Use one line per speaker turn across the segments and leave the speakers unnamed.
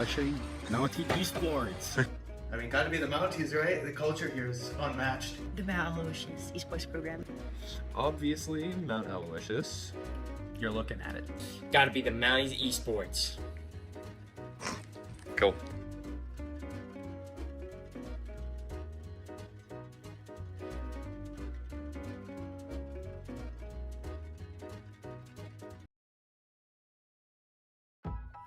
Watching Mountie Esports.
I mean, gotta be the Mounties, right? The culture here is unmatched.
The Mount Aloysius Esports program.
Obviously, Mount Aloysius. You're looking at it.
Gotta be the Mounties Esports.
Cool.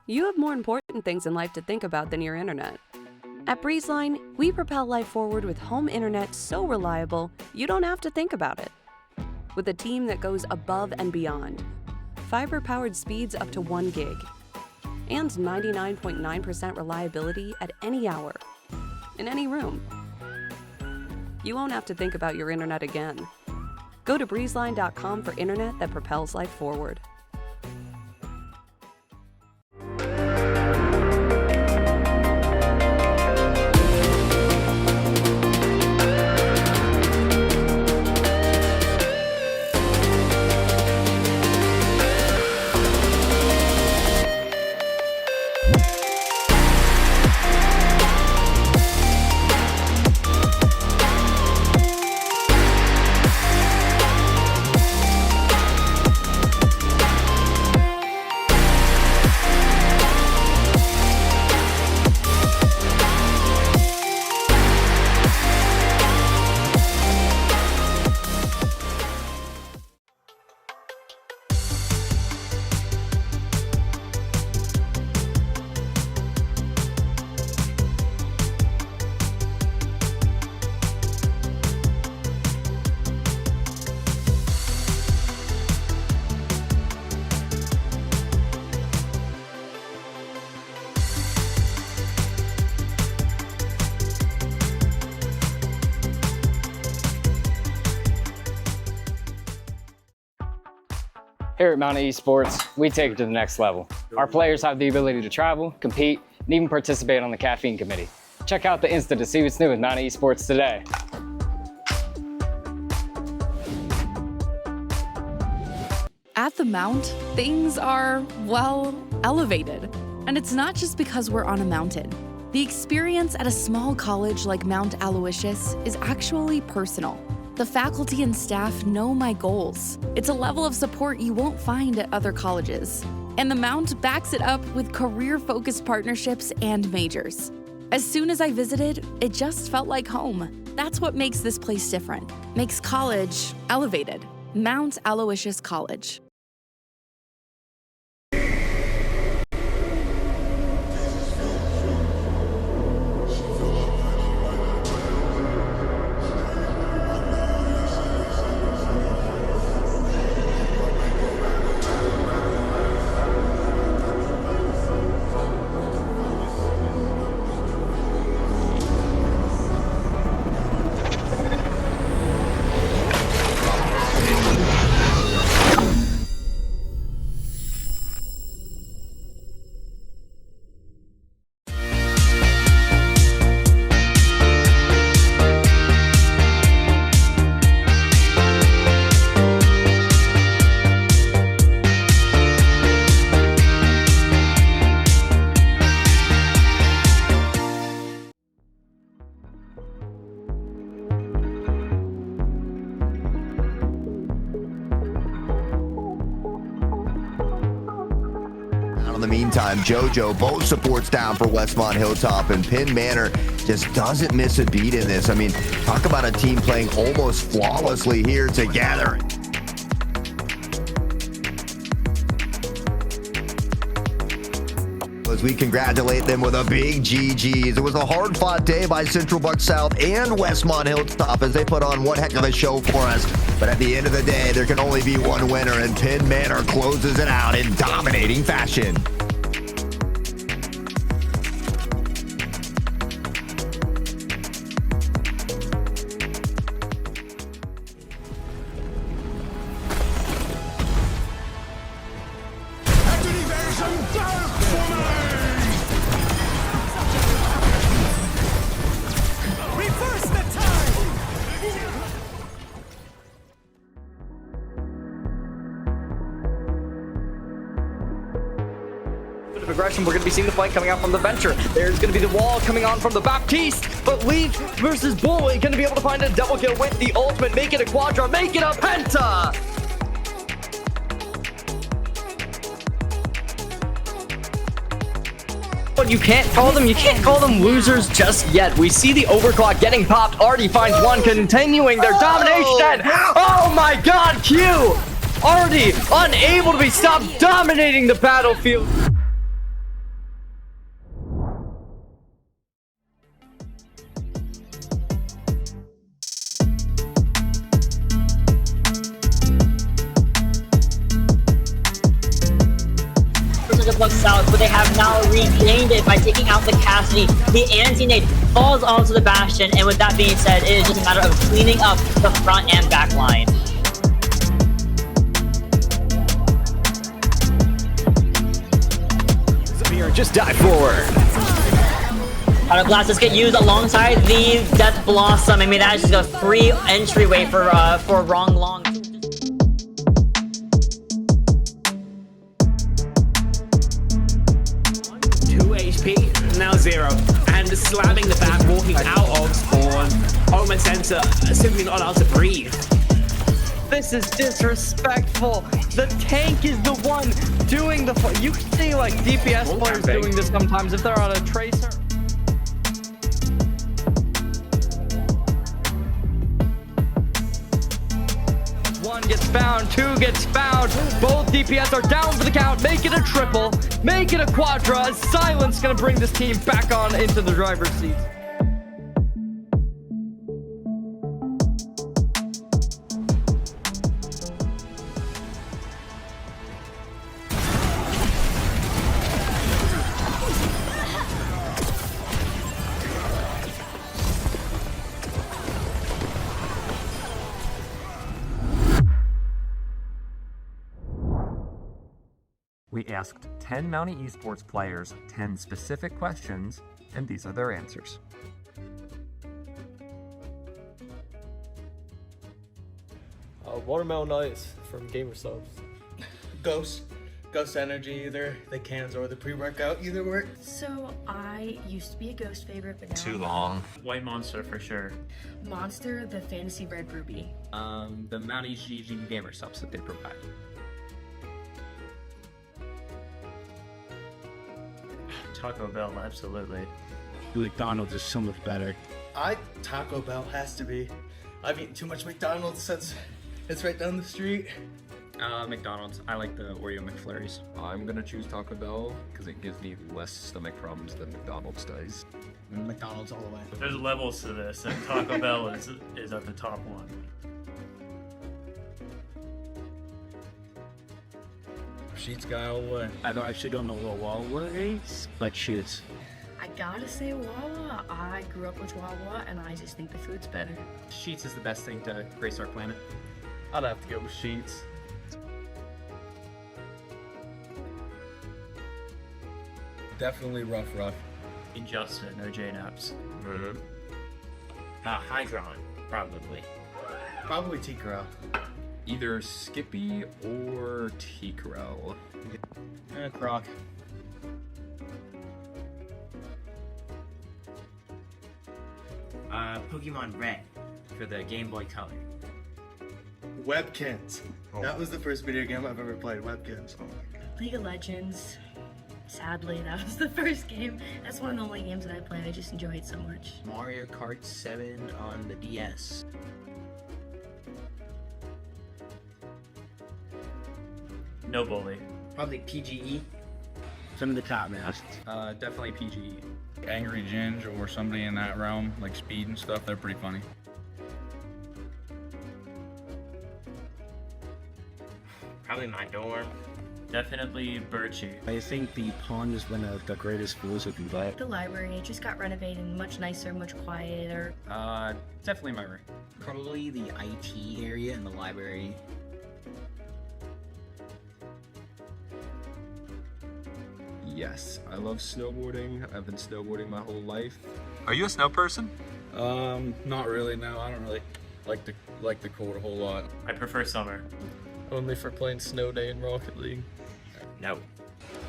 You have more important things in life to think about than your internet. At Breezeline, we propel life forward with home internet so reliable, you don't have to think about it. With a team that goes above and beyond. Fiber-powered speeds up to 1 gig. And 99.9% reliability at any hour. In any room. You won't have to think about your internet again. Go to breezeline.com for internet that propels life forward.
Here at Mountain Esports, we take it to the next level. Our players have the ability to travel, compete, and even participate on the caffeine committee. Check out the Insta to see what's new with Mountain Esports today.
At the Mount, things are, well, elevated. And it's not just because we're on a mountain. The experience at a small college like Mount Aloysius is actually personal. The faculty and staff know my goals. It's a level of support you won't find at other colleges. And the Mount backs it up with career-focused partnerships and majors. As soon as I visited, it just felt like home. That's what makes this place different. Makes college elevated. Mount Aloysius College.
In the meantime, JoJo, both supports down for Westmont Hilltop, and Penn Manor just doesn't miss a beat in this. I mean, talk about a team playing almost flawlessly here together. As we congratulate them with a big GG's. It was a hard-fought day by Central Buck South and Westmont Hilltop as they put on one heck of a show for us. But at the end of the day, there can only be one winner, and Penn Manor closes it out in dominating fashion.
direction. We're going to be seeing the flank coming out from the Venture. There's going to be the wall coming on from the Baptiste. But Leaf versus Bull going to be able to find a double kill with the ultimate. Make it a quadra. Make it a penta. But you can't call them losers just yet. We see the overclock getting popped. Artie finds one, continuing their domination. Oh my god, Q! Artie unable to be stopped, dominating the battlefield.
South, but they have now regained it by taking out the Cassidy. The anti-nade falls onto the Bastion, and with that being said, it is just a matter of cleaning up the front and back line.
Zamir, just dive forward.
Auto glasses get used alongside the Death Blossom. I mean, that is just a free entryway for Wrong Long.
2 HP, now 0. And slamming the back, walking out of spawn. Homer Center simply not allowed to breathe.
This is disrespectful. The tank is the one doing the... You can see like DPS players doing this sometimes if they're on a tracer. One gets found, two gets found. Both DPS are down for the count. Make it a triple. Make it a quadra. Silence gonna bring this team back on into the driver's seat.
We asked 10 Mountie Esports players 10 specific questions, and these are their answers.
Watermelon Ice from Gamer Subs.
Ghost Energy, either the cans or the pre-workout, either work.
So I used to be a Ghost favorite, but now
Too long.
White Monster for sure.
Monster, the Fantasy Red Ruby.
The Mountie GG Gamer Subs that they provide. Taco Bell, absolutely.
McDonald's is so much better.
Taco Bell has to be. I've eaten too much McDonald's since it's right down the street.
McDonald's. I like the Oreo McFlurries.
I'm gonna choose Taco Bell because it gives me less stomach problems than McDonald's does.
McDonald's all the way.
There's levels to this, and Taco Bell is at the top one.
Sheets guy all the way. I actually don't know what Wawa is, but Sheets.
I gotta say Wawa. I grew up with Wawa, and I just think the food's better.
Sheets is the best thing to grace our planet.
I'd have to go with Sheets. Definitely rough.
Injustice, no J-Naps.
Hydron, probably.
Probably T-Crow.
Either Skippy or T-Crow.
Croc.
Pokemon Red for the Game Boy Color.
Webkins. That was the first video game I've ever played. Webkins. Oh my god.
League of Legends. Sadly, that was the first game. That's one of the only games that I played. I just enjoy it so much.
Mario Kart 7 on the DS.
No bully.
Probably PGE.
Some of the top now.
Definitely PGE.
Angry Ginge or somebody in that realm, like Speed and stuff, they're pretty funny.
Probably my dorm.
Definitely Birchie.
I think the pond is one of the greatest schools you can buy.
The library, it just got renovated, much nicer, much quieter.
Definitely my room.
Probably the IT area in the library.
Yes, I love snowboarding. I've been snowboarding my whole life. Are you a snow person?
Not really, no. I don't really like the cold a whole lot.
I prefer summer.
Only for playing Snow Day in Rocket League.
No.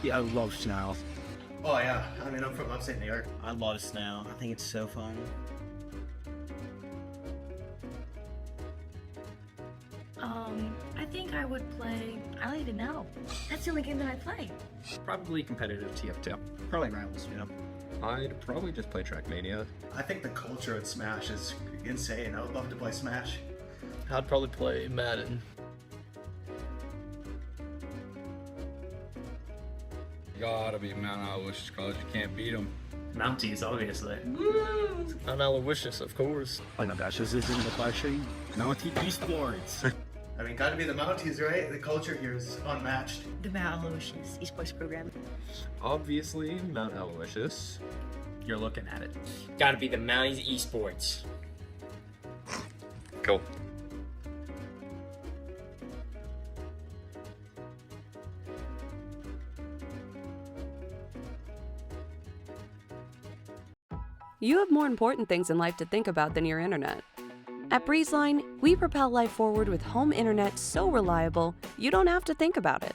Yeah, I love snow.
Oh yeah, I mean, I'm from upstate New York.
I love snow. I think it's so fun.
I think I would play, I don't even know. That's the only game that I play.
Probably competitive TF2.
Probably Rivals, yeah.
I'd probably just play Trackmania.
I think the culture at Smash is insane. I would love to play Smash.
I'd probably play Madden.
Gotta be Mount Aloysius College. You can't beat them.
Mounties, obviously.
Mount Aloysius, of course.
Oh my gosh, this isn't the question. Mountie Esports.
I mean, gotta be the Mounties, right? The culture here is unmatched.
The Mount Aloysius esports program.
Obviously, Mount Aloysius. You're looking at it.
Gotta be the Mounties Esports.
Cool.
You have more important things in life to think about than your internet. At BreezeLine, we propel life forward with home internet so reliable, you don't have to think about it.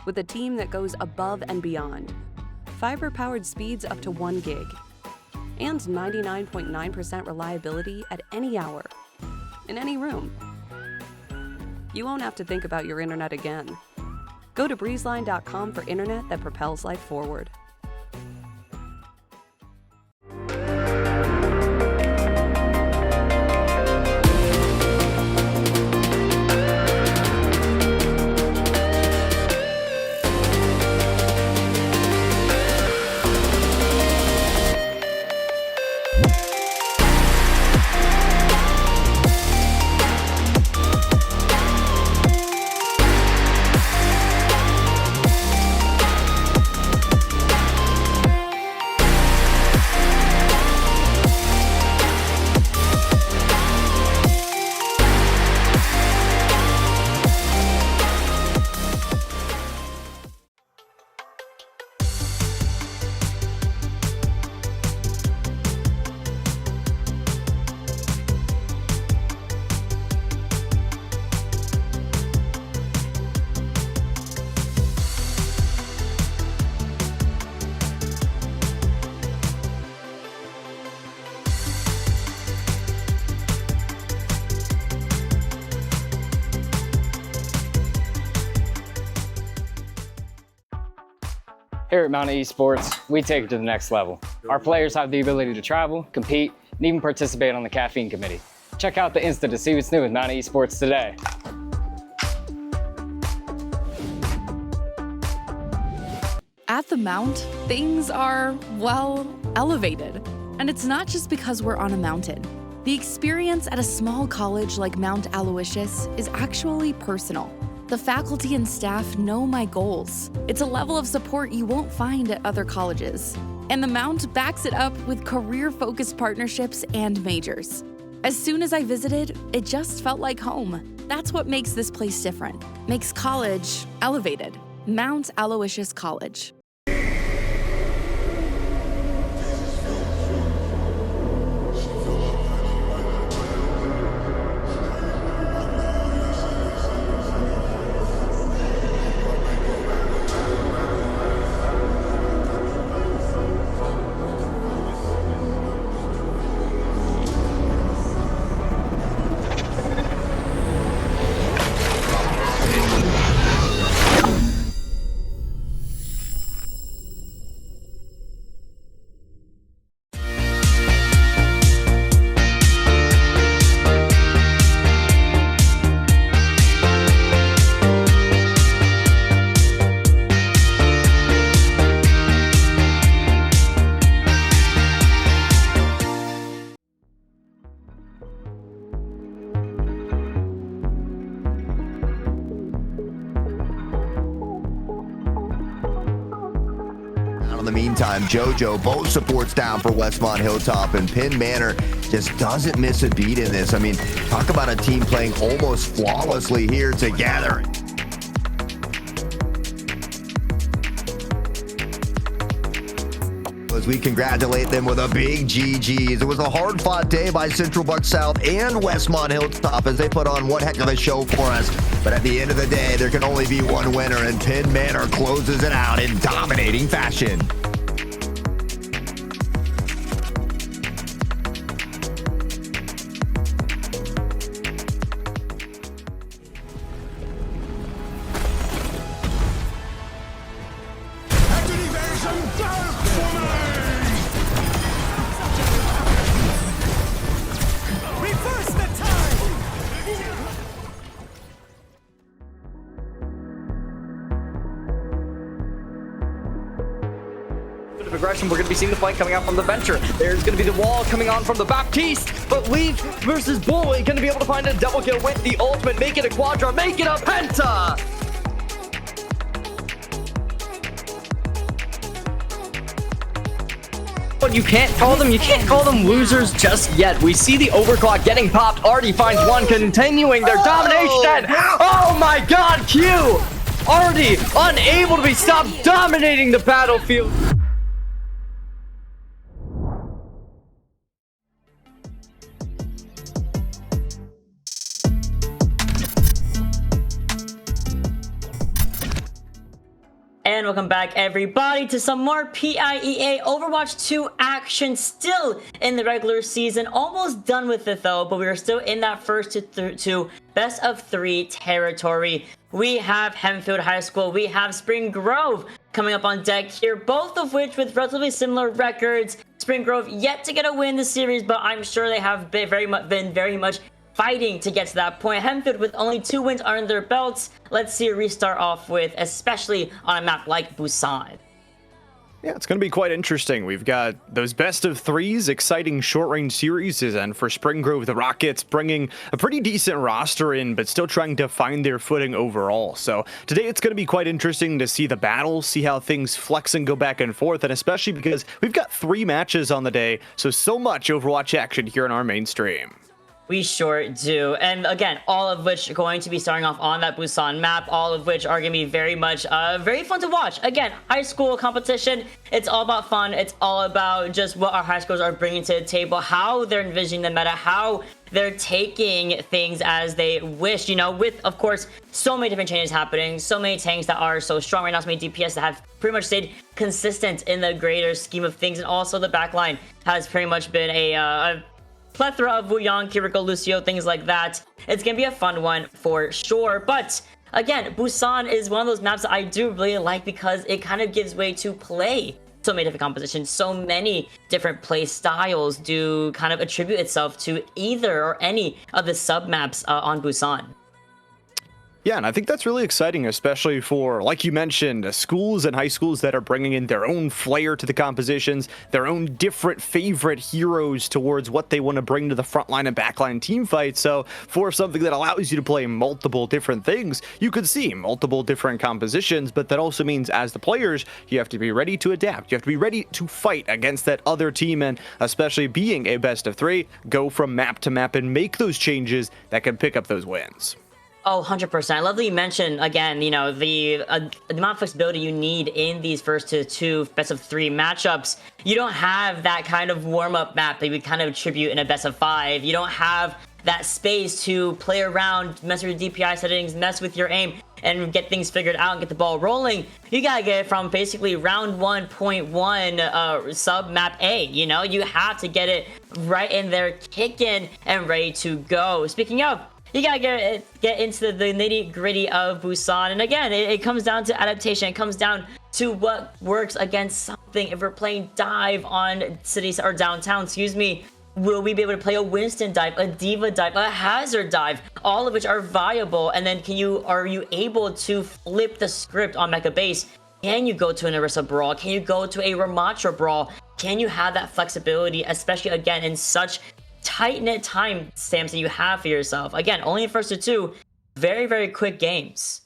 With a team that goes above and beyond, fiber-powered speeds up to 1 gig, and 99.9% reliability at any hour, in any room. You won't have to think about your internet again. Go to breezeline.com for internet that propels life forward.
Here at Mountain Esports, we take it to the next level. Our players have the ability to travel, compete, and even participate on the caffeine committee. Check out the Insta to see what's new with Mountain Esports today.
At the Mount, things are, well, elevated. And it's not just because we're on a mountain. The experience at a small college like Mount Aloysius is actually personal. The faculty and staff know my goals. It's a level of support you won't find at other colleges. And the Mount backs it up with career-focused partnerships and majors. As soon as I visited, it just felt like home. That's what makes this place different. Makes college elevated. Mount Aloysius College.
In the meantime, JoJo, both supports down for Westmont Hilltop, and Penn Manor just doesn't miss a beat in this. I mean, talk about a team playing almost flawlessly here together. As we congratulate them with a big GG's. It was a hard-fought day by Central Buck South and Westmont Hilltop as they put on one heck of a show for us. But at the end of the day, there can only be one winner, and Penn Manor closes it out in dominating fashion.
direction. We're going to be seeing the flank coming out from the Venture. There's going to be the Wall coming on from the Baptiste. But Leaf versus Bully going to be able to find a double kill with the ultimate. Make it a quadra. Make it a penta. But you can't call them losers just yet. We see the overclock getting popped. Artie finds one, continuing their domination. Oh my god, Q! Artie unable to be stopped, dominating the battlefield.
And welcome back, everybody, to some more PIEA Overwatch 2 action. Still in the regular season, almost done with it though, but we are still in that first to best of 3 territory. We have Hempfield High School, we have Spring Grove coming up on deck here, both of which with relatively similar records. Spring Grove yet to get a win in the series, but I'm sure they have been very much fighting to get to that point. Hempfield with only 2 wins under their belts. Let's see a restart off with, especially on a map like Busan.
Yeah, it's going to be quite interesting. We've got those best of 3s, exciting short-range series, and for Spring Grove, the Rockets bringing a pretty decent roster in, but still trying to find their footing overall. So today it's going to be quite interesting to see the battle, see how things flex and go back and forth, and especially because we've got 3 matches on the day, so much Overwatch action here in our main stream.
We sure do. And again, all of which are going to be starting off on that Busan map, all of which are going to be very much very fun to watch. Again, high school competition, it's all about fun. It's all about just what our high schools are bringing to the table, how they're envisioning the meta, how they're taking things as they wish, you know, with, of course, so many different changes happening, so many tanks that are so strong right now, so many DPS that have pretty much stayed consistent in the greater scheme of things. And also the backline has pretty much been a plethora of Wu Yang, Kiriko, Lucio, things like that. It's gonna be a fun one for sure. But again, Busan is one of those maps that I do really like because it kind of gives way to play so many different compositions. So many different play styles do kind of attribute itself to either or any of the sub maps on Busan.
Yeah, and I think that's really exciting, especially for, like you mentioned, schools and high schools that are bringing in their own flair to the compositions, their own different favorite heroes towards what they want to bring to the frontline and backline team fight. So for something that allows you to play multiple different things, you could see multiple different compositions, but that also means as the players, you have to be ready to adapt. You have to be ready to fight against that other team, and especially being a best of 3, go from map to map and make those changes that can pick up those wins.
Oh, 100%. I love that you mentioned, again, you know, the amount of flexibility you need in these first to 2 best of 3 matchups. You don't have that kind of warm-up map that you would kind of attribute in a best of 5. You don't have that space to play around, mess with your DPI settings, mess with your aim, and get things figured out and get the ball rolling. You gotta get it from basically round 1.1 sub map A, you know? You have to get it right in there, kicking and ready to go. Speaking of, you gotta get into the nitty-gritty of Busan. And again, it comes down to adaptation. It comes down to what works against something. If we're playing dive on cities or downtown, excuse me, will we be able to play a Winston dive, a Diva dive, a Hazard dive, all of which are viable? And then are you able to flip the script on Mecha Base? Can you go to an Orisa Brawl? Can you go to a Ramatra Brawl? Can you have that flexibility, especially again in such tight-knit time stamps that you have for yourself? Again, only in first to 2, very, very quick games.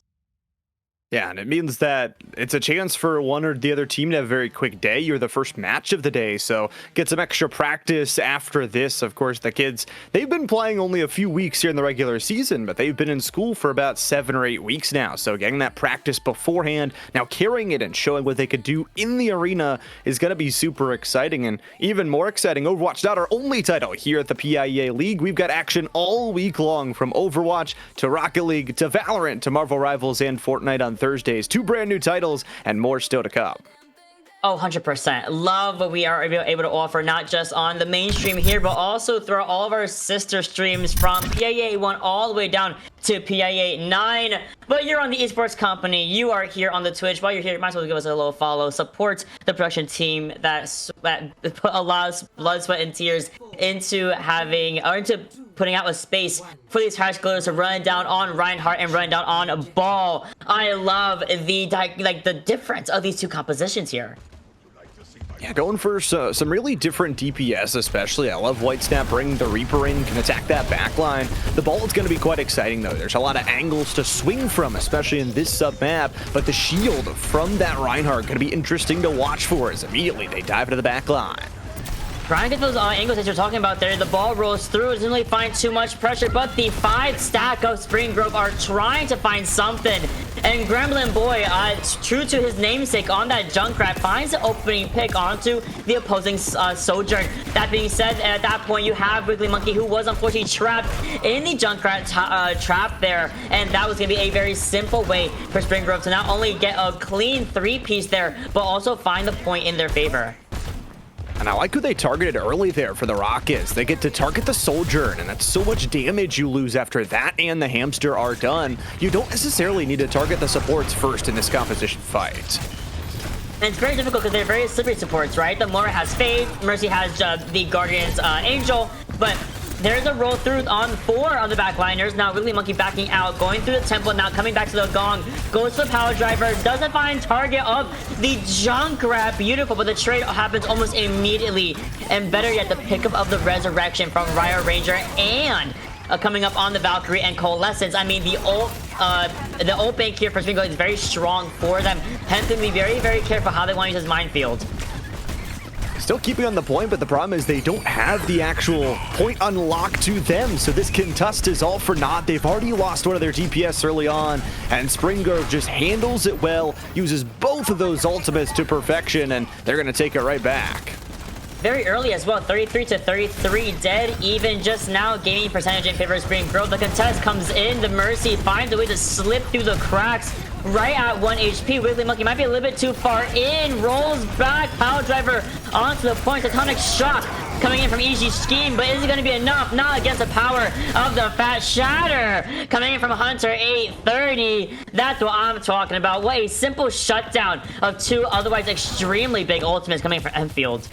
Yeah, and it means that it's a chance for one or the other team to have a very quick day. You're the first match of the day, so get some extra practice after this. Of course, the kids, they've been playing only a few weeks here in the regular season, but they've been in school for about 7 or 8 weeks now. So getting that practice beforehand, now carrying it and showing what they could do in the arena is going to be super exciting. And even more exciting, Overwatch, not our only title here at the PIEA League. We've got action all week long, from Overwatch to Rocket League to Valorant to Marvel Rivals and Fortnite on Thursdays. 2 brand new titles and more still to come.
Oh, 100%. Love what we are able to offer, not just on the mainstream here, but also throughout all of our sister streams from PIEA 1 all the way down to PIEA 9. But you're on the esports company. You are here on the Twitch. While you're here, you might as well give us a little follow. Support the production team that put a lot of blood, sweat, and tears into putting out a space for these high schoolers to run down on Reinhardt and run down on Vall. I love the difference of these 2 compositions here.
Yeah, going for some really different DPS, especially. I love White Snap bringing the Reaper in, can attack that backline. The Ball is going to be quite exciting, though. There's a lot of angles to swing from, especially in this sub-map, but the shield from that Reinhardt going to be interesting to watch for as immediately they dive into the backline.
Trying to get those angles that you're talking about there. The Ball rolls through, doesn't really find too much pressure, but the 5 stack of Spring Grove are trying to find something. And Gremlin Boy, true to his namesake on that Junkrat, finds the opening pick onto the opposing Sojourn. That being said, at that point, you have Wiggly Monkey, who was unfortunately trapped in the Junkrat trap there. And that was going to be a very simple way for Spring Grove to not only get a clean 3-piece there, but also find the point in their favor.
And I like who they targeted early there for the Rockets. They get to target the Sojourn, and that's so much damage you lose after that and the Hamster are done. You don't necessarily need to target the supports first in this composition fight.
And it's very difficult because they're very slippery supports, right? The Moira has Fade, Mercy has the Guardian's Angel, but there's a roll through on 4 of the backliners. Now Wiggly Monkey backing out, going through the temple, now coming back to the Gong, goes to the power driver, doesn't find target of the Junkrat. Beautiful, but the trade happens almost immediately. And better yet, the pickup of the Resurrection from Riot Ranger and coming up on the Valkyrie and Coalescence. I mean, the ult bank here for Spring Grove is very strong for them. Hence, to be very, very careful how they want to use his minefield.
Still keeping on the point, but the problem is they don't have the actual point unlocked to them, so this contest is all for naught. They've already lost one of their DPS early on, and Spring Grove just handles it well, uses both of those ultimates to perfection, and they're going to take it right back.
Very early as well, 33 to 33, dead even just now, gaining percentage in favor of Spring Grove. The contest comes in, the Mercy finds a way to slip through the cracks right at 1 HP. Wiggly Monkey might be a little bit too far in, rolls back, power driver onto the point, Tectonic Shock coming in from Easy Scheme, but is it going to be enough? Not against the power of the Fat Shatter coming in from Hunter 830. That's what I'm talking about. What a simple shutdown of 2 otherwise extremely big ultimates coming from Hempfield.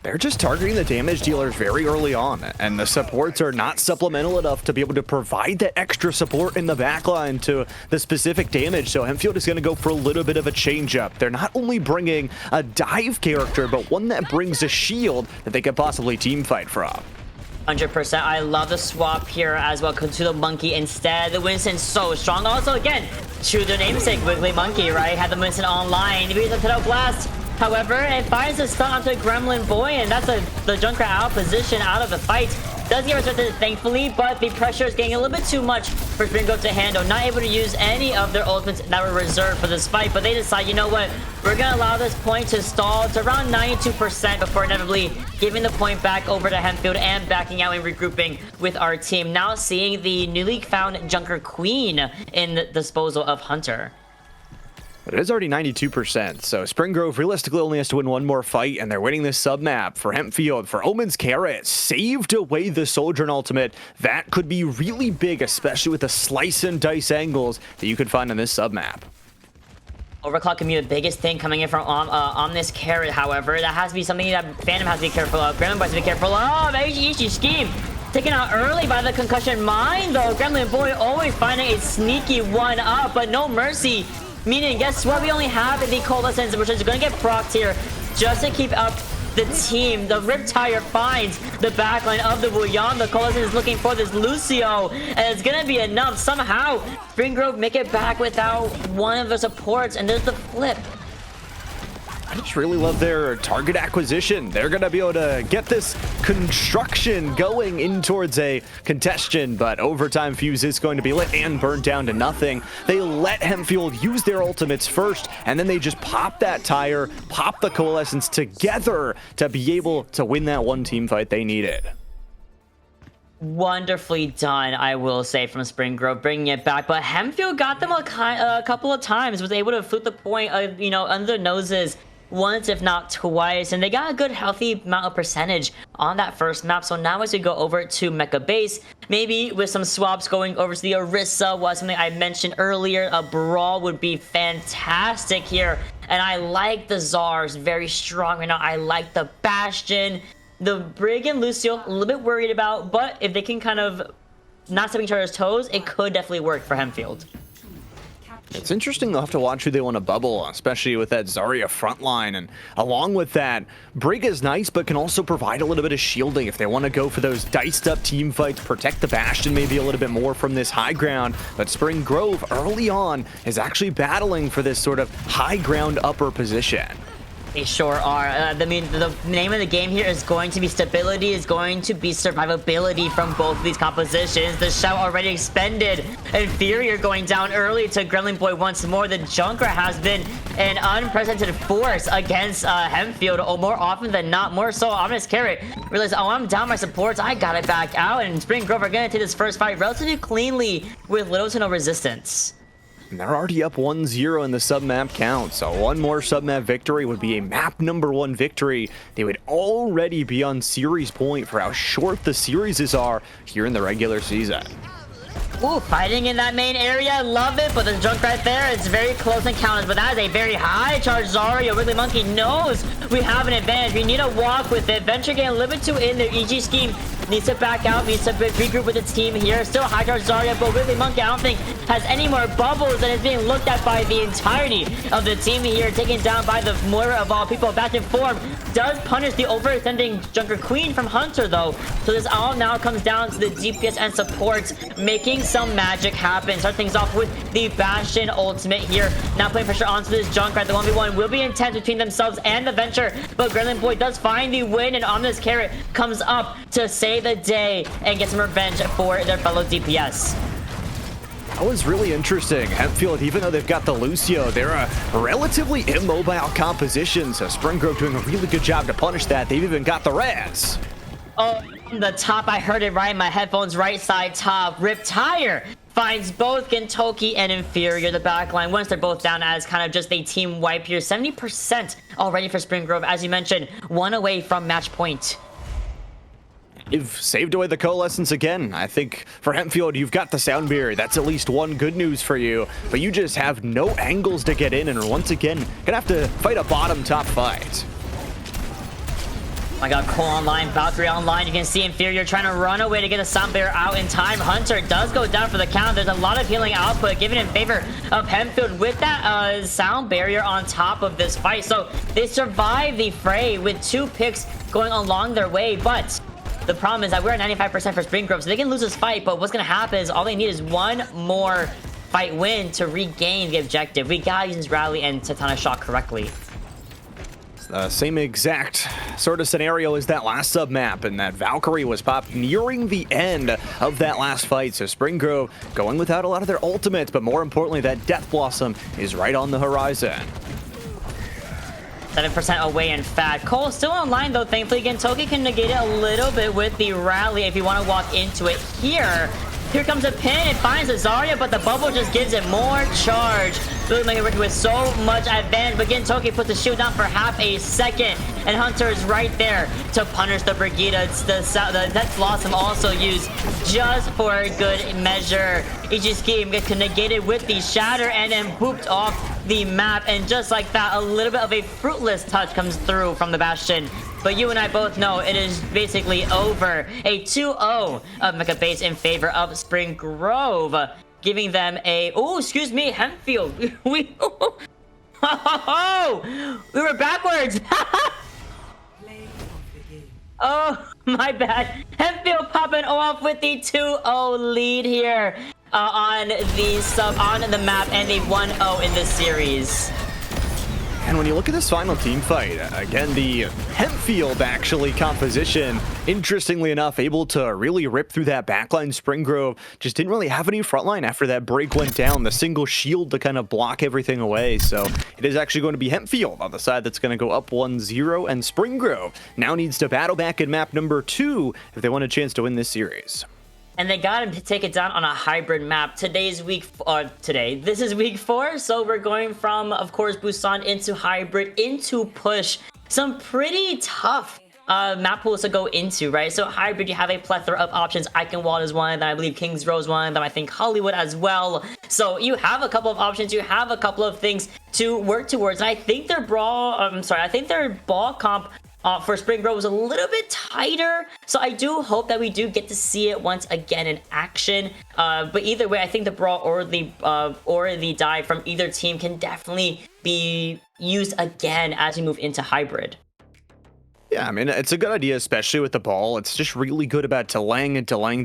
They're just targeting the damage dealers very early on, and the supports are not supplemental enough to be able to provide that extra support in the backline to the specific damage, so Hempfield is going to go for a little bit of a change-up. They're not only bringing a dive character, but one that brings a shield that they could possibly teamfight from.
100%. I love the swap here as well to the Monkey instead. The Winston's so strong. Also, again, to the namesake, Wiggly Monkey, right? Had the Winston online. He uses a blast. However, it finds a stun onto Gremlin Boy, and that's the Junkrat out position out of the fight. Does get respected, thankfully, but the pressure is getting a little bit too much for Spring Grove to handle. Not able to use any of their ultimates that were reserved for this fight, but they decide, you know what, we're going to allow this point to stall to around 92% before inevitably giving the point back over to Hempfield and backing out and regrouping with our team. Now seeing the newly found Junker Queen in the disposal of Hunter.
But it is already 92%, so Spring Grove realistically only has to win one more fight, and they're winning this sub-map. For Hempfield, for Omen's Carrot, saved away the Sojourn ultimate. That could be really big, especially with the slice and dice angles that you could find on this sub-map.
Overclock can be the biggest thing coming in from Omnis Carrot, however. That has to be something that Phantom has to be careful of. Gremlin has to be careful of. Easy Scheme taken out early by the concussion mine, though. Gremlin Boy always finding a sneaky 1-up, but no mercy. Meaning, guess what? We only have the Coalescence, which is going to get procced here just to keep up the team. The Riptire finds the backline of the Bouillon. The Coalescence is looking for this Lucio, and it's going to be enough. Somehow, Spring Grove make it back without one of the supports, and there's the flip.
I just really love their target acquisition. They're going to be able to get this construction going in towards a congestion, but overtime Fuse is going to be lit and burned down to nothing. They let Hempfield use their ultimates first, and then they just pop that tire, pop the Coalescence together to be able to win that one team fight they needed.
Wonderfully done, I will say, from Spring Grove, bringing it back. But Hempfield got them a couple of times, was able to flip the point, under their noses once, if not twice, and they got a good healthy amount of percentage on that first map. So now as we go over to Mecha Base, maybe with some swaps going over to the Orisa was something I mentioned earlier. A Brawl would be fantastic here, and I like the Czars very strong right now. I like the Bastion. The Brig and Lucio, a little bit worried about, but if they can kind of not stepping each other's toes, it could definitely work for Hempfield.
It's interesting, they'll have to watch who they want to bubble, especially with that Zarya front line. And along with that, Brig is nice, but can also provide a little bit of shielding if they want to go for those diced up team fights, protect the Bastion maybe a little bit more from this high ground. But Spring Grove early on is actually battling for this sort of high ground upper position.
They sure are. I mean, the name of the game here is going to be stability, is going to be survivability from both of these compositions. The shout already expended. Inferior going down early to Gremlin Boy once more. The Junkrat has been an unprecedented force against Hempfield, more often than not. More so, Ominous Carrot realized, oh, I'm down my supports. I got it back out. And Spring Grove are going to take this first fight relatively cleanly with little to no resistance.
And they're already up 1-0 in the sub-map count, so one more sub-map victory would be a map #1 victory. They would already be on series point for how short the series are here in the regular season.
Ooh, fighting in that main area, love it, but the junk right there, it's very close encounters, but that is a very high charge Zarya. Wiggly Monkey knows we have an advantage. We need to walk with it. Venture getting a little bit too in there. EG Scheme needs to back out, needs to regroup with its team here. Still high charge Zarya, but Wiggly Monkey, I don't think, has any more bubbles and is being looked at by the entirety of the team here, taken down by the Moira of all people. Back in form, does punish the overextending Junker Queen from Hunter, though. So this all now comes down to the DPS and supports making some magic happen. Start things off with the Bastion ultimate here. Now putting pressure onto this Junkrat. The 1v1 will be intense between themselves and the Venture, but Gremlin Boy does find the win, and Ominous Carrot comes up to save the day and get some revenge for their fellow DPS.
That was really interesting. Hempfield, even though they've got the Lucio, they're a relatively immobile composition, so Spring Grove doing a really good job to punish that. They've even got the res.
Oh, on the top, I heard it right in my headphones, right side top. Rip Tire finds both Gintoki and Inferior, the backline, once they're both down as kind of just a team wipe here. 70% already for Spring Grove, as you mentioned, one away from match point.
You've saved away the Coalescence again. I think for Hempfield, you've got the sound barrier. That's at least one good news for you, but you just have no angles to get in, and once again, gonna have to fight a bottom-top fight.
I got Cole online, Valkyrie online. You can see Inferior trying to run away to get a sound barrier out in time. Hunter does go down for the count. There's a lot of healing output given in favor of Hempfield with that sound barrier on top of this fight. So they survive the fray with 2 picks going along their way, but the problem is that we're at 95% for Spring Grove, so they can lose this fight, but what's going to happen is all they need is one more fight win to regain the objective. We got to use Rally and Titanic Shock correctly.
Same exact sort of scenario as that last sub-map, and that Valkyrie was popped nearing the end of that last fight, so Spring Grove going without a lot of their ultimates, but more importantly, that Death Blossom is right on the horizon.
7% away, in fact. Cole still online, though. Thankfully, Gintoki can negate it a little bit with the Rally if you want to walk into it here. Here comes a pin. It finds a Zarya, but the bubble just gives it more charge. Really making it working with so much advantage, but Gintoki puts the shield down for half a second, and Hunter is right there to punish the Brigida. It's the Death Blossom also used just for a good measure. EG Scheme gets negated with the Shatter and then booped off the map, and just like that, a little bit of a fruitless touch comes through from the Bastion. But you and I both know it is basically over. A 2-0 of Mecha Base in favor of Spring Grove, giving them a... Oh, excuse me, Hempfield. we were backwards. Oh, my bad. Hempfield popping off with the 2-0 lead here on the map, and the 1-0 in this series.
And when you look at this final team fight, again, the Hempfield actually composition, interestingly enough, able to really rip through that backline. Spring Grove just didn't really have any frontline after that break went down, the single shield to kind of block everything away. So it is actually going to be Hempfield on the side that's going to go up 1-0, and Spring Grove now needs to battle back in map #2 if they want a chance to win this series.
And they got him to take it down on a hybrid map. This is week 4, so we're going from, of course, Busan into hybrid, into push. Some pretty tough map pools to go into, right? So hybrid, you have a plethora of options. Eichenwald is one of them. I believe Kings Row is one of them. I think Hollywood as well. So you have a couple of options. You have a couple of things to work towards. And I think their ball comp for Spring Grove was a little bit tighter. So I do hope that we do get to see it once again in action. But either way, I think the brawl or the dive from either team can definitely be used again as we move into hybrid.
Yeah, I mean, it's a good idea, especially with the ball. It's just really good about delaying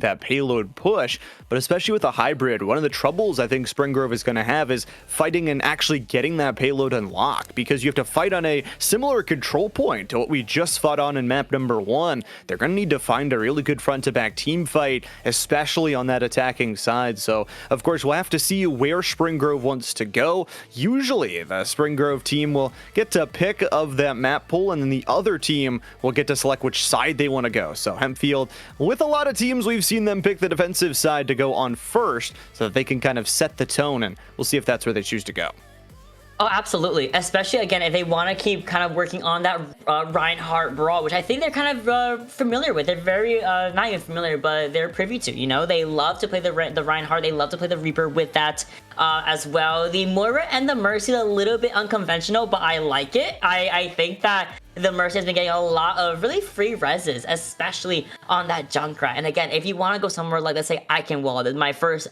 that payload push, but especially with a hybrid, one of the troubles I think Spring Grove is going to have is fighting and actually getting that payload unlocked, because you have to fight on a similar control point to what we just fought on in map number 1. They're going to need to find a really good front-to-back team fight, especially on that attacking side. So, of course, we'll have to see where Spring Grove wants to go. Usually, the Spring Grove team will get to pick of that map pool, and then the other team will get to select which side they want to go. So Hempfield, with a lot of teams, we've seen them pick the defensive side to go on first so that they can kind of set the tone, and we'll see if that's where they choose to go.
Oh, absolutely. Especially, again, if they want to keep kind of working on that Reinhardt brawl, which I think they're kind of familiar with. They're very, not even familiar, but they're privy to, you know? They love to play the Reinhardt. They love to play the Reaper with that as well. The Moira and the Mercy, a little bit unconventional, but I like it. I think that the Mercy has been getting a lot of really free reses, especially on that Junkrat. And again, if you want to go somewhere like, let's say, Eichenwald, my first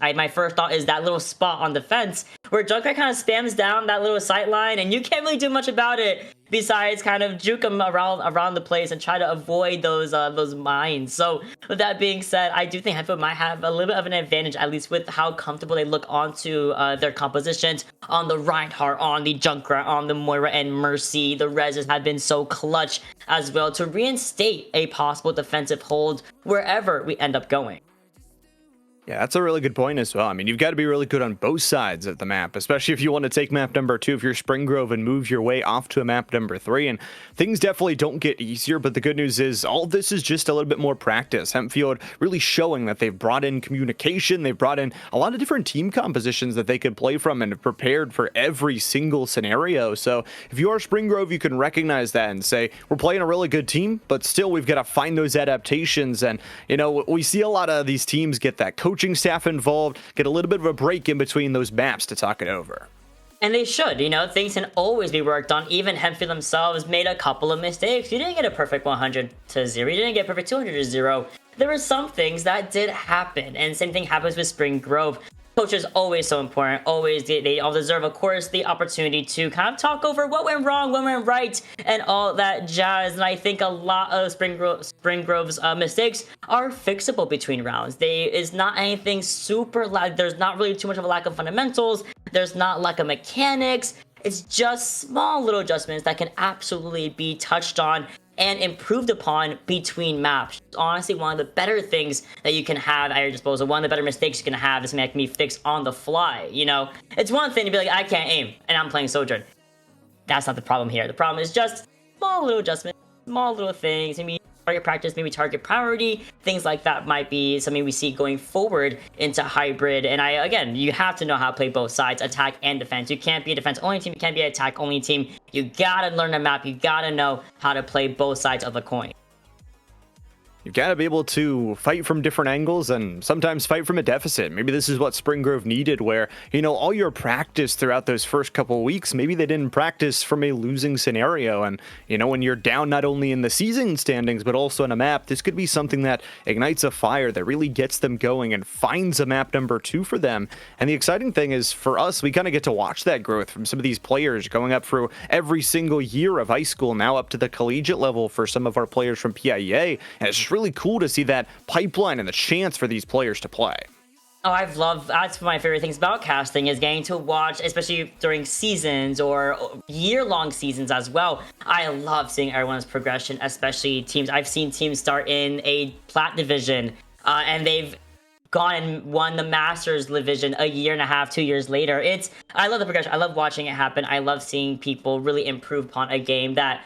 thought is that little spot on the fence where Junkrat kind of spams down that little sight line, and you can't really do much about it besides kind of juke them around the place and try to avoid those mines. So with that being said, I do think Hempfield might have a little bit of an advantage, at least with how comfortable they look onto their compositions on the Reinhardt, on the Junkrat, on the Moira and Mercy. The reses have been so clutch as well to reinstate a possible defensive hold wherever we end up going.
Yeah, that's a really good point as well. I mean, you've got to be really good on both sides of the map, especially if you want to take map number 2 if you're Spring Grove and move your way off to a map number 3. And things definitely don't get easier, but the good news is all of this is just a little bit more practice. Hempfield really showing that they've brought in communication, they've brought in a lot of different team compositions that they could play from and have prepared for every single scenario. So if you are Spring Grove, you can recognize that and say, we're playing a really good team, but still we've got to find those adaptations. And, you know, we see a lot of these teams get that coaching staff involved, get a little bit of a break in between those maps to talk it over.
And they should, you know, things can always be worked on. Even Hempfield themselves made a couple of mistakes. You didn't get a perfect 100 to 0. You didn't get a perfect 200 to 0. There were some things that did happen, and same thing happens with Spring Grove. Coach is always so important. Always, they all deserve, of course, the opportunity to kind of talk over what went wrong, what went right, and all that jazz. And I think a lot of Spring Grove's mistakes are fixable between rounds. It's not anything super like. There's not really too much of a lack of fundamentals. There's not lack of mechanics. It's just small little adjustments that can absolutely be touched on and improved upon between maps. Honestly, one of the better things that you can have at your disposal, one of the better mistakes you can have is something that can be fixed on the fly, you know? It's one thing to be like, I can't aim, and I'm playing Sojourn. That's not the problem here. The problem is just small little adjustments, small little things. Maybe target practice, maybe target priority, things like that might be something we see going forward into hybrid. And again, you have to know how to play both sides, attack and defense. You can't be a defense only team, you can't be an attack only team. You gotta learn the map, you gotta know how to play both sides of the coin.
You've got to be able to fight from different angles and sometimes fight from a deficit. Maybe this is what Spring Grove needed, where, you know, all your practice throughout those first couple of weeks, maybe they didn't practice from a losing scenario. And, you know, when you're down not only in the season standings, but also on a map, this could be something that ignites a fire that really gets them going and finds a map number 2 for them. And the exciting thing is for us, we kind of get to watch that growth from some of these players going up through every single year of high school, now up to the collegiate level for some of our players from PIEA. And it's just really cool to see that pipeline and the chance for these players to play.
Oh, that's one of my favorite things about casting is getting to watch, especially during seasons or year-long seasons as well. I love seeing everyone's progression, especially teams. I've seen teams start in a plat division and they've gone and won the Masters division a year and a half, 2 years later. I love the progression. I love watching it happen. I love seeing people really improve upon a game that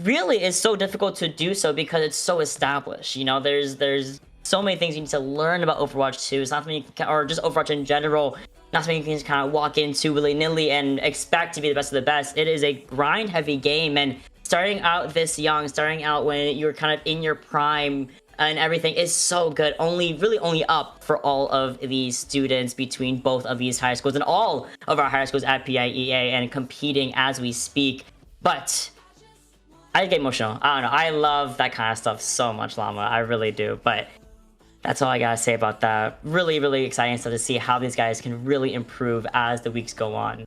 really is so difficult to do so because it's so established. You know, there's so many things you need to learn about Overwatch 2. It's not something you can, or just Overwatch in general, not something you can just kind of walk into willy-nilly and expect to be the best of the best. It is a grind-heavy game, and starting out this young, starting out when you're kind of in your prime and everything is so good. Really only up for all of these students between both of these high schools and all of our high schools at PIEA and competing as we speak. But I get emotional. I don't know. I love that kind of stuff so much, Llama. I really do. But that's all I gotta say about that. Really, really exciting stuff to see how these guys can really improve as the weeks go on.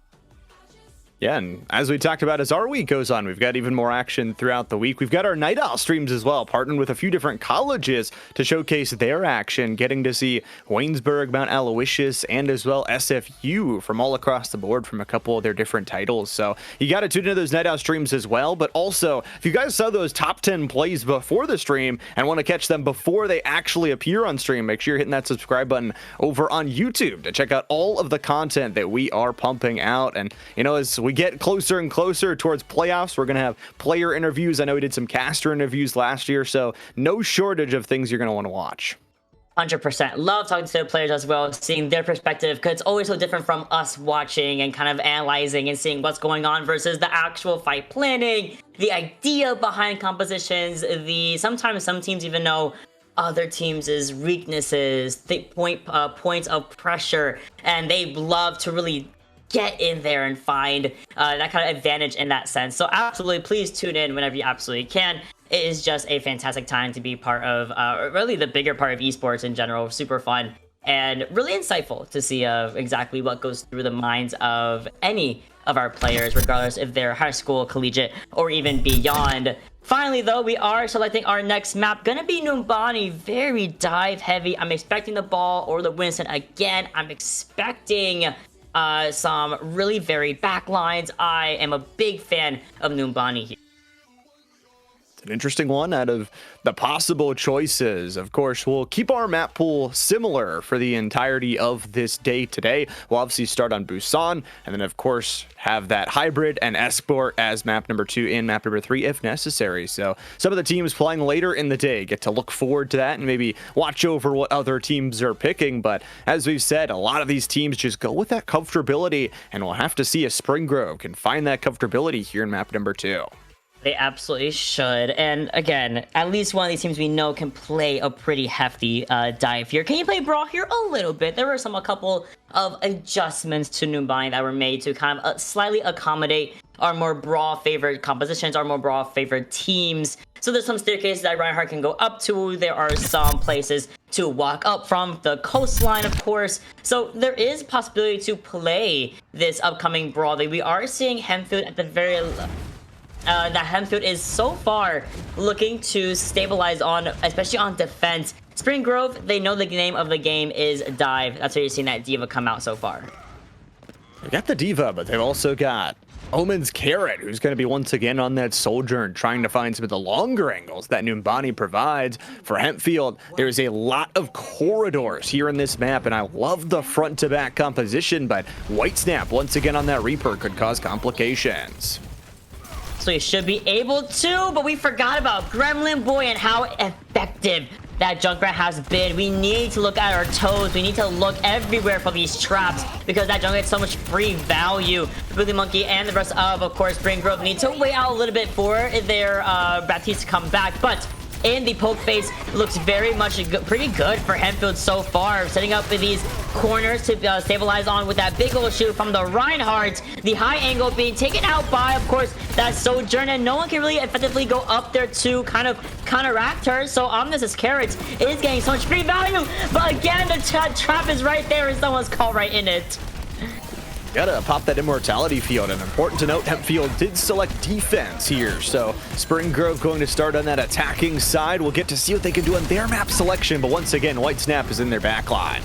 Yeah, and as we talked about, as our week goes on, we've got even more action throughout the week. We've got our Night Owl streams as well, partnering with a few different colleges to showcase their action, getting to see Waynesburg, Mount Aloysius, and as well SFU from all across the board from a couple of their different titles. So you got to tune into those Night Owl streams as well. But also, if you guys saw those top 10 plays before the stream and want to catch them before they actually appear on stream, make sure you're hitting that subscribe button over on YouTube to check out all of the content that we are pumping out. And, you know, as we get closer and closer towards playoffs, we're going to have player interviews. I know we did some caster interviews last year, so no shortage of things you're going to want to watch.
100%. Love talking to the players as well, seeing their perspective, because it's always so different from us watching and kind of analyzing and seeing what's going on versus the actual fight planning, the idea behind compositions, sometimes some teams even know other teams' weaknesses, points of pressure, and they love to really get in there and find that kind of advantage in that sense. So absolutely, please tune in whenever you absolutely can. It is just a fantastic time to be part of really the bigger part of esports in general. Super fun and really insightful to see exactly what goes through the minds of any of our players, regardless if they're high school, collegiate, or even beyond. Finally, though, we are selecting our next map. Gonna be Numbani, very dive heavy. I'm expecting the Vall or the Winston again. I'm expecting some really varied backlines. I am a big fan of Numbani here.
It's an interesting one out of the possible choices. Of course, we'll keep our map pool similar for the entirety of this day today. We'll obviously start on Busan, and then of course have that hybrid and Esport as map number 2 and map number 3 if necessary. So some of the teams playing later in the day get to look forward to that and maybe watch over what other teams are picking. But as we've said, a lot of these teams just go with that comfortability, and we'll have to see if Spring Grove can find that comfortability here in map number 2.
They absolutely should. And again, at least one of these teams we know can play a pretty hefty dive here. Can you play Brawl here? A little bit. There were a couple of adjustments to Numbani that were made to kind of slightly accommodate our more Brawl favored compositions, our more Brawl favored teams. So there's some staircases that Reinhardt can go up to. There are some places to walk up from, the coastline, of course. So there is possibility to play this upcoming Brawl. We are seeing Hempfield at the very that Hempfield is so far looking to stabilize on, especially on defense. Spring Grove, they know the name of the game is dive. That's where you're seeing that diva come out so far.
They got the diva, but they've also got Omen's Carrot, who's going to be once again on that soldier and trying to find some of the longer angles that Numbani provides. For Hempfield, there's a lot of corridors here in this map, and I love the front-to-back composition, but White Snap once again on that Reaper could cause complications.
So he should be able to, but we forgot about Gremlin Boy and how effective that Junkrat has been. We need to look at our toes. We need to look everywhere for these traps because that Junkrat has so much free value. Billy Monkey and the rest of course, Spring Grove need to wait out a little bit for their Baptiste to come back, but in the poke face looks very much pretty good for Hempfield so far, setting up these corners to stabilize on with that big old shoot from the Reinhardt. The high angle being taken out by, of course, that Sojourn, and no one can really effectively go up there to kind of counteract her. So Omnis's Carrot is getting so much free value, but again, the trap is right there and someone's caught right in it.
Gotta pop that immortality field, and important to note, Hempfield did select defense here, so Spring Grove going to start on that attacking side. We'll get to see what they can do on their map selection, but once again, White Snap is in their backline.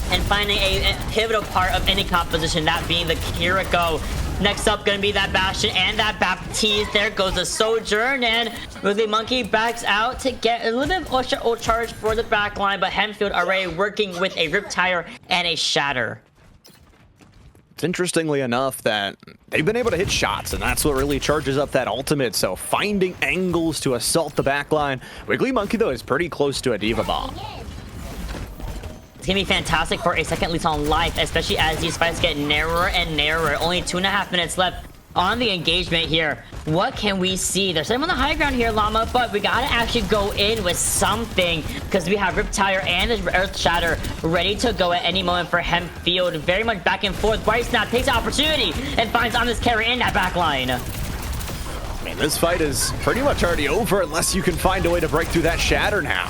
And finding a pivotal part of any composition, that being the Kiriko. Next up, gonna be that Bastion and that Baptiste. There goes the Sojourn, and Willy Monkey backs out to get a little bit of ult charge for the backline, but Hempfield already working with a Riptire and a Shatter.
It's interestingly enough that they've been able to hit shots, and that's what really charges up that ultimate. So finding angles to assault the backline. Wiggly Monkey, though, is pretty close to a Diva Bomb.
It's gonna be fantastic for a second lease on life, especially as these fights get narrower and narrower. Only 2.5 minutes left on the engagement here. What can we see? They're sitting on the high ground here, Llama, but we gotta actually go in with something because we have Riptire and the Earth Shatter ready to go at any moment for Hempfield. Very much back and forth. White Snap takes the opportunity and finds Omnis Carry in that back line.
mean, this fight is pretty much already over unless you can find a way to break through that shatter now.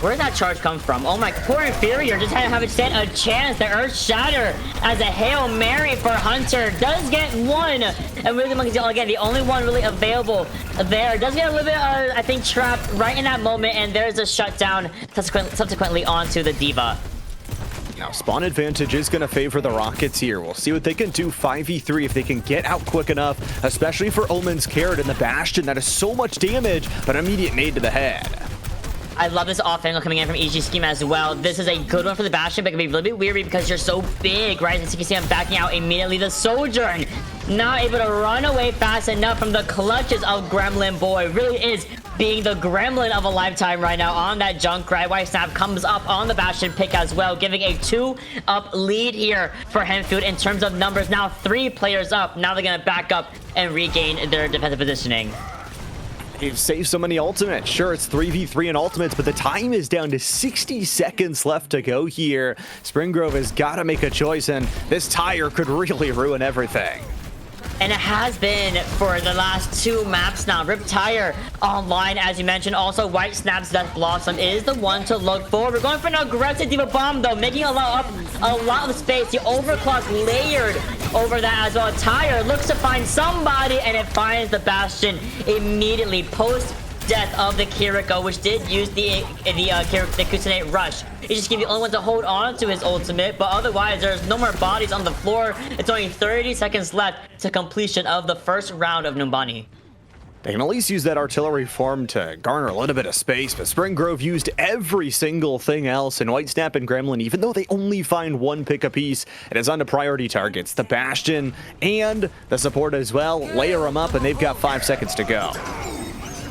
Where did that charge come from? Oh my, poor Inferior just had to stand a chance. The Earth Shatter as a Hail Mary for Hunter does get one. And really, Monkey's again the only one really available there. Does get a little bit, I think, trapped right in that moment. And there's a shutdown subsequently onto the Diva.
Now, spawn advantage is going to favor the Rockets here. We'll see what they can do 5v3 if they can get out quick enough, especially for Omen's Carrot and the Bastion. That is so much damage, but immediate nade to the head.
I love this off angle coming in from EG Scheme as well. This is a good one for the Bastion, but it can be a little bit weary because you're so big, right? As you can see, I'm backing out immediately. The Sojourn not able to run away fast enough from the clutches of Gremlin Boy. Really is being the gremlin of a lifetime right now on that Junkrat. White Snap comes up on the Bastion pick as well, giving a 2-up lead here for Hempfield in terms of numbers. Now 3 players up. Now they're going to back up and regain their defensive positioning.
They've saved so many ultimates. Sure, it's 3v3 in ultimates, but the time is down to 60 seconds left to go here. Springgrove has got to make a choice, and this tire could really ruin everything.
And it has been for the last 2 maps now. Rip Tire online, as you mentioned. Also, White Snap's Death Blossom is the one to look for. We're going for an aggressive Diva Bomb, though, making a lot of space. The overclock layered over that as well. Tire looks to find somebody, and it finds the Bastion immediately post death of the Kiriko, which did use the Kusanate Rush. He's just gonna be the only one to hold on to his ultimate, but otherwise there's no more bodies on the floor. It's only 30 seconds left to completion of the first round of Numbani.
They can at least use that artillery form to garner a little bit of space, but Springgrove used every single thing else, and White Snap and Gremlin, even though they only find 1 pick apiece, it is on to priority targets. The Bastion and the support as well. Layer them up, and they've got 5 seconds to go.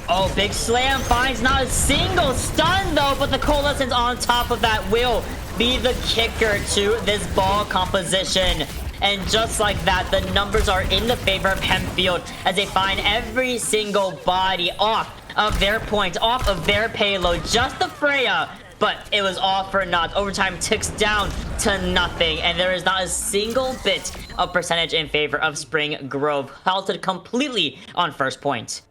Oh, big slam finds not a single stun though, but the Coalescence on top of that will be the kicker to this ball composition. And just like that, the numbers are in the favor of Hempfield as they find every single body off of their points, off of their payload. Just the Freya, but it was all for naught. Overtime ticks down to nothing, and there is not a single bit of percentage in favor of Spring Grove, halted completely on first point.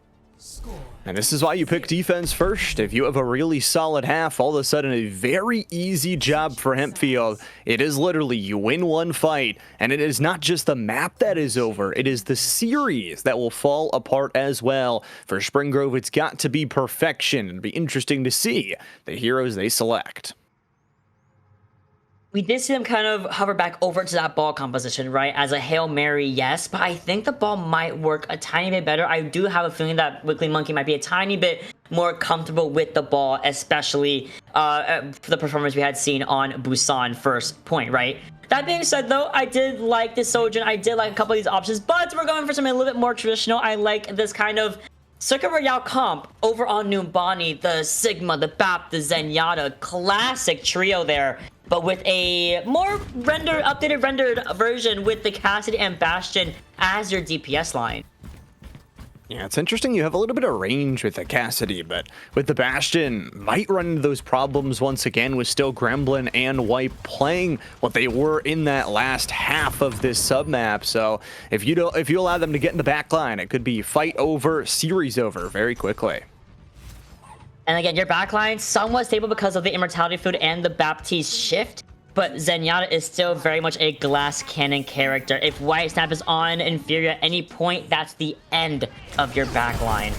And this is why you pick defense first. If you have a really solid half, all of a sudden a very easy job for Hempfield. It is literally you win 1 fight, and it is not just the map that is over, it is the series that will fall apart as well. For Springgrove, it's got to be perfection. It'll be interesting to see the heroes they select.
We did see them kind of hover back over to that ball composition, right? As a Hail Mary, yes, but I think the ball might work a tiny bit better. I do have a feeling that Wiggly Monkey might be a tiny bit more comfortable with the ball, especially for the performance we had seen on Busan first point, right? That being said, though, I did like this Sojourn. I did like a couple of these options, but we're going for something a little bit more traditional. I like this kind of Circuit Royale comp over on Numbani, the Sigma, the BAP, the Zenyatta, classic trio there. But with a more updated rendered version with the Cassidy and Bastion as your DPS line.
Yeah, it's interesting you have a little bit of range with the Cassidy, but with the Bastion, might run into those problems once again with still Gremlin and White playing what they were in that last half of this submap. So if you allow them to get in the back line, it could be fight over, series over very quickly.
And again, your backline somewhat stable because of the Immortality Food and the Baptiste shift, but Zenyatta is still very much a glass cannon character. If White Snap is on Inferior at any point, that's the end of your backline.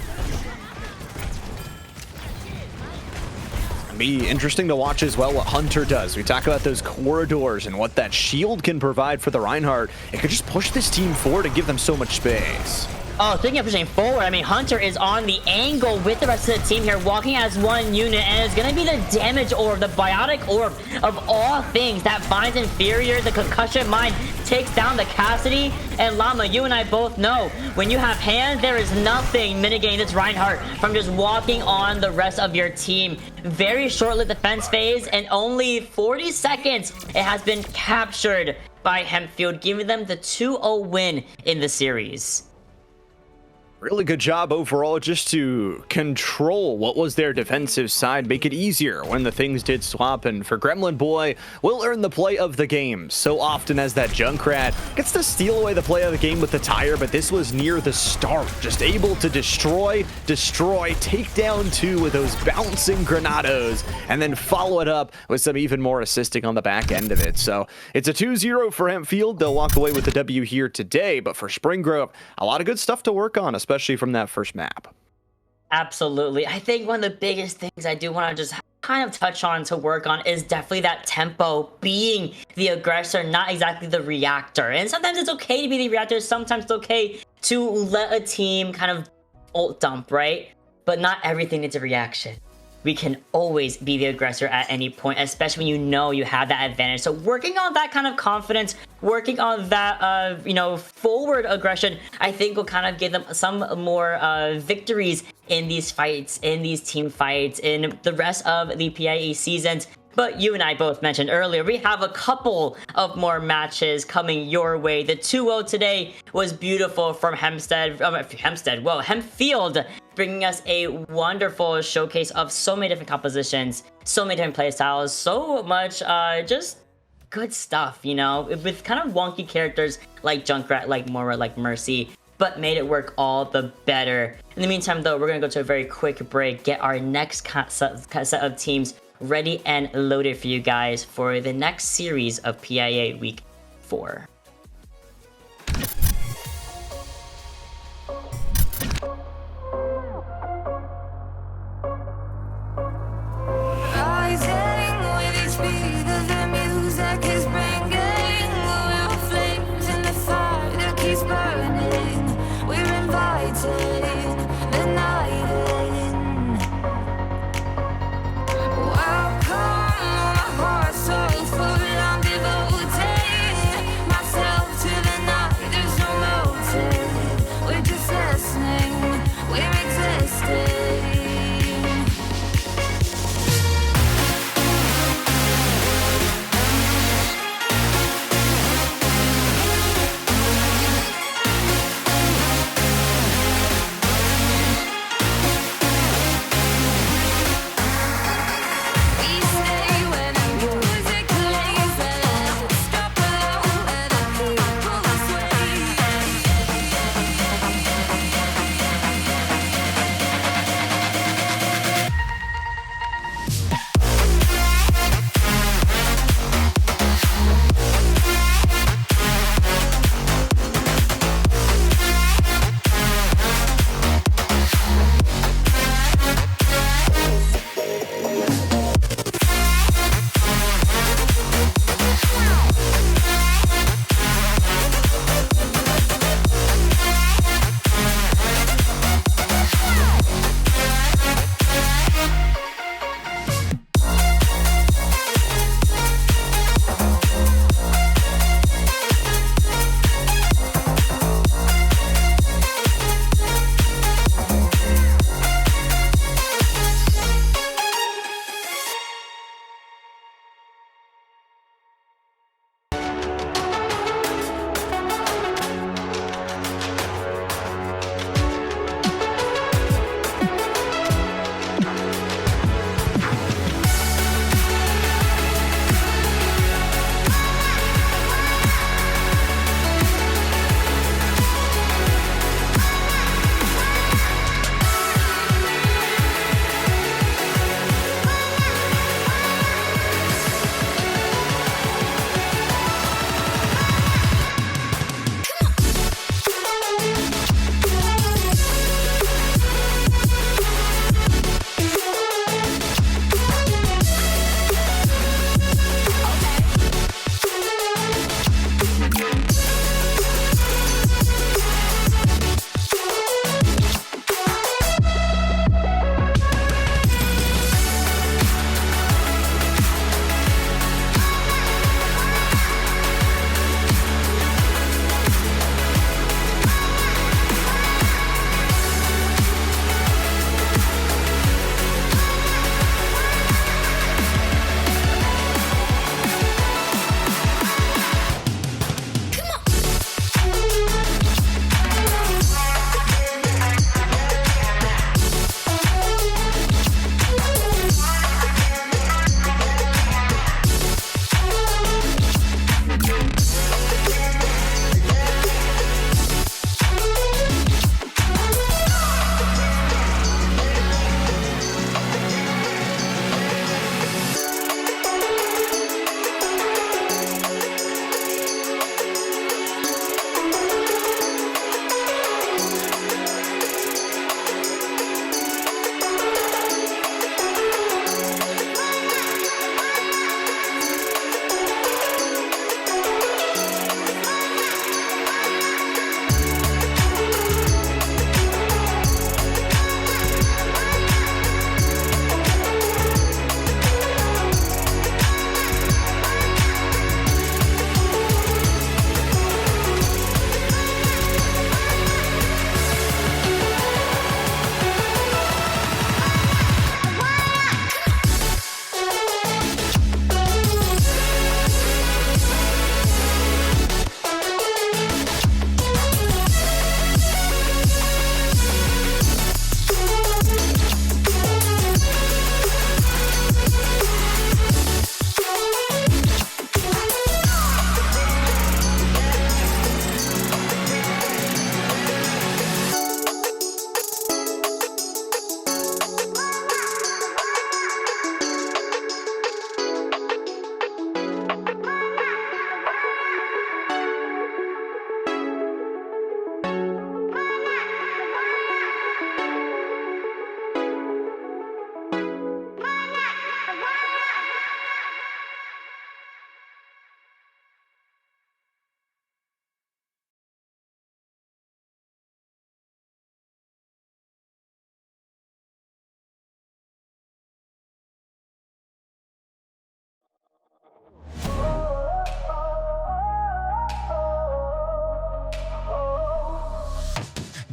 It'll be interesting to watch as well what Hunter does. We talk about those corridors and what that shield can provide for the Reinhardt. It could just push this team forward and give them so much space.
Oh, speaking of pushing forward, I mean, Hunter is on the angle with the rest of the team here, walking as one unit, and it's going to be the damage orb, the biotic orb of all things that finds Inferior. The concussion mine takes down the Cassidy, and Llama, you and I both know, when you have hands, there is nothing mitigating this Reinhardt from just walking on the rest of your team. Very short-lived defense phase, and only 40 seconds, it has been captured by Hempfield, giving them the 2-0 win in the series.
Really good job overall just to control what was their defensive side, make it easier when the things did swap, and for Gremlin Boy, will earn the play of the game so often as that Junkrat gets to steal away the play of the game with the tire, but this was near the start, just able to destroy, take down 2 with those bouncing granados, and then follow it up with some even more assisting on the back end of it. So it's a 2-0 for Hempfield. They'll walk away with the W here today, but for Spring Grove, a lot of good stuff to work on, especially from that first map.
Absolutely. I think one of the biggest things I do want to just kind of touch on to work on is definitely that tempo, being the aggressor, not exactly the reactor. And sometimes it's okay to be the reactor, sometimes it's okay to let a team kind of ult dump, right? But not everything needs a reaction. We can always be the aggressor at any point, especially when you know you have that advantage. So working on that kind of confidence, working on that, forward aggression, I think will kind of give them some more victories in these fights, in these team fights, in the rest of the PIE seasons. But you and I both mentioned earlier, we have a couple of more matches coming your way. The 2-0 today was beautiful from Hempfield, bringing us a wonderful showcase of so many different compositions, so many different playstyles, so much just good stuff, with kind of wonky characters like Junkrat, like Mora, like Mercy, but made it work all the better. In the meantime, though, we're going to go to a very quick break, get our next set of teams ready and loaded for you guys for the next series of PIA Week 4.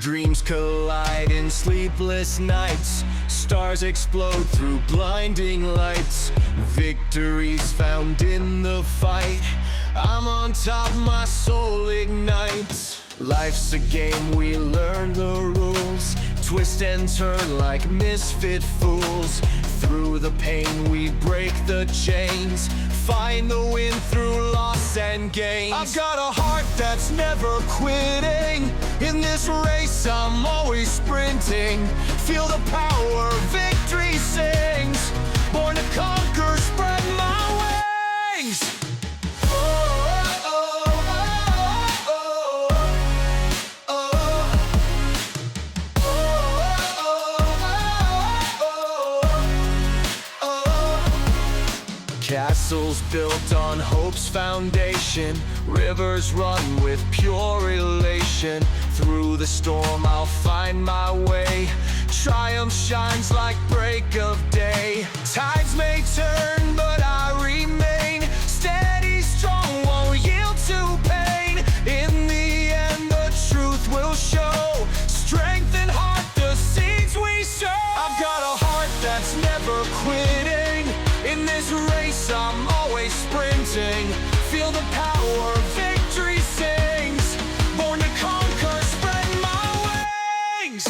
Dreams collide in sleepless nights. Stars explode through blinding lights. Victories found in the fight. I'm on top, my soul ignites. Life's a game, we learn the rules. Twist and turn like misfit fools. Through the pain we break the chains. Find the win through loss and gains. I've got a heart that's never quitting. In this race I'm always sprinting. Feel the power, victory sings. Born to conquer, spread my wings. Castles built on hope's foundation. Rivers run with pure elation. Through the storm I'll find my way. Triumph shines like break of day. Tides may turn, but I remain steady, strong, won't yield to pain. In the end, the truth will show. Strength and heart, the seeds we sow. I've got a heart that's never quitting. In this race, I'm always sprinting. Feel the power, victory sings. Born to conquer, spread my wings.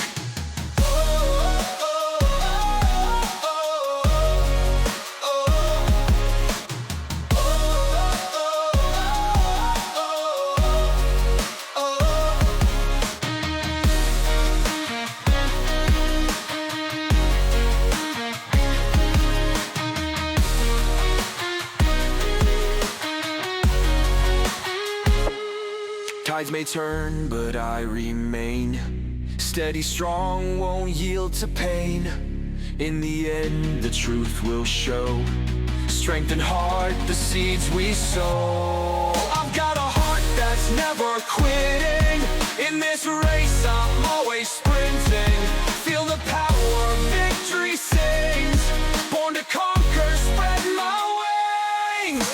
Tides may turn, but I remain steady, strong, won't yield to pain. In the end, the truth will show. Strength and heart, the seeds we sow. I've got a heart that's never quitting. In this race, I'm always sprinting. Feel the power, victory sings. Born to conquer, spread my wings.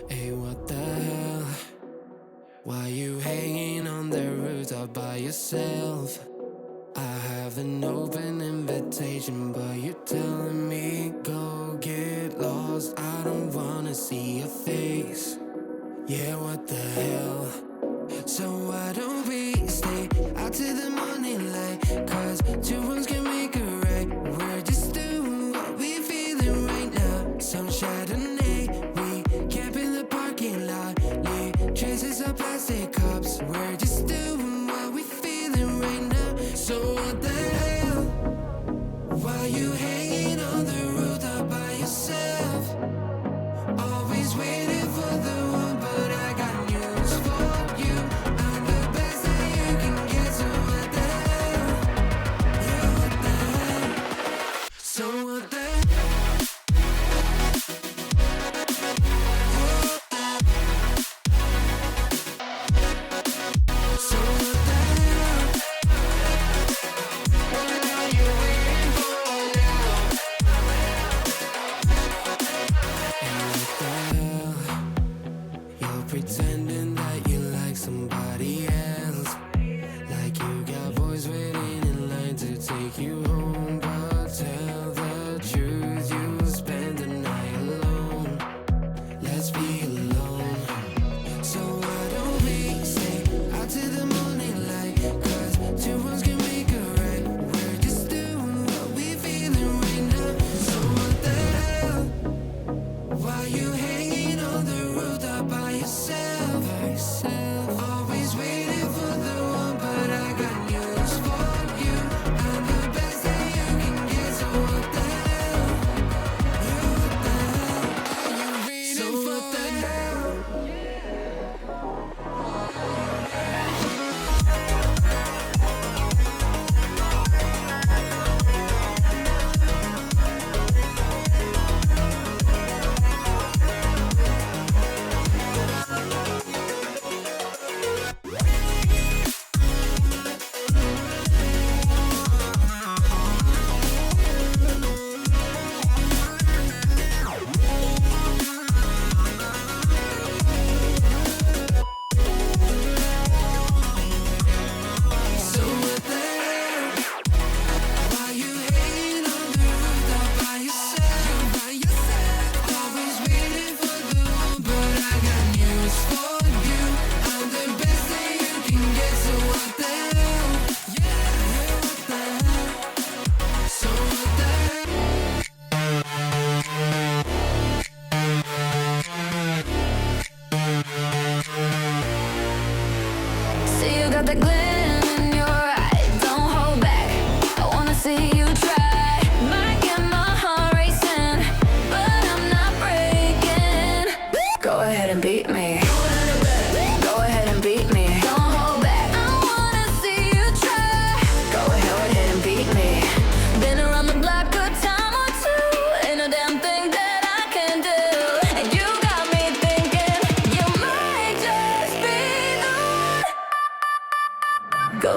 Hey, what the hell? Why you hanging on the rooftop by yourself? I have an open invitation, but you're telling me go get lost. I don't wanna see your face. Yeah, what the hell? So why don't we stay out till the morning light? 'Cause two wrongs can make a right. We're just doing what we're feeling right now. Some Chardonnay, we camp in the parking lot. Leave traces of plastic cups. We're just doing what we're feeling right now. So what the hell? Why you hanging on the rooftop by yourself? Always waiting for the one, but I got news for you. I'm the best that you can get, so what the hell? Yeah, what the hell? So what the So what the hell?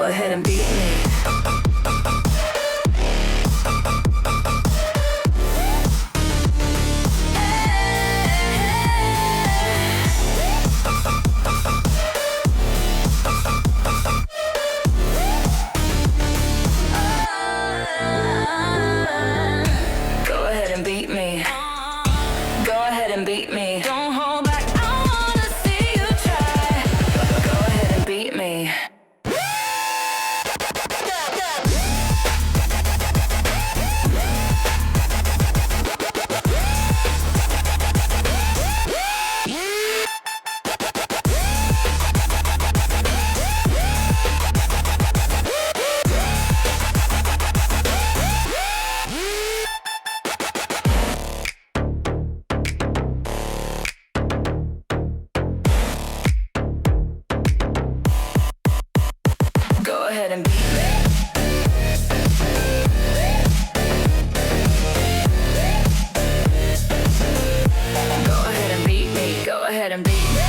Go ahead and beat me. Go ahead and beat me. Go ahead and beat me. Don't hold back. I wanna see you try. Go ahead and beat me. Go ahead and beat me. Go ahead and beat me. Go ahead and beat me.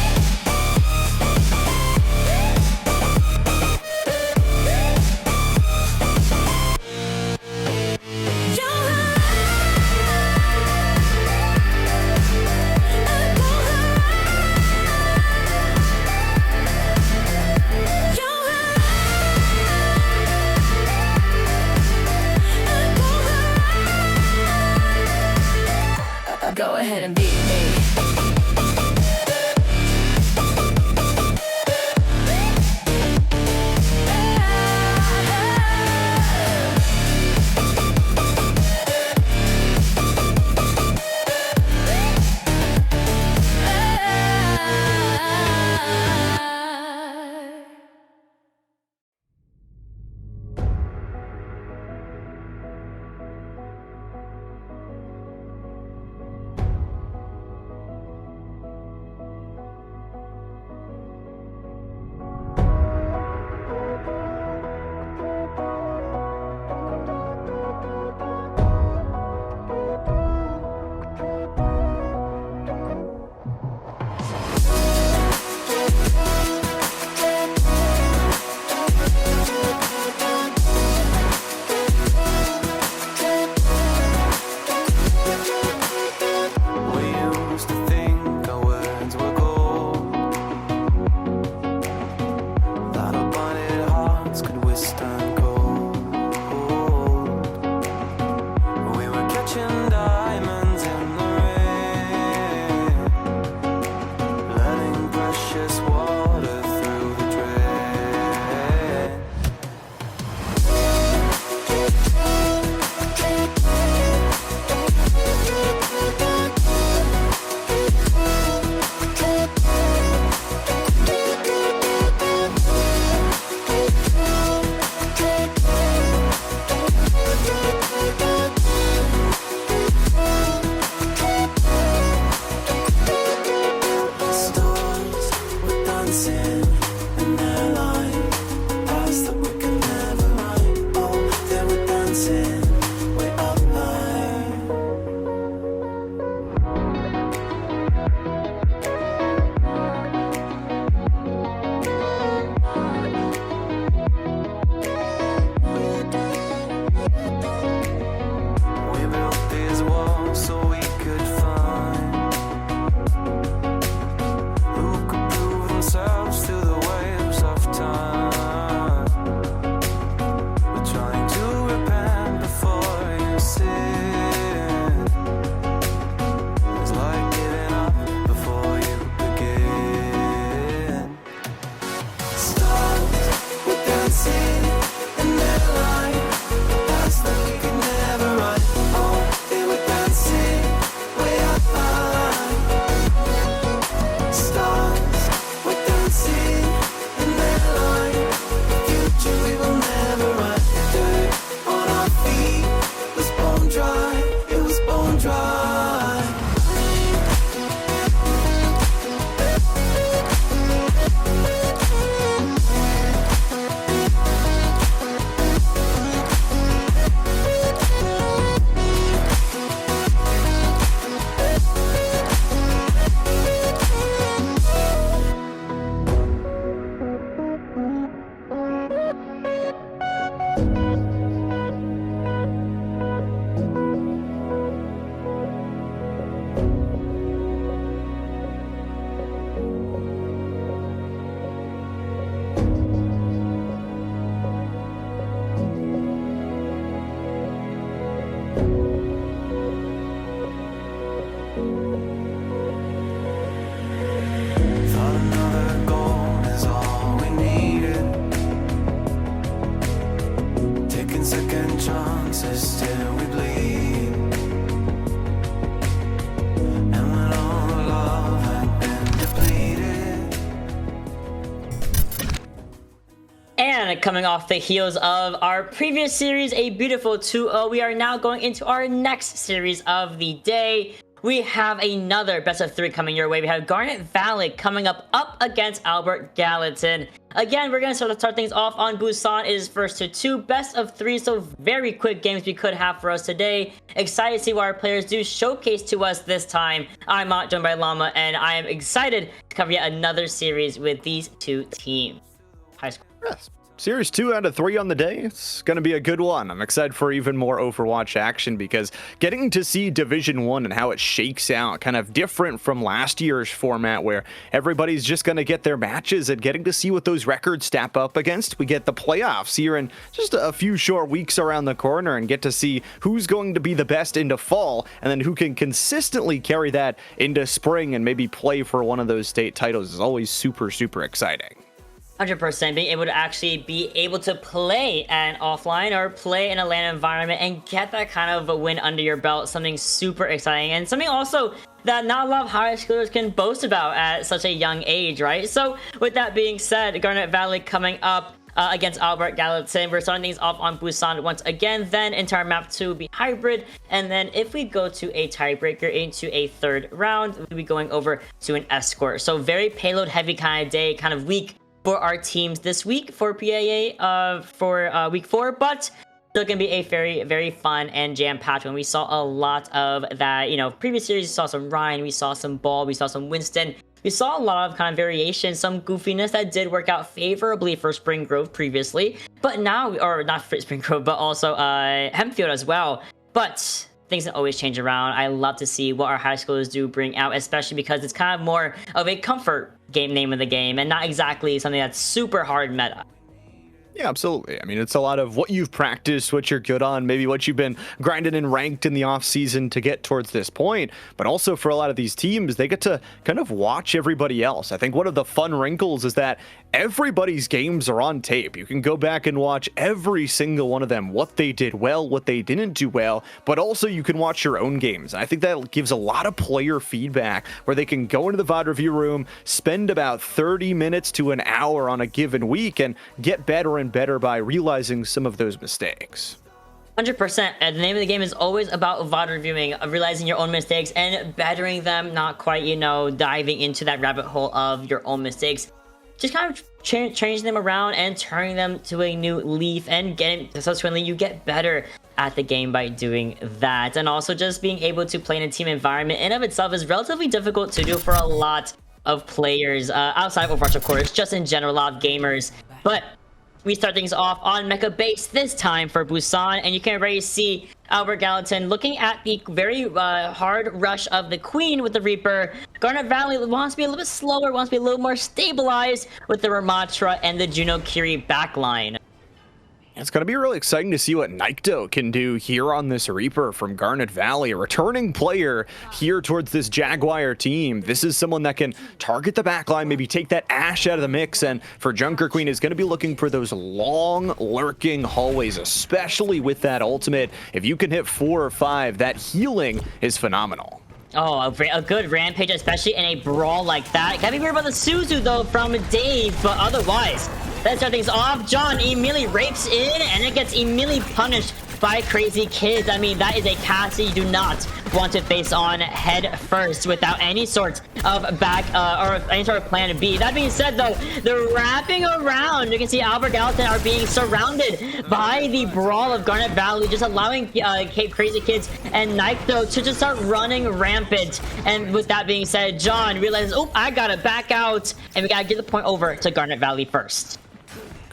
Thought another goal is all we needed. Taking second chances till we bleed. And when all the love had been depleted.
And coming off the heels of our previous series, a beautiful 2-0, we are now going into our next series of the day. We have another best of 3 coming your way. We have Garnet Valley coming up against Albert Gallatin. Again, we're going to start things off on Busan. It is first to 2, best of 3, so very quick games we could have for us today. Excited to see what our players do showcase to us this time. I'm Mott, joined by Llama, and I am excited to cover yet another series with these two teams. High score.
Yes. Series 2 out of 3 on the day. It's going to be a good one. I'm excited for even more Overwatch action because getting to see Division 1 and how it shakes out, kind of different from last year's format where everybody's just going to get their matches, and getting to see what those records stack up against. We get the playoffs here in just a few short weeks around the corner and get to see who's going to be the best into fall and then who can consistently carry that into spring and maybe play for one of those state titles is always super, super exciting.
100%. Being able to actually be able to play an offline or play in a LAN environment and get that kind of a win under your belt, something super exciting, and something also that not a lot of high schoolers can boast about at such a young age, right? So with that being said, Garnet Valley coming up against Albert Gallatin. We're starting things off on Busan once again, then into our map 2 will be hybrid, and then if we go to a tiebreaker into a third round, we'll be going over to an escort. So very payload heavy kind of day, kind of week for our teams this week for PAA for week 4, but still gonna be a very, very fun and jam-packed one. We saw a lot of that, you know, previous series. We saw some Ryan, we saw some Ball, we saw some Winston. We saw a lot of kind of variation, some goofiness that did work out favorably for Spring Grove previously, but now, or not for Spring Grove, but also Hempfield as well. But things can always change around. I love to see what our high schoolers do bring out, especially because it's kind of more of a comfort game name of the game and not exactly something that's super hard meta.
Yeah, absolutely. I mean, it's a lot of what you've practiced, what you're good on, maybe what you've been grinding and ranked in the off season to get towards this point. But also for a lot of these teams, they get to kind of watch everybody else. I think one of the fun wrinkles is that everybody's games are on tape. You can go back and watch every single one of them, what they did well, what they didn't do well, but also you can watch your own games. I think that gives a lot of player feedback where they can go into the VOD review room, spend about 30 minutes to an hour on a given week and get better and better by realizing some of those mistakes.
100%. And the name of the game is always about VOD reviewing, of realizing your own mistakes and bettering them, not quite, you know, diving into that rabbit hole of your own mistakes. Just kind of changing them around and turning them to a new leaf and getting, subsequently, you get better at the game by doing that. And also just being able to play in a team environment in of itself is relatively difficult to do for a lot of players, outside of Overwatch, of course, just in general, a lot of gamers. But we start things off on Mecha Base this time for Busan, and you can already see Albert Gallatin looking at the very hard rush of the Queen with the Reaper. Garnet Valley wants to be a little bit slower, wants to be a little more stabilized with the Ramatra and the Juno Kiri backline.
It's going to be really exciting to see what Nikto can do here on this Reaper from Garnet Valley, a returning player here towards this Jaguar team. This is someone that can target the backline, maybe take that Ashe out of the mix, and for Junker Queen is going to be looking for those long lurking hallways, especially with that ultimate. If you can hit 4 or 5, that healing is phenomenal.
Oh, a good rampage, especially in a brawl like that. Gotta be worried about the Suzu, though, from Dave, but otherwise, let's start things off. John immediately rapes in, and it gets immediately punished by Crazy Kids. I mean, that is a cast that you do not want to face on head first without any sort of back or any sort of plan B. That being said, though, they're wrapping around. You can see Albert Gallatin are being surrounded by the brawl of Garnet Valley, just allowing Crazy Kids and Nikto to just start running rampant. And with that being said, John realizes, oh, I gotta back out, and we gotta get the point over to Garnet Valley first.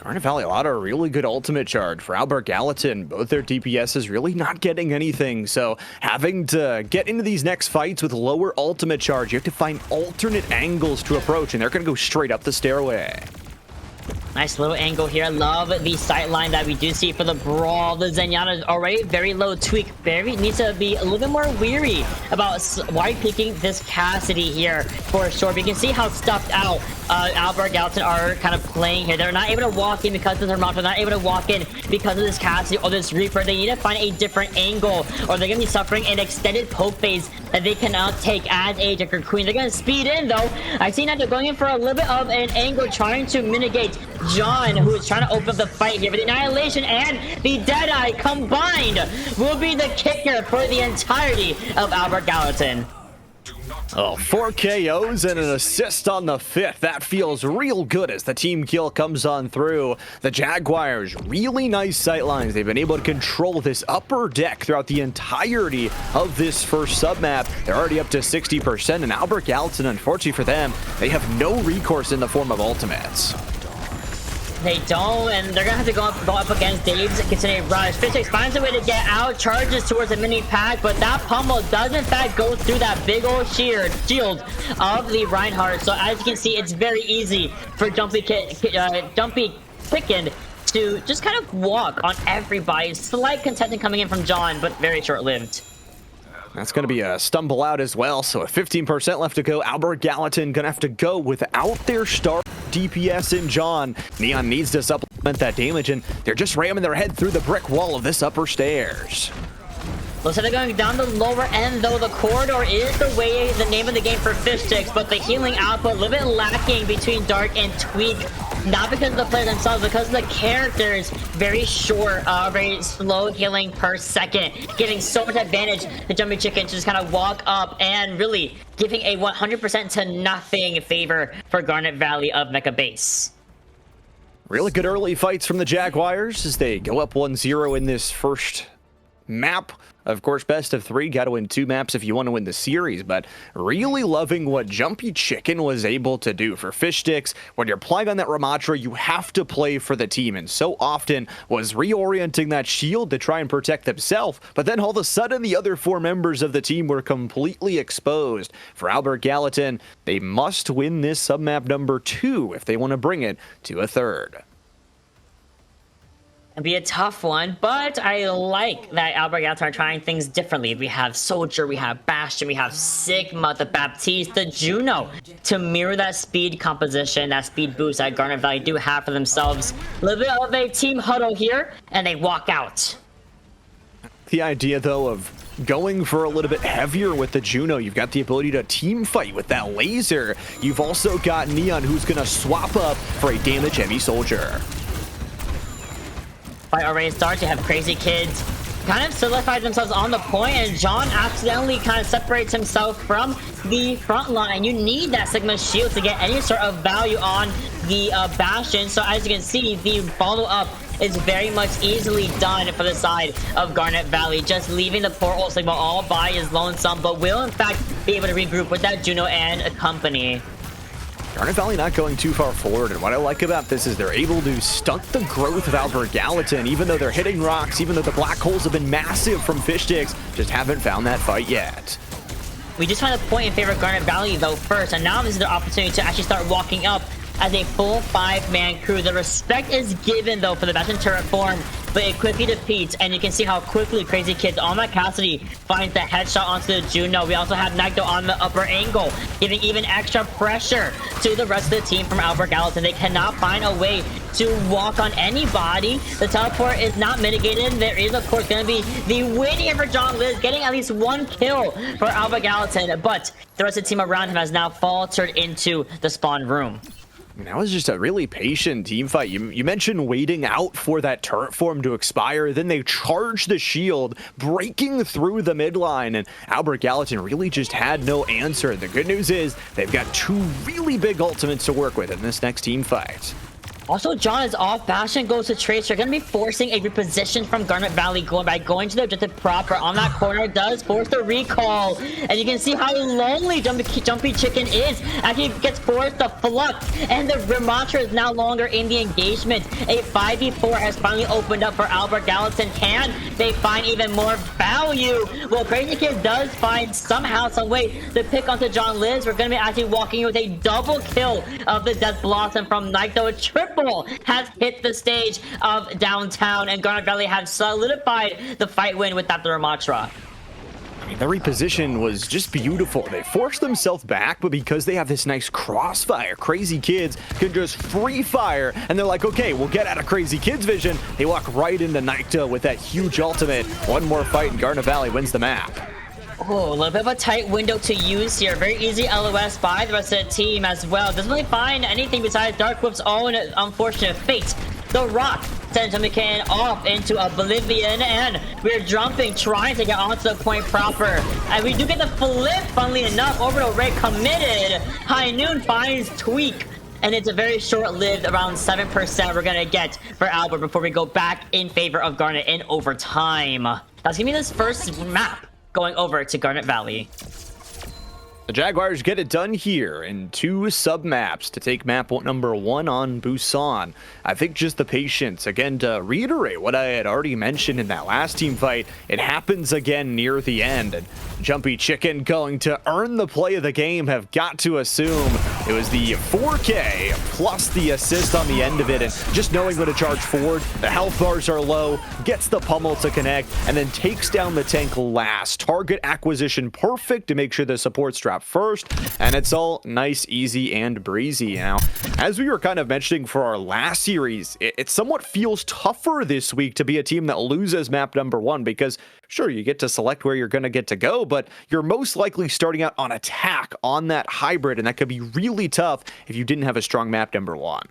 Garnet Valley, a lot of really good ultimate charge for Albert Gallatin. Both their DPSs really not getting anything, so having to get into these next fights with lower ultimate charge, you have to find alternate angles to approach, and they're going to go straight up the stairway.
Nice little angle here. Love the sight line that we do see for the brawl. The Zenyatta is already very low. Tweak very needs to be a little bit more weary about why picking this Cassidy here for sure. But you can see how stuffed out Albert Gallatin are kind of playing here. They're not able to walk in because of their mount. They're not able to walk in because of this Cassidy or this Reaper. They need to find a different angle, or they're going to be suffering an extended poke phase that they cannot take as a Joker Queen. They're going to speed in though. I see now they're going in for a little bit of an angle, trying to mitigate John, who is trying to open up the fight here. But the Annihilation and the Deadeye combined will be the kicker for the entirety of Albert Gallatin.
Oh, 4 KOs and an assist on the 5th. That feels real good as the team kill comes on through. The Jaguars, really nice sight lines. They've been able to control this upper deck throughout the entirety of this first submap. They're already up to 60%, and Albert Gallatin, unfortunately for them, they have no recourse in the form of ultimates.
They don't, and they're gonna have to go up against Dave's Kitsune Rush. Physics finds a way to get out, charges towards the mini pack, but that pummel does in fact go through that big old shield of the Reinhardt. So as you can see, it's very easy for Dumpy Chicken to just kind of walk on everybody. Slight contestant coming in from John, but very short-lived.
That's going to be a stumble out as well, so 15% left to go. Albert Gallatin going to have to go without their star DPS in John. Neon needs to supplement that damage, and they're just ramming their head through the brick wall of this upper stairs.
Looks like they're going down the lower end, though. The corridor is the name of the game for Fish Sticks, but the healing output a little bit lacking between Dark and Tweak. Not because of the players themselves, because of the characters. Very short, very slow healing per second. Giving so much advantage to Jumpy Chicken to just kind of walk up and really giving a 100% to nothing favor for Garnet Valley of Mecha Base.
Really good early fights from the Jaguars as they go up 1-0 in this first map. Of course, best of 3, got to win 2 maps if you want to win the series, but really loving what Jumpy Chicken was able to do for Fish Sticks. When you're playing on that Ramatra, you have to play for the team, and so often was reorienting that shield to try and protect himself, but then all of a sudden the other 4 members of the team were completely exposed. For Albert Gallatin, they must win this submap number 2 if they want to bring it to a 3rd.
It'd be a tough one, but I like that Albert Gallatin are trying things differently. We have Soldier, we have Bastion, we have Sigma, the Baptiste, the Juno to mirror that speed composition, that speed boost that Garnet Valley do have for themselves. A little bit of a team huddle here, and they walk out.
The idea, though, of going for a little bit heavier with the Juno, you've got the ability to team fight with that laser. You've also got Neon, who's going to swap up for a damage-heavy Soldier.
Fight already starts. You have Crazy Kids kind of solidified themselves on the point, and John accidentally kind of separates himself from the front line. You need that Sigma shield to get any sort of value on the Bastion. So as you can see, the follow-up is very much easily done for the side of Garnet Valley, just leaving the poor old Sigma all by his lonesome, but will in fact be able to regroup with that Juno and a company.
Garnet Valley not going too far forward, and what I like about this is they're able to stunt the growth of Albert Gallatin, even though they're hitting rocks, even though the black holes have been massive from Fish Sticks, just haven't found that fight yet.
We just find a point in favor of Garnet Valley though first, and now this is their opportunity to actually start walking up as a full 5-man crew. The respect is given though for the Bastion turret form, but it quickly defeats, and you can see how quickly Crazy Kids on that Cassidy finds the headshot onto the Juno. We also have Nagdo on the upper angle, giving even extra pressure to the rest of the team from Albert Gallatin. They cannot find a way to walk on anybody. The teleport is not mitigated. There is, of course, going to be the win here for John Liz, getting at least 1 kill for Albert Gallatin, but the rest of the team around him has now faltered into the spawn room.
That was just a really patient team fight. You mentioned waiting out for that turret form to expire, then they charged the shield, breaking through the midline, and Albert Gallatin really just had no answer. The good news is they've got 2 really big ultimates to work with in this next team fight.
Also, John is off. Bastion goes to Tracer. Going to be forcing a reposition from Garnet Valley by going to the objective proper on that corner. Does force the recall. And you can see how lonely Jumpy Chicken is as he gets forced to flux. And the Ramatra is now longer in the engagement. A 5v4 has finally opened up for Albert Gallatin. Can they find even more value? Well, Crazy Kid does find somehow, some way to pick onto John Liz. We're going to be actually walking with a double kill of the Death Blossom from Nike, though a triple has hit the stage of downtown, and Garnet Valley have solidified the fight win with that Ramatra.
I mean, the reposition was just beautiful. They forced themselves back, but because they have this nice crossfire, Crazy Kids can just free fire, and they're like, okay, we'll get out of Crazy Kids' vision. They walk right into Nykta with that huge ultimate. One more fight, and Garnet Valley wins the map.
Oh, a little bit of a tight window to use here. Very easy LOS by the rest of the team as well. Doesn't really find anything besides Dark Whip's own unfortunate fate. The Rock sends Hemican off into Oblivion, and we're jumping, trying to get onto the point proper. And we do get the flip, funnily enough. Orbital Ray committed. High Noon finds Tweak. And it's a very short-lived, around 7% we're going to get for Albert before we go back in favor of Garnet in overtime. That's going to be this first map going over to Garnet Valley.
The Jaguars get it done here in 2 sub-maps to take map number 1 on Busan. I think just the patience, again, to reiterate what I had already mentioned in that last team fight, it happens again near the end. And Jumpy Chicken going to earn the play of the game, have got to assume it was the 4K plus the assist on the end of it, and just knowing when to charge forward, the health bars are low, gets the pummel to connect, and then takes down the tank last. Target acquisition perfect to make sure the support's drop first, and it's all nice, easy, and breezy. Now, as we were kind of mentioning for our last series, it somewhat feels tougher this week to be a team that loses map number 1, because sure, you get to select where you're going to get to go, but you're most likely starting out on attack on that hybrid, and that could be really tough if you didn't have a strong map number 1.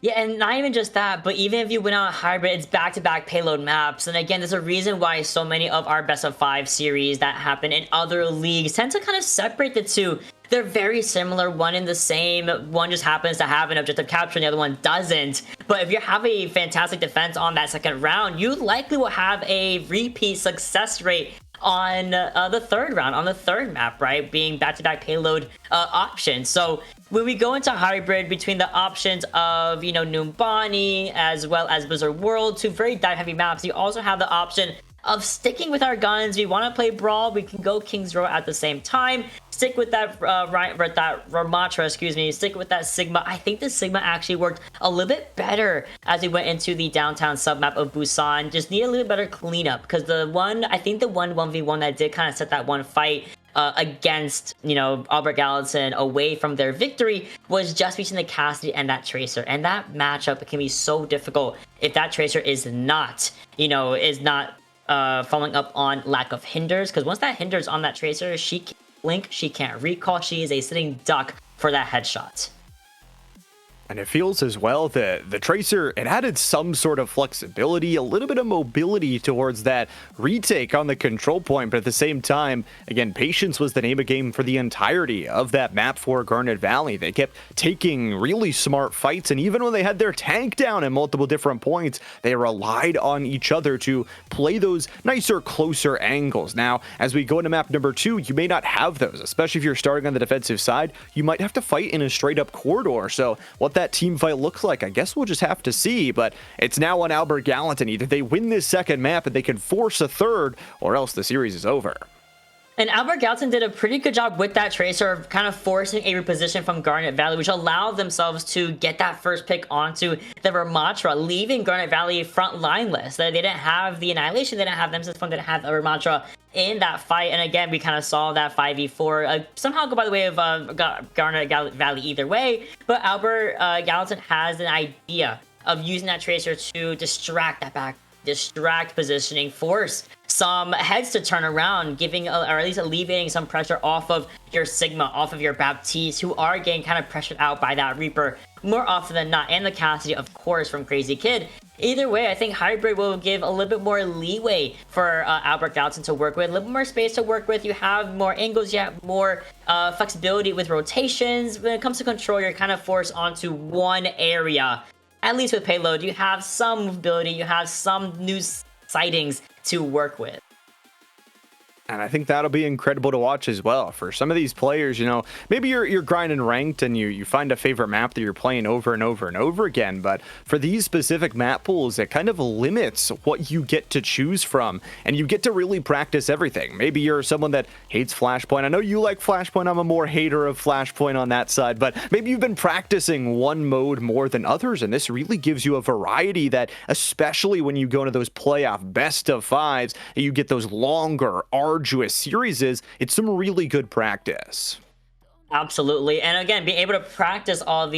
Yeah, and not even just that, but even if you win on a hybrid, it's back-to-back payload maps. And again, there's a reason why so many of our best of 5 series that happen in other leagues tend to kind of separate the two. They're very similar, one in the same. One just happens to have an objective capture and the other one doesn't. But if you have a fantastic defense on that second round, you likely will have a repeat success rate on the third round, on the third map, right? Being back-to-back payload options. So when we go into hybrid between the options of, you know, Numbani as well as Blizzard World, 2 very dive-heavy maps, you also have the option of sticking with our guns. We want to play Brawl, we can go King's Row at the same time. Stick with that Ramatra, excuse me. Stick with that Sigma. I think the Sigma actually worked a little bit better as we went into the downtown submap of Busan. Just need a little better cleanup, because I think the 1v1 that did kind of set that one fight against, you know, Albert Gallatin away from their victory was just between the Cassidy and that Tracer. And that matchup can be so difficult if that Tracer is not, following up on lack of hinders. Because once that hinders on that Tracer, she can't blink, she can't recall, she is a sitting duck for that headshot.
And it feels as well that the Tracer, it added some sort of flexibility, a little bit of mobility towards that retake on the control point, but at the same time, again, patience was the name of the game for the entirety of that map for Garnet Valley. They kept taking really smart fights, and even when they had their tank down at multiple different points, they relied on each other to play those nicer, closer angles. Now, as we go into map number 2, you may not have those, especially if you're starting on the defensive side. You might have to fight in a straight-up corridor, so what that team fight looks like, I guess we'll just have to see, but it's now on Albert Gallatin. Either they win this second map and they can force a third, or else the series is over.
And Albert Gallatin did a pretty good job with that Tracer of kind of forcing a reposition from Garnet Valley, which allowed themselves to get that first pick onto the Ramatra, leaving Garnet Valley front lineless. They didn't have the Annihilation, they didn't have Nemesis Fund, they didn't have the Ramatra in that fight. And again, we kind of saw that 5v4 somehow go by the way of Garnet Valley either way. But Albert Gallatin has an idea of using that Tracer to distract that back, distract positioning, force some heads to turn around, giving or at least alleviating some pressure off of your Sigma, off of your Baptiste, who are getting kind of pressured out by that Reaper more often than not, and the Cassidy, of course, from Crazy Kid. Either way, I think hybrid will give a little bit more leeway for Albert Gallatin to work with, a little bit more space to work with. You have more angles, you have more flexibility with rotations. When it comes to control, you're kind of forced onto one area at least with Payload, you have some movability, you have some new sightings to work with.
And I think that'll be incredible to watch as well. For some of these players, you know, maybe you're grinding ranked and you find a favorite map that you're playing over and over and over again. But for these specific map pools, it kind of limits what you get to choose from. And you get to really practice everything. Maybe you're someone that hates Flashpoint. I know you like Flashpoint. I'm a more hater of Flashpoint on that side. But maybe you've been practicing one mode more than others. And this really gives you a variety that, especially when you go into those playoff best of fives, you get those longer, arduous series, it's some really good practice.
Absolutely. And again, being able to practice all of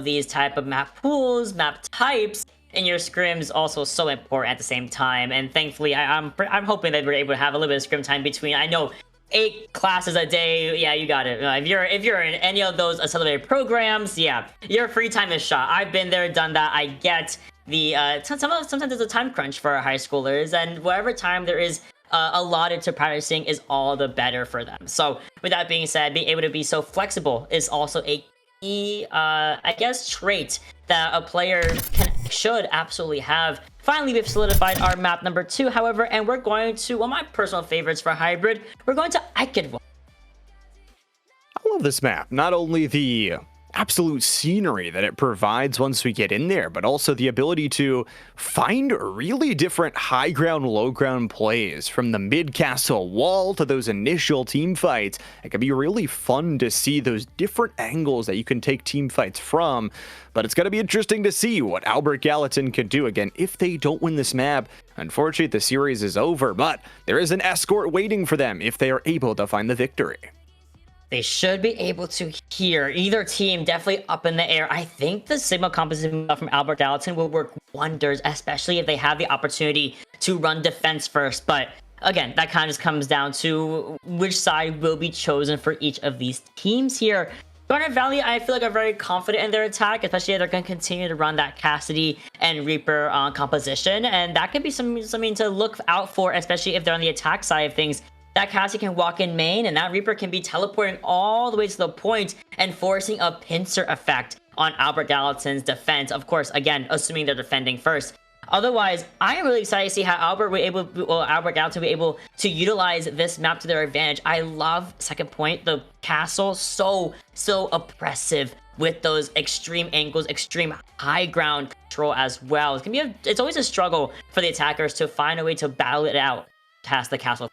these type of map pools, map types in your scrims also so important at the same time. And thankfully, I'm hoping that we're able to have a little bit of scrim time between. I know 8 classes a day, yeah, you got it. If you're in any of those accelerated programs, yeah, your free time is shot. I've been there, done that. I get the sometimes there's a time crunch for our high schoolers, and whatever time there is allotted to practicing is all the better for them. So with that being said, being able to be so flexible is also a key, I guess, trait that a player should absolutely have. Finally, we've solidified our map number 2, however, and we're going to one of my personal favorites for hybrid. We're going to Vall.
I love this map. Not only the absolute scenery that it provides once we get in there, but also the ability to find really different high ground, low ground plays from the mid castle wall to those initial team fights. It can be really fun to see those different angles that you can take team fights from, but it's going to be interesting to see what Albert Gallatin can do again if they don't win this map. Unfortunately, the series is over, but there is an escort waiting for them if they are able to find the victory.
They should be able to hear either team definitely up in the air. I think the signal composition from Albert Gallatin will work wonders, especially if they have the opportunity to run defense first. But again, that kind of just comes down to which side will be chosen for each of these teams here. Garnet Valley, I feel like are very confident in their attack, especially if they're going to continue to run that Cassidy and Reaper composition. And that could be something to look out for, especially if they're on the attack side of things. That Cassie can walk in main, and that Reaper can be teleporting all the way to the point and forcing a pincer effect on Albert Gallatin's defense. Of course, again, assuming they're defending first. Otherwise, I am really excited to see how Albert Gallatin will be able to utilize this map to their advantage. I love second point, the castle, so oppressive with those extreme angles, extreme high ground control as well. It's always a struggle for the attackers to find a way to battle it out past the castle.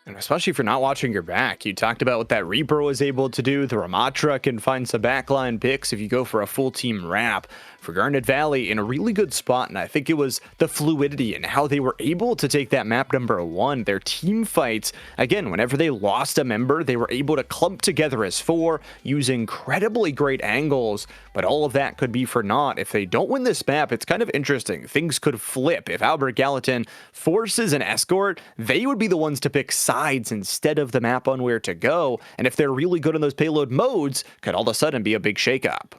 And especially if you're not watching your back. You talked about what that Reaper was able to do. The Ramatra can find some backline picks if you go for a full team wrap. For Garnet Valley, in a really good spot, and I think it was the fluidity and how they were able to take that map number 1. Their team fights, again, whenever they lost a member, they were able to clump together as 4, use incredibly great angles, but all of that could be for naught. If they don't win this map, it's kind of interesting. Things could flip. If Albert Gallatin forces an escort, they would be the ones to pick sides instead of the map on where to go, and if they're really good in those payload modes, could all of a sudden be a big shakeup.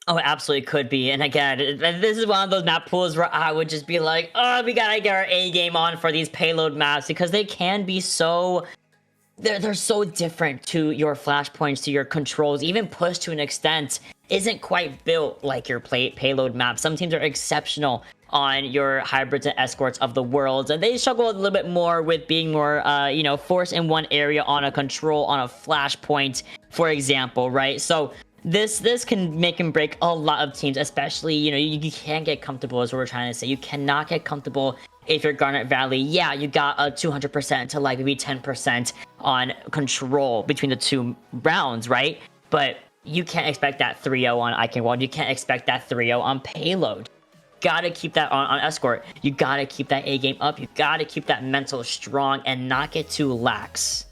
Oh, it absolutely could be. And again, this is one of those map pools where I would just be like, oh, we gotta get our A game on for these payload maps, because they can be so... They're so different to your flashpoints, to your controls. Even Push, to an extent, isn't quite built like your payload map. Some teams are exceptional on your hybrids and escorts of the world, and they struggle a little bit more with being more, forced in one area on a control, on a flashpoint, for example, right? So this can make and break a lot of teams, especially, you can't get comfortable, is what we're trying to say. You cannot get comfortable if you're Garnet Valley. Yeah, you got a 200% to like maybe 10% on control between the 2 rounds, right? But you can't expect that 3-0 on Eichenwald. You can't expect that 3-0 on payload. Gotta keep that on escort. You gotta keep that A game up. You gotta keep that mental strong and not get too lax.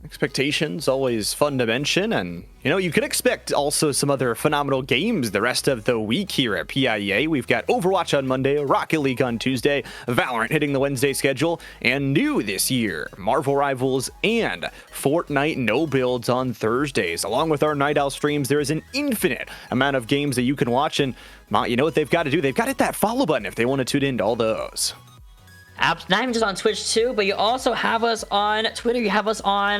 Expectations, always fun to mention, and you can expect also some other phenomenal games the rest of the week here at PIEA. We've got Overwatch on Monday, Rocket League on Tuesday, Valorant hitting the Wednesday schedule, and new this year, Marvel Rivals and Fortnite no builds on Thursdays. Along with our Night Owl streams, there is an infinite amount of games that you can watch, and you know what they've got to do? They've got to hit that follow button if they want to tune into all those.
Not even just on Twitch too, but you also have us on Twitter. You have us on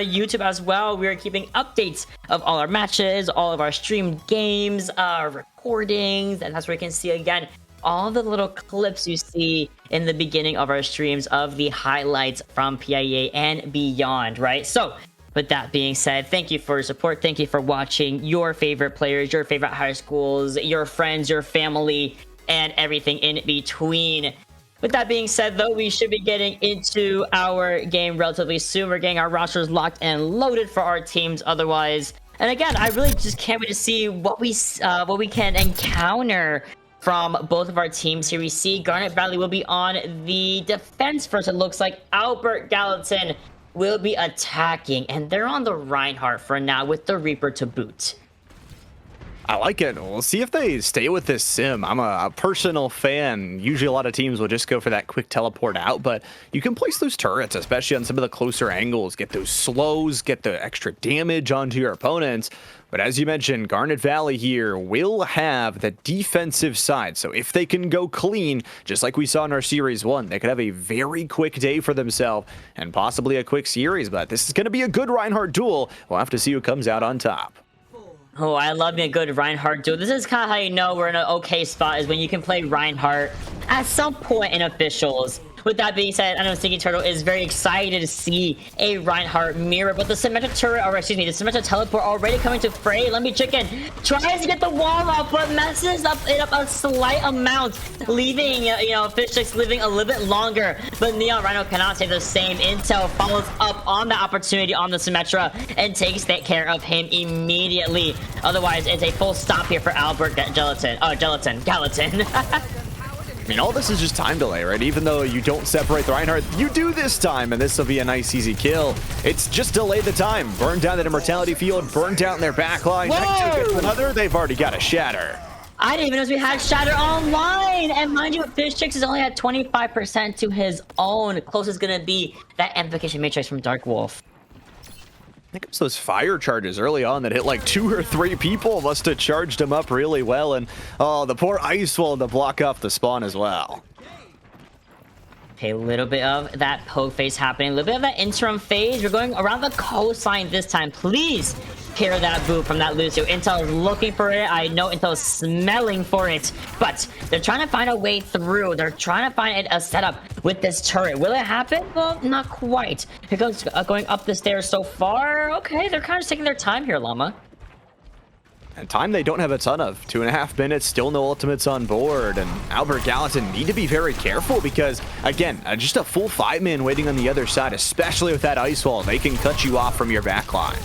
YouTube as well. We are keeping updates of all our matches, all of our streamed games, recordings, and that's where you can see again all the little clips you see in the beginning of our streams of the highlights from PIA and beyond, right? So with that being said, thank you for your support. Thank you for watching your favorite players, your favorite high schools, your friends, your family, and everything in between. With that being said, though, we should be getting into our game relatively soon. We're getting our rosters locked and loaded for our teams otherwise. And again, I really just can't wait to see what we can encounter from both of our teams here. We see Garnet Valley will be on the defense first. It looks like Albert Gallatin will be attacking, and they're on the Reinhardt for now with the Reaper to boot.
I like it. We'll see if they stay with this sim. I'm a personal fan. Usually a lot of teams will just go for that quick teleport out, but you can place those turrets, especially on some of the closer angles, get those slows, get the extra damage onto your opponents. But as you mentioned, Garnet Valley here will have the defensive side. So if they can go clean, just like we saw in our Series 1, they could have a very quick day for themselves and possibly a quick series. But this is going to be a good Reinhardt duel. We'll have to see who comes out on top.
Oh, I love me a good Reinhardt duel. This is kind of how you know we're in an okay spot, is when you can play Reinhardt at some point in officials. With that being said, I know Stinky Turtle is very excited to see a Reinhardt mirror, but the Symmetra turret, or excuse me, the Symmetra teleport already coming to fray. Lumpy Chicken tries to get the wall off, but messes it up a slight amount, leaving, Fish Sticks living a little bit longer. But Neon Rhino cannot say the same. Intel follows up on the opportunity on the Symmetra and takes that care of him immediately. Otherwise, it's a full stop here for Albert Gallatin.
I mean, all this is just time delay, right? Even though you don't separate the Reinhardt, you do this time, and this will be a nice, easy kill. It's just delay the time. Burn down that Immortality Field, burn down their backline. Next to another, they've already got a Shatter.
I didn't even know we had Shatter online. And mind you, Fish Chicks is only at 25% to his own. Closest going to be that Amplification Matrix from Dark Wolf.
I think it was those fire charges early on that hit like 2 or 3 people. Must have charged him up really well. And oh, the poor Ice Wall to block off the spawn as well.
Okay, a little bit of that poke phase happening. A little bit of that interim phase. We're going around the coastline this time. Please pair that boot from that Lucio. Intel is looking for it. I know Intel is smelling for it, but they're trying to find a way through. They're trying to find a setup with this turret. Will it happen? Well, not quite. Here goes going up the stairs so far. Okay, they're kind of taking their time here, Llama.
And time they don't have a ton of. 2.5 minutes, still no ultimates on board. And Albert Gallatin need to be very careful because, again, just a full 5-man waiting on the other side, especially with that ice wall. They can cut you off from your backline.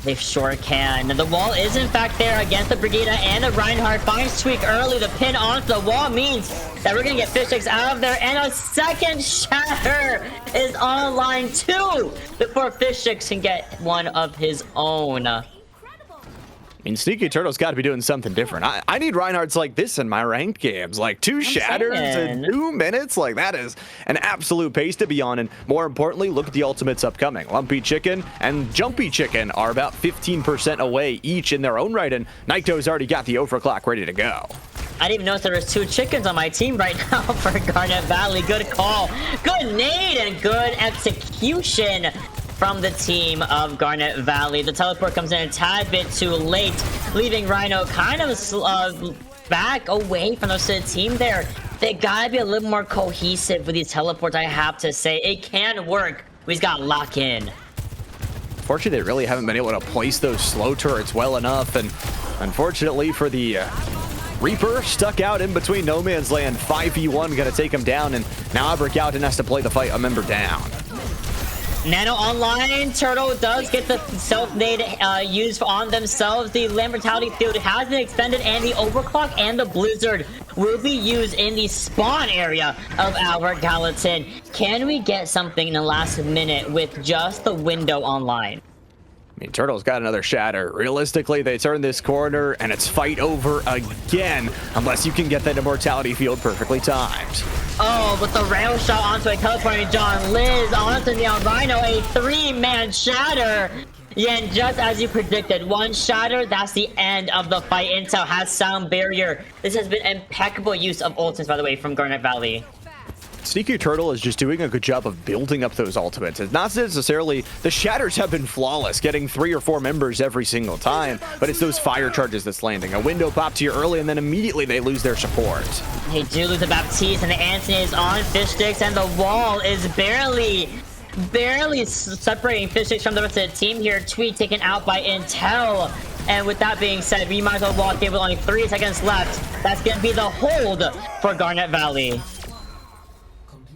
They sure can. The wall is in fact there against the Brigida, and the Reinhardt finds Tweak early. The pin onto the wall means that we're gonna get Fish Sticks out of there, and a second Shatter is online too before Fish Sticks can get one of his own.
I mean, Sneaky Turtle's got to be doing something different. I need Reinhardts like this in my ranked games. Like 2 Shatters in 2 minutes. Like, that is an absolute pace to be on. And more importantly, look at the ultimates upcoming. Lumpy Chicken and Jumpy Chicken are about 15% away each in their own right. And Naito's already got the overclock ready to go.
I didn't even notice there was 2 chickens on my team right now for Garnet Valley. Good call. Good nade and good execution from the team of Garnet Valley. The teleport comes in a tad bit too late, leaving Rhino kind of back away from the team there. They gotta be a little more cohesive with these teleports, I have to say. It can work. We just gotta lock in.
Unfortunately, they really haven't been able to place those slow turrets well enough, and unfortunately for the Reaper, stuck out in between no man's land. 5v1 gonna take him down, and now Albert Gallatin has to play the fight a member down.
Nano online. Turtle does get the self-nade used on themselves. The Lambertality Field has been extended, and the Overclock and the Blizzard will be used in the spawn area of Albert Gallatin. Can we get something in the last minute with just the window online?
I mean, Turtle's got another Shatter. Realistically, they turn this corner, and it's fight over again, unless you can get that Immortality Field perfectly timed.
Oh, but the rail shot onto a teleporting John Liz onto Neon Rhino, a 3-man Shatter. Yeah, and just as you predicted, 1 Shatter, that's the end of the fight. Intel has Sound Barrier. This has been impeccable use of ultimates, by the way, from Garnet Valley.
Sneaky Turtle is just doing a good job of building up those ultimates. It's not necessarily the shatters have been flawless, getting 3 or 4 members every single time, but it's those fire charges that's landing. A window pop to you early, and then immediately they lose their support.
They do lose the Baptiste, and the Anthony is on Fish Sticks, and the Wall is barely separating Fish Sticks from the rest of the team here. Tweet taken out by Intel. And with that being said, we might as well walk in with only 3 seconds left. That's going to be the hold for Garnet Valley.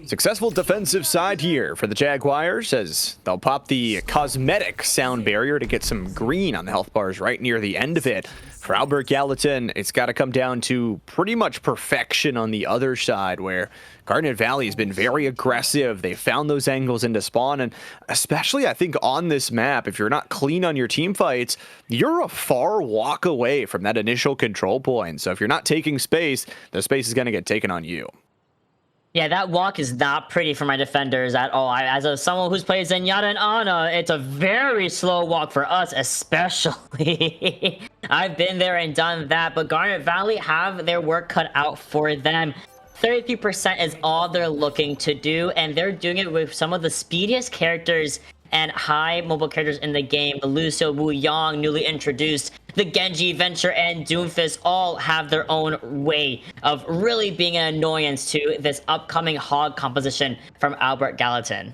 Successful defensive side here for the Jaguars as they'll pop the cosmetic sound barrier to get some green on the health bars right near the end of it. For Albert Gallatin, it's got to come down to pretty much perfection on the other side, where Garnet Valley has been very aggressive. They found those angles into spawn, and especially I think on this map, if you're not clean on your team fights, you're a far walk away from that initial control point. So if you're not taking space, the space is going to get taken on you.
Yeah, that walk is not pretty for my defenders at all. As someone who's played Zenyatta and Ana, it's a very slow walk for us, especially. I've been there and done that, but Garnet Valley have their work cut out for them. 33% is all they're looking to do, and they're doing it with some of the speediest characters and high mobile characters in the game. The Lucio, Wu Yang, newly introduced, the Genji, Venture, and Doomfist all have their own way of really being an annoyance to this upcoming Hog composition from Albert Gallatin.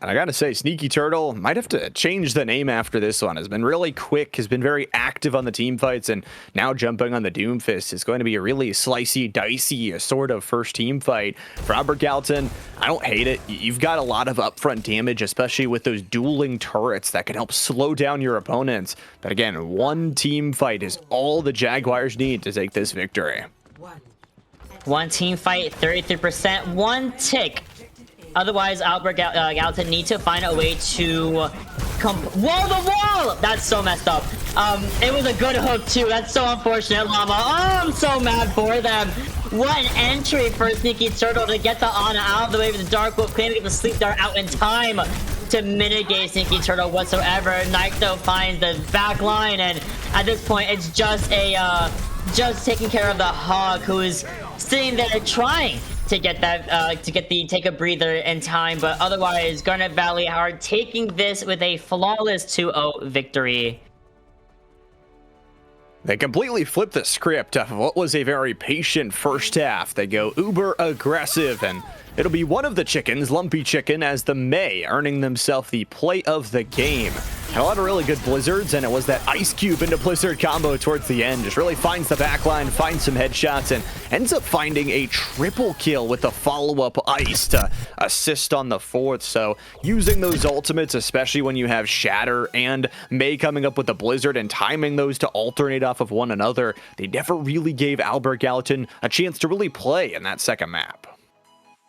And I gotta say, Sneaky Turtle might have to change the name after this one. Has been really quick, has been very active on the team fights, and now jumping on the Doomfist is going to be a really slicey, dicey sort of first team fight. For Albert Gallatin, I don't hate it. You've got a lot of upfront damage, especially with those dueling turrets that can help slow down your opponents. But again, one team fight is all the Jaguars need to take this victory.
One team fight, 33%, one tick. Otherwise, Albert Gallatin need to find a way to wall the wall! That's so messed up. It was a good hook too. That's so unfortunate, Llama. Oh, I'm so mad for them. What an entry for Sneaky Turtle to get the Ana out of the way with the Dark Wolf. Couldn't get the Sleep Dart out in time to mitigate Sneaky Turtle whatsoever. Naito finds the back line, and at this point, it's just just taking care of the Hog, who is sitting there trying to get that take a breather in time, but otherwise Garnet Valley are taking this with a flawless 2-0 victory.
They completely flipped the script of what was a very patient first half. They go uber aggressive, and it'll be one of the chickens, Lumpy Chicken, as the May, earning themselves the play of the game. Had a lot of really good blizzards, and it was that Ice Cube into Blizzard combo towards the end. Just really finds the backline, finds some headshots, and ends up finding a triple kill with the follow-up Ice to assist on the 4th. So using those ultimates, especially when you have Shatter and May coming up with the Blizzard and timing those to alternate off of one another, they never really gave Albert Gallatin a chance to really play in that second map.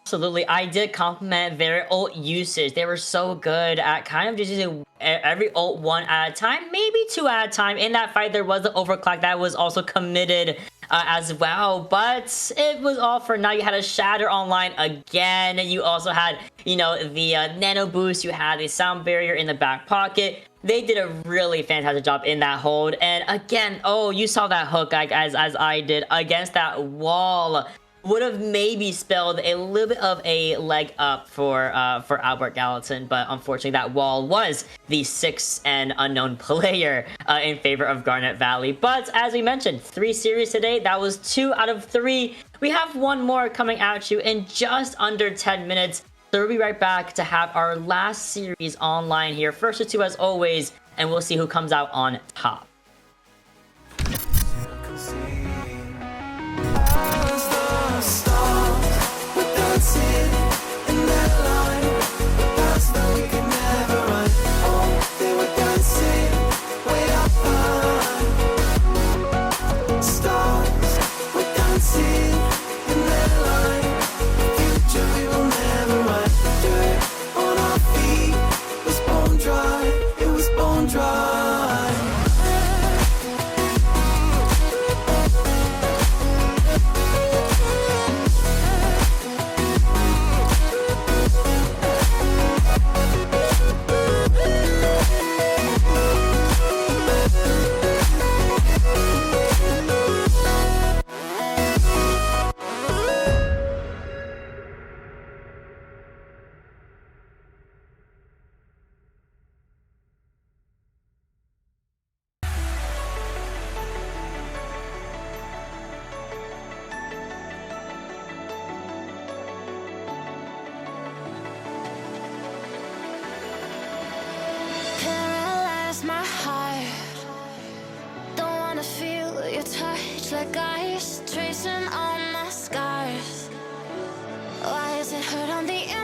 Absolutely, I did compliment their ult usage. They were so good at kind of just using every ult 1 at a time, maybe 2 at a time. In that fight, there was an overclock that was also committed as well, but it was all for now. You had a Shatter online again. You also had, you know, the nano boost. You had the sound barrier in the back pocket. They did a really fantastic job in that hold. And again, oh, you saw that hook as I did against that wall. Would have maybe spelled a little bit of a leg up for Albert Gallatin, but unfortunately that wall was the 6th and unknown player in favor of Garnet Valley. But as we mentioned, 3 series today. That was 2 out of 3. We have one more coming at you in just under 10 minutes. So we'll be right back to have our last series online here. First to 2 as always, and we'll see who comes out on top.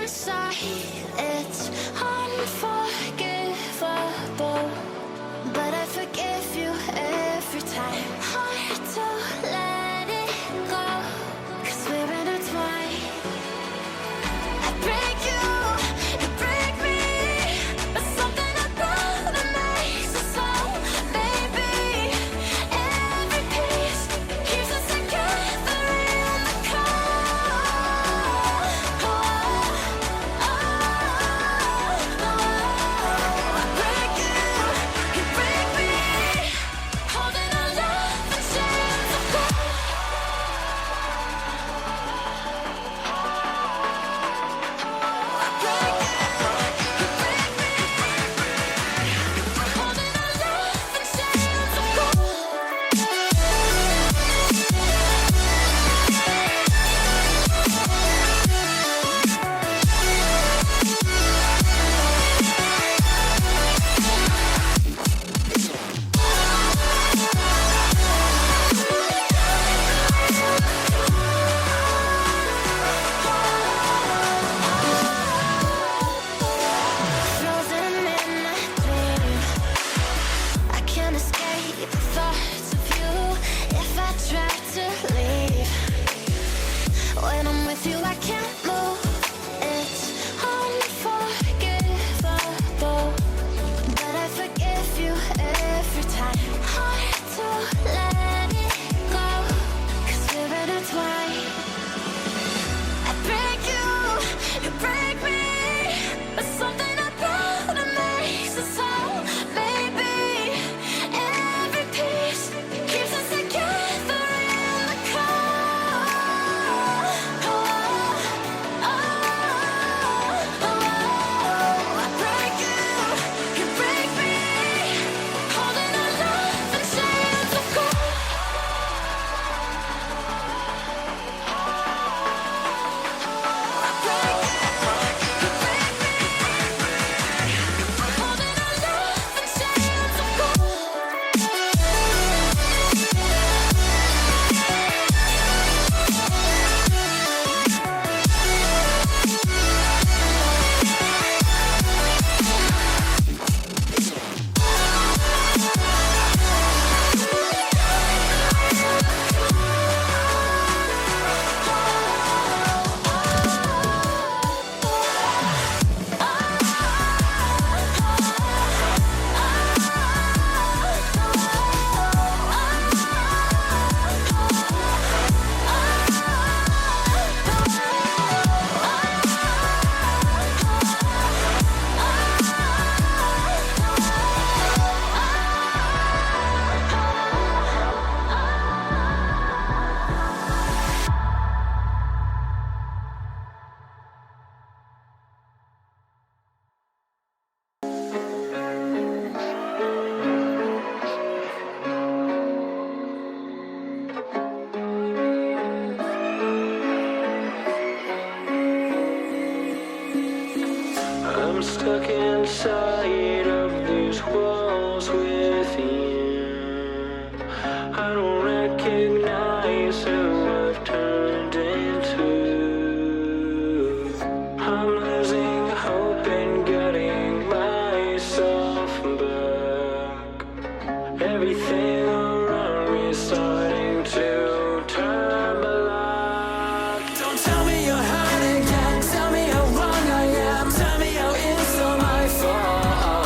inside, it's unforgivable. But I forgive you every time. Hard to let it go, 'cause we're intertwined. I break you break me, but something about it makes us whole, baby. Every piece keeps us together in the cold. I break you break me, holding our love in chains of gold. Frozen in a dream, I can't escape the thoughts of you. If I try to leave, when I'm with you I can't move. It's unforgivable, but I forgive you every time. Hard to let it go, 'cause we're intertwined. I break you break me, but something about it makes us whole, baby. Every piece keeps us together in the cold. I break you break me, holding our love in chains of gold.
I'm stuck inside of these walls with you. I don't recognize who I've turned into. I'm losing hope in getting myself back. Everything around me is starting to turn black. Don't tell me you're hiding, can't tell me how wrong I am. Tell me how it's all my fault.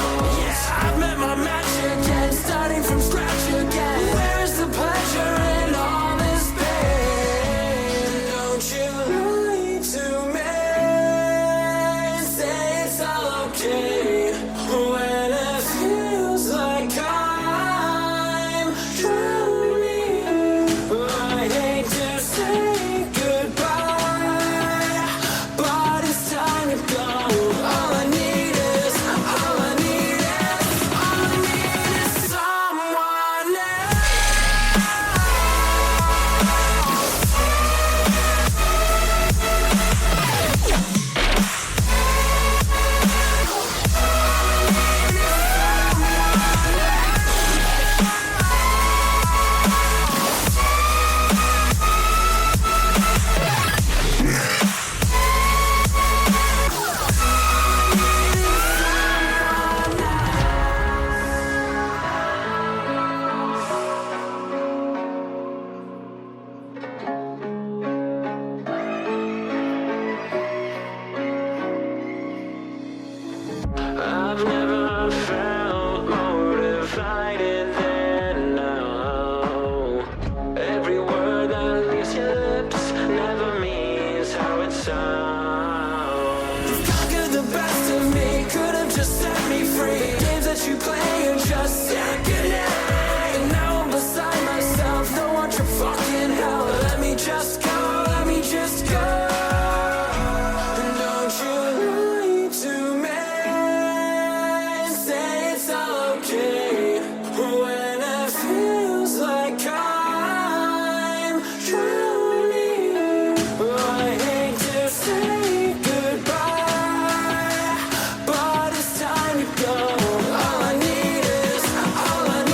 you play and just say goodnight. And now I'm beside myself, don't want your fucking help. Let me just go, let me just go. And don't you lie to me and say it's all okay when it feels like I'm drowning. I hate to say goodbye, but it's time to go. All I need is someone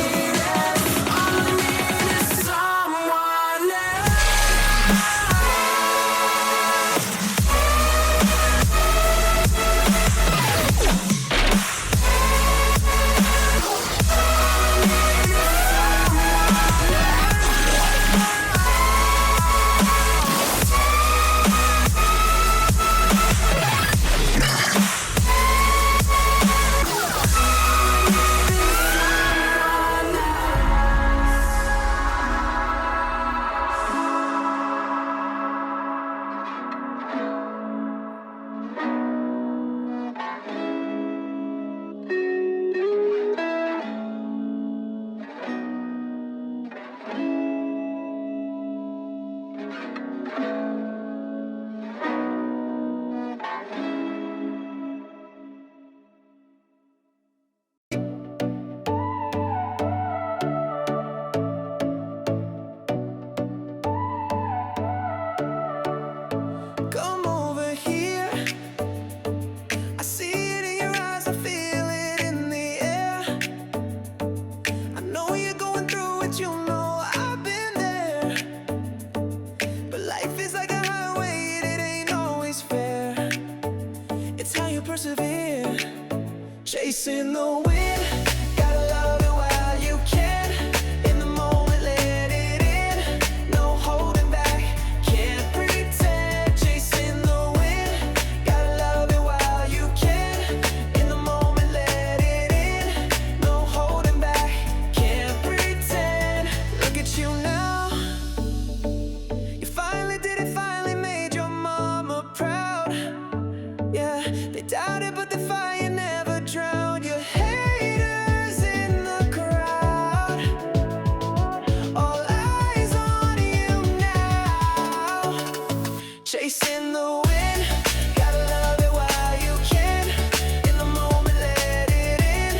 come over here. I see it in your eyes, I feel it in the air. I know you're going through it, you know I've been there. But life is like a highway, it ain't always fair. It's how you persevere, chasing the wind. Gotta love it while you can. In the moment, let it in. No holding back, can't pretend. Chasing the wind. Gotta love it while you can. In the moment, let it in. No holding back, can't pretend. Look at you now. You finally did it, finally made your mama proud. Yeah, they doubted, but the fire never drowned. Your haters in the crowd, all eyes on you now. Chasing the wind, gotta love it while you can. In the moment, let it in.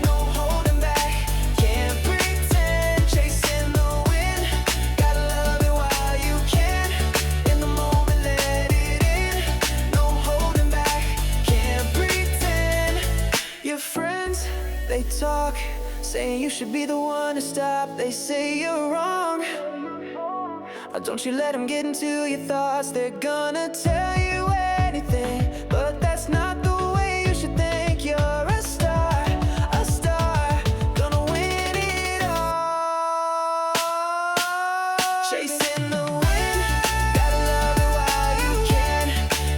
No holding back, can't pretend. Chasing the wind, gotta love it while you can. In the moment, let it in. No holding back, can't pretend. Your friends, they talk, saying you should be the one to stop. They say you're wrong. Don't you let them get into your thoughts. They're gonna tell you anything, but that's not the way you should think. You're a star, gonna win it all. Chasing the wind, gotta love it while you can.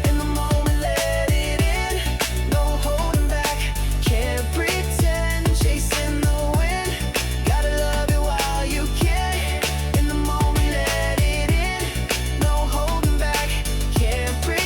In the moment, let it in. No holding back, can't pretend. Chasing the wind, gotta love it while you can. In the moment, let it in. No holding back, can't pretend.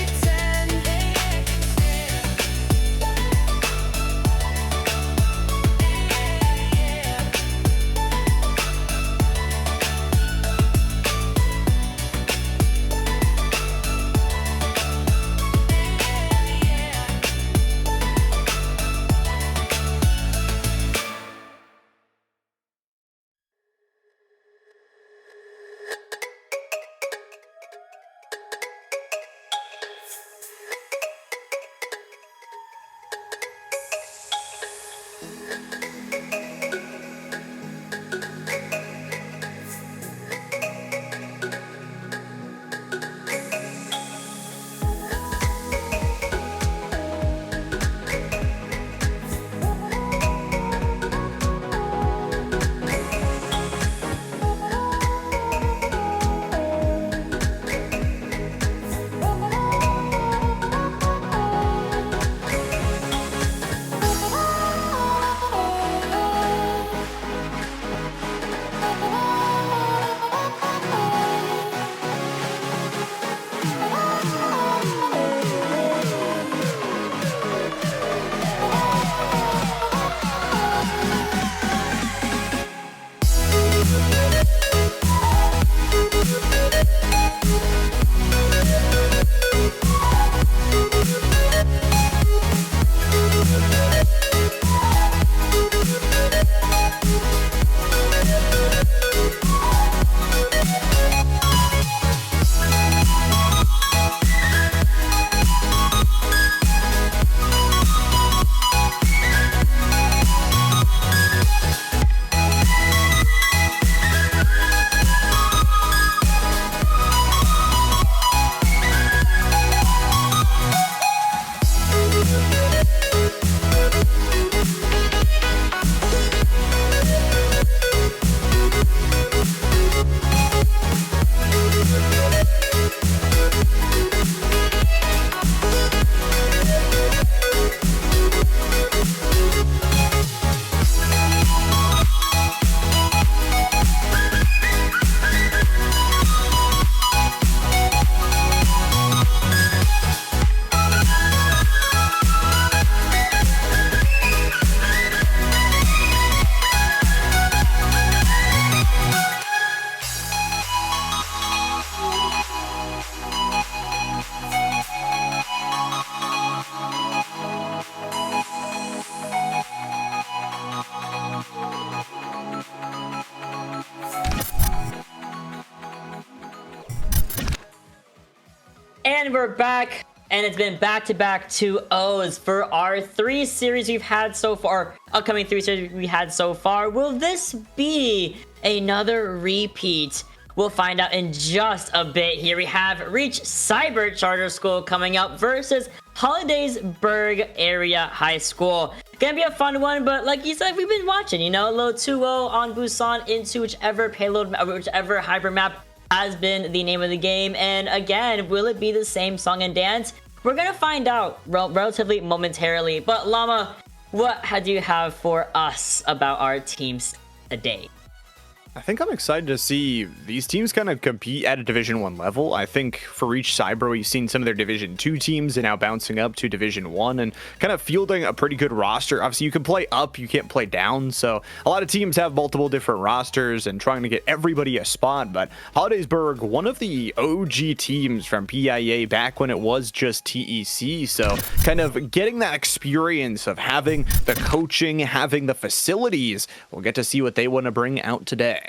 And we're back, and it's been back-to-back 2-0s for our 3 series we've had so far. Upcoming 3 series we had so far. Will this be another repeat? We'll find out in just a bit. Here we have Reach Cyber Charter School coming up versus Hollidaysburg Area High School. Gonna be a fun one, but like you said, we've been watching, you know, a little 2-0 on Busan into whichever payload, whichever hyper map has been the name of the game. And again, will it be the same song and dance? We're gonna find out relatively momentarily. But Llama, what do you have for us about our teams today?
I think I'm excited to see these teams kind of compete at a Division 1 level. I think for Reach Cyber, we've seen some of their Division 2 teams and now bouncing up to Division 1 and kind of fielding a pretty good roster. Obviously, you can play up, you can't play down. So a lot of teams have multiple different rosters and trying to get everybody a spot. But Hollidaysburg, one of the OG teams from PIA back when it was just TEC. So kind of getting that experience of having the coaching, having the facilities. We'll get to see what they want to bring out today.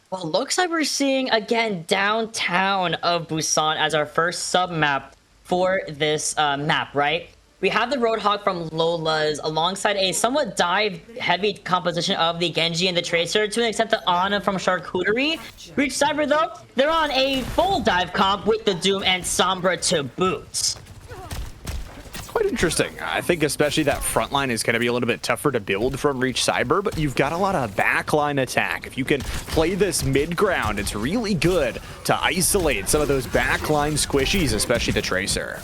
Well, looks like we're seeing, again, downtown of Busan as our first sub-map for this map, right? We have the Roadhog from Lola's alongside a somewhat dive-heavy composition of the Genji and the Tracer to an extent the Ana from Charcuterie. Reach Cyber, though, they're on a full dive comp with the Doom and Sombra to boot.
Quite interesting. I think especially that front line is going to be a little bit tougher to build from Reach Cyber, but you've got a lot of backline attack. If you can play this mid ground, it's really good to isolate some of those backline squishies, especially the Tracer.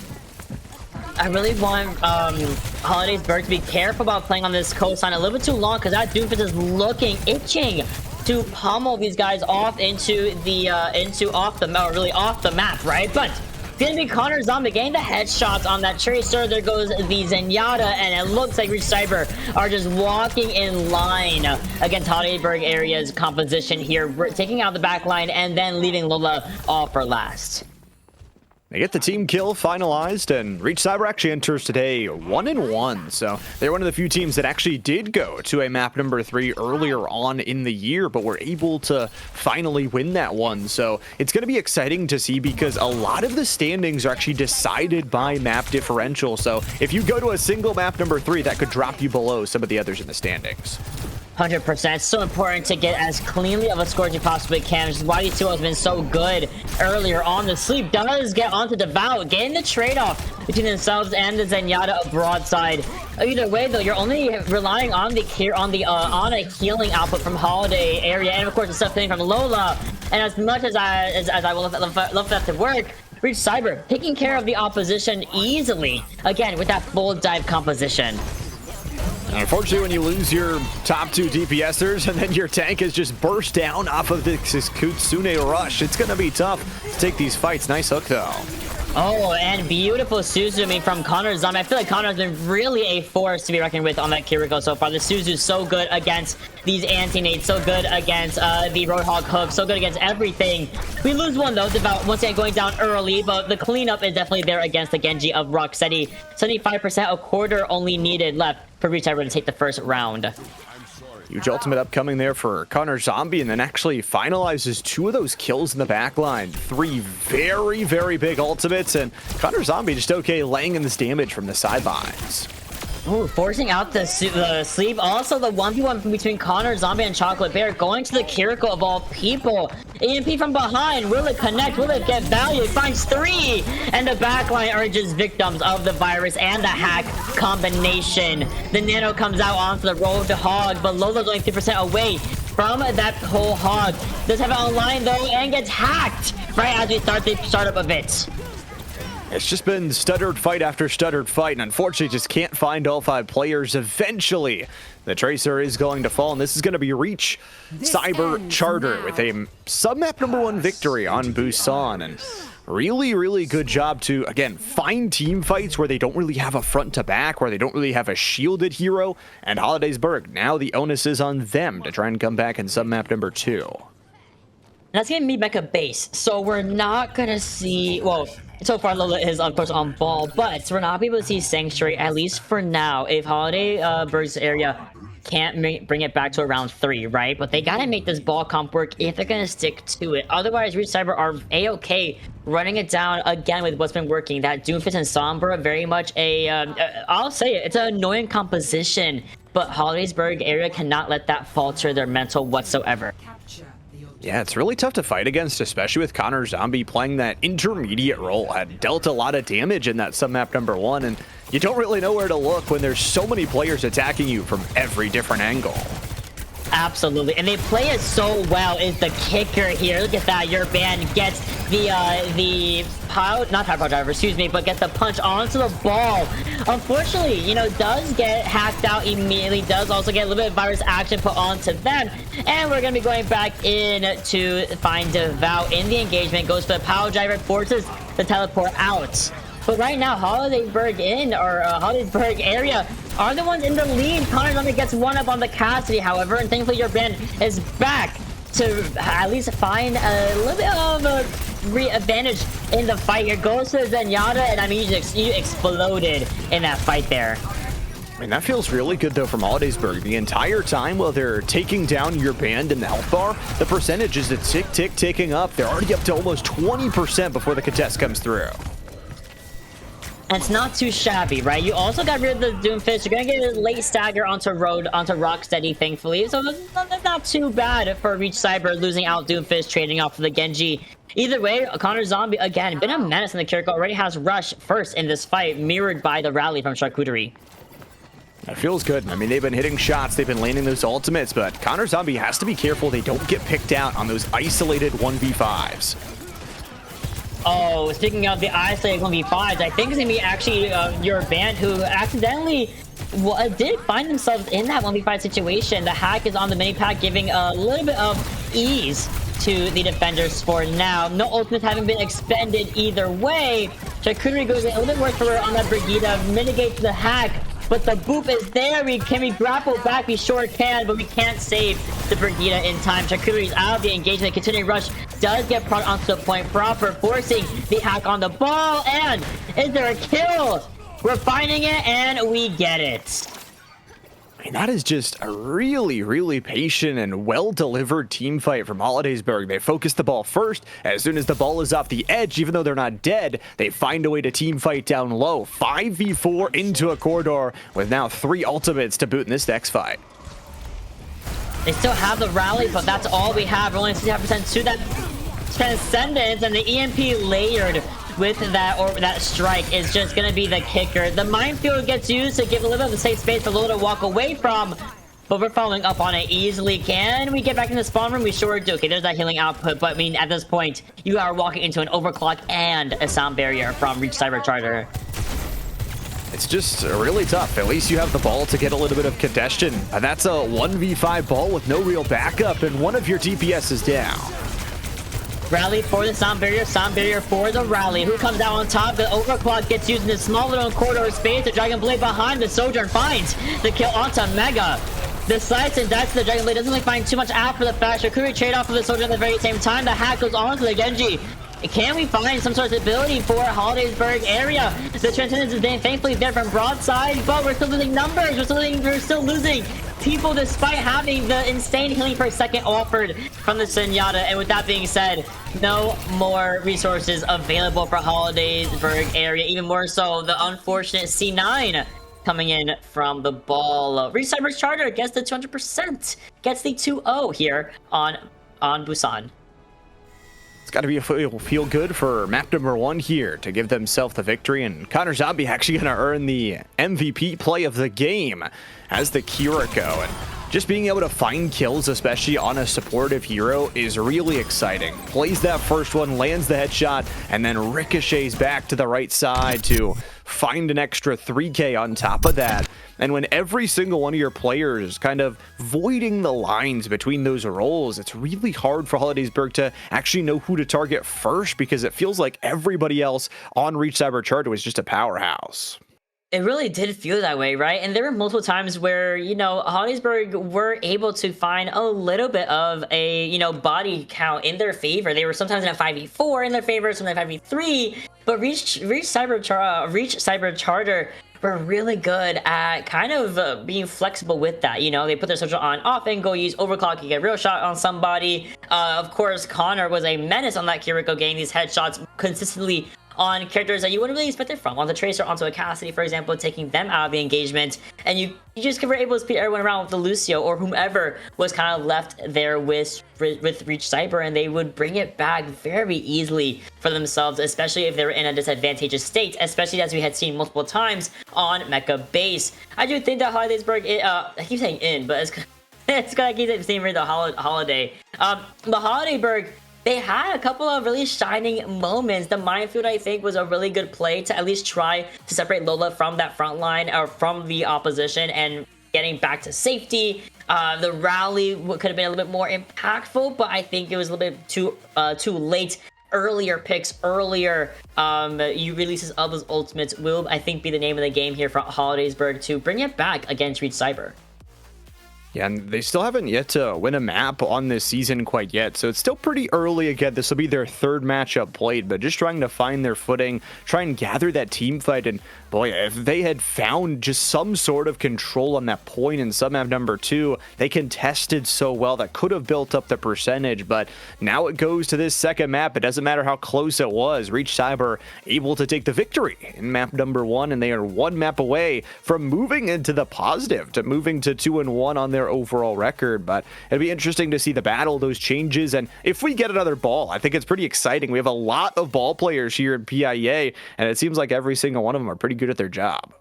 I really want Hollidaysburg to be careful about playing on this coastline a little bit too long, because that Doomfist is looking itching to pummel these guys off into the off the map, right? But it's gonna be Connor Zombie getting the headshots on that Tracer. There goes the Zenyatta, and it looks like Reach Cyber are just walking in line against Hollidaysburg Area's composition here. We're taking out the back line and then leaving Lola off for last.
They get the team kill finalized, and Reach Cyber actually enters today 1-1. So they're one of the few teams that actually did go to a map number 3 earlier on in the year, but were able to finally win that one. So it's going to be exciting to see because a lot of the standings are actually decided by map differential. So if you go to a single map number 3, that could drop you below some of the others in the standings.
100%. It's so important to get as cleanly of a score as you possibly can, which is why these two has been so good earlier on. The Sleep does get onto the Vall, getting the trade-off between themselves and the Zenyatta broadside. Either way, though, you're only relying on on a healing output from Holiday Area, and of course the stuff coming from Lola. And as much as I will love that to work, Reach Cyber taking care of the opposition easily, again with that full dive composition.
Unfortunately, when you lose your top 2 DPSers and then your tank is just burst down off of this Kutsune rush, it's going to be tough to take these fights. Nice hook, though.
Oh, and beautiful Suzumi from Connor Zombie. I feel like Connor's been really a force to be reckoned with on that Kiriko so far. The Suzu's so good against these anti-nades, so good against the Roadhog hook, so good against everything. We lose one, though, once again going down early, but the cleanup is definitely there against the Genji of Rocksteady. 75%, a quarter only needed left for Reach Cyber to take the first round.
Huge ultimate upcoming there for Connor Zombie, and then actually finalizes 2 of those kills in the backline. 3 very, very big ultimates, and Connor Zombie just okay laying in this damage from the sidelines.
Ooh, forcing out the sleep. Also, the 1v1 between Connor Zombie and Chocolate Bear going to the Kiriko of all people. EMP from behind. Will it connect? Will it get value? It finds 3. And the backline are just victims of the virus and the hack combination. The Nano comes out onto the Roadhog, but Lola's only 3% away from that whole hog. Does have it online, though, and gets hacked right as we start the startup of it.
It's just been stuttered fight after stuttered fight, and unfortunately just can't find all 5 players. Eventually, the Tracer is going to fall, and this is going to be Reach Cyber Charter with a sub-map number 1 victory on Busan. And really, really good job to, again, find team fights where they don't really have a front to back, where they don't really have a shielded hero. And Hollidaysburg, now the onus is on them to try and come back in sub-map number 2.
That's going to be Mecha base, so we're not going to see, well, so far Lola is of course on Vall, but we're not able to see Sanctuary, at least for now. If Hollidaysburg's area can't bring it back to around 3, right? But they gotta make this ball comp work if they're gonna stick to it. Otherwise, Reach Cyber are a-okay running it down again with what's been working. That Doomfist and Sombra, very much I'll say it, it's an annoying composition, but Hollidaysburg area cannot let that falter their mental whatsoever.
Yeah, it's really tough to fight against, especially with Connor Zombie playing that intermediate role. Had dealt a lot of damage in that submap number 1, and you don't really know where to look when there's so many players attacking you from every different angle.
Absolutely, and they play it so well. Is the kicker here? Look at that. Your band gets the not power driver, excuse me, but gets the punch onto the ball. Unfortunately, you know, does get hacked out immediately. Does also get a little bit of virus action put onto them, and we're gonna be going back in to find Vall in the engagement. Goes for the power driver, forces the teleport out. But right now, Hollidaysburg Hollidaysburg area are the ones in the lead. Connor Zombie gets one up on the Cassidy, however, and thankfully your band is back to at least find a little bit of a advantage in the fight here. Goes to Zenyatta, and I mean, you exploded in that fight there.
I mean, that feels really good, though, from Hollidaysburg. The entire time while they're taking down your band in the health bar, the percentage is ticking up. They're already up to almost 20% before the contest comes through.
And it's not too shabby, right? You also got rid of the Doomfist. You're gonna get a late stagger onto Rocksteady, thankfully. So that's not too bad for Reach Cyber losing out Doomfist, trading off for the Genji. Either way, Connor Zombie, again, been a menace in the Kiriko, already has Rush first in this fight, mirrored by the rally from Charcuterie.
That feels good. I mean, they've been hitting shots, they've been landing those ultimates, but Connor Zombie has to be careful they don't get picked out on those isolated 1v5s.
Oh, speaking of the isolated 1v5s, I think it's gonna be actually your band who accidentally did find themselves in that 1v5 situation. The hack is on the mini pack, giving a little bit of ease to the defenders for now. No ultimates having been expended either way. Charcuterie goes a little bit worse for her on that Brigida, mitigates the hack, but the boop is there. Can we grapple back? We sure can, but we can't save the Brigida in time. Charcuterie's out of the engagement. Continuing rush does get brought onto the point proper, forcing the hack on the ball. And is there a kill? We're finding it, and we get it.
I mean, that is just a really, really patient and well-delivered team fight from Hollidaysburg. They focus the ball first. As soon as the ball is off the edge, even though they're not dead, they find a way to team fight down low. 5v4 into a corridor with now 3 ultimates to boot in this next fight.
They still have the rally, but that's all we have. We're only 65% to that Transcendence, and the EMP layered with that strike is just going to be the kicker. The minefield gets used to give a little bit of a safe space for Lola to walk away from, but we're following up on it easily. Can we get back in the spawn room? We sure do. Okay, there's that healing output, but I mean, at this point, you are walking into an overclock and a sound barrier from Reach Cyber Charter.
It's just really tough. At least you have the ball to get a little bit of congestion. And that's a 1v5 ball with no real backup, and one of your DPS is down.
Rally for the sound barrier for the rally. Who comes out on top? The overclock gets used in this small little corridor space. The Dragon Blade behind the Sojourn finds the kill onto Mega. The slice and dice to the Dragon Blade doesn't really find too much after the fact. Charcuterie trade off for the Sojourn at the very same time. The hack goes on to the Genji. Can we find some sort of ability for Hollidaysburg area? The Transcendence is thankfully there from broadside, but we're still losing numbers. We're still losing people despite having the insane healing per second offered from the Zenyatta. And with that being said, no more resources available for Hollidaysburg area. Even more so, the unfortunate C9 coming in from the ball. Reach Cyber's Charter gets the 200%, gets the 2-0 here on Busan.
It's got to be a feel good for map number 1 here to give themselves the victory, and Connor Zombie actually going to earn the MVP play of the game as the Kiriko. And just being able to find kills, especially on a supportive hero, is really exciting. Plays that first one, lands the headshot, and then ricochets back to the right side to find an extra 3k on top of that. And when every single one of your players is kind of voiding the lines between those roles, it's really hard for Hollidaysburg to actually know who to target first, because it feels like everybody else on Reach Cyber Charter was just a powerhouse.
It really did feel that way, right? And there were multiple times where, you know, Hollidaysburg were able to find a little bit of a, you know, body count in their favor. They were sometimes in a 5v4 in their favor, sometimes 5v3, but Reach Cyber Charter were really good at kind of being flexible with that. You know, they put their social on off angle, use overclock, you get a real shot on somebody. Of course, Connor was a menace on that Kiriko, getting these headshots consistently on characters that you wouldn't really expect it from. On the Tracer, onto a Cassidy, for example, taking them out of the engagement. And you just were able to speed everyone around with the Lucio or whomever was kind of left there with Reach Cyber, and they would bring it back very easily for themselves, especially if they were in a disadvantageous state, especially as we had seen multiple times on Mecha Base. I do think that Hollidaysburg, I keep saying in, but it's gonna keep saying for the Holiday. The Hollidaysburg, they had a couple of really shining moments. The minefield, I think, was a really good play to at least try to separate Lola from that front line or from the opposition and getting back to safety. The rally could have been a little bit more impactful, but I think it was a little bit too late. Earlier picks, earlier releases of those ultimates will, I think, be the name of the game here for Hollidaysburg to bring it back against Reach Cyber.
Yeah, and they still haven't yet to win a map on this season quite yet, so it's still pretty early. Again, this will be their third matchup played, but just trying to find their footing, try and gather that team fight, and boy, if they had found just some sort of control on that point in submap number 2, they contested so well that could have built up the percentage, but now it goes to this second map. It doesn't matter how close it was. Reach Cyber able to take the victory in map number 1, and they are one map away from moving into the positive, to moving to 2-1 on their overall record. But it'd be interesting to see the battle, those changes, and if we get another ball, I think it's pretty exciting. We have a lot of ball players here in PIA, and it seems like every single one of them are pretty good at their job.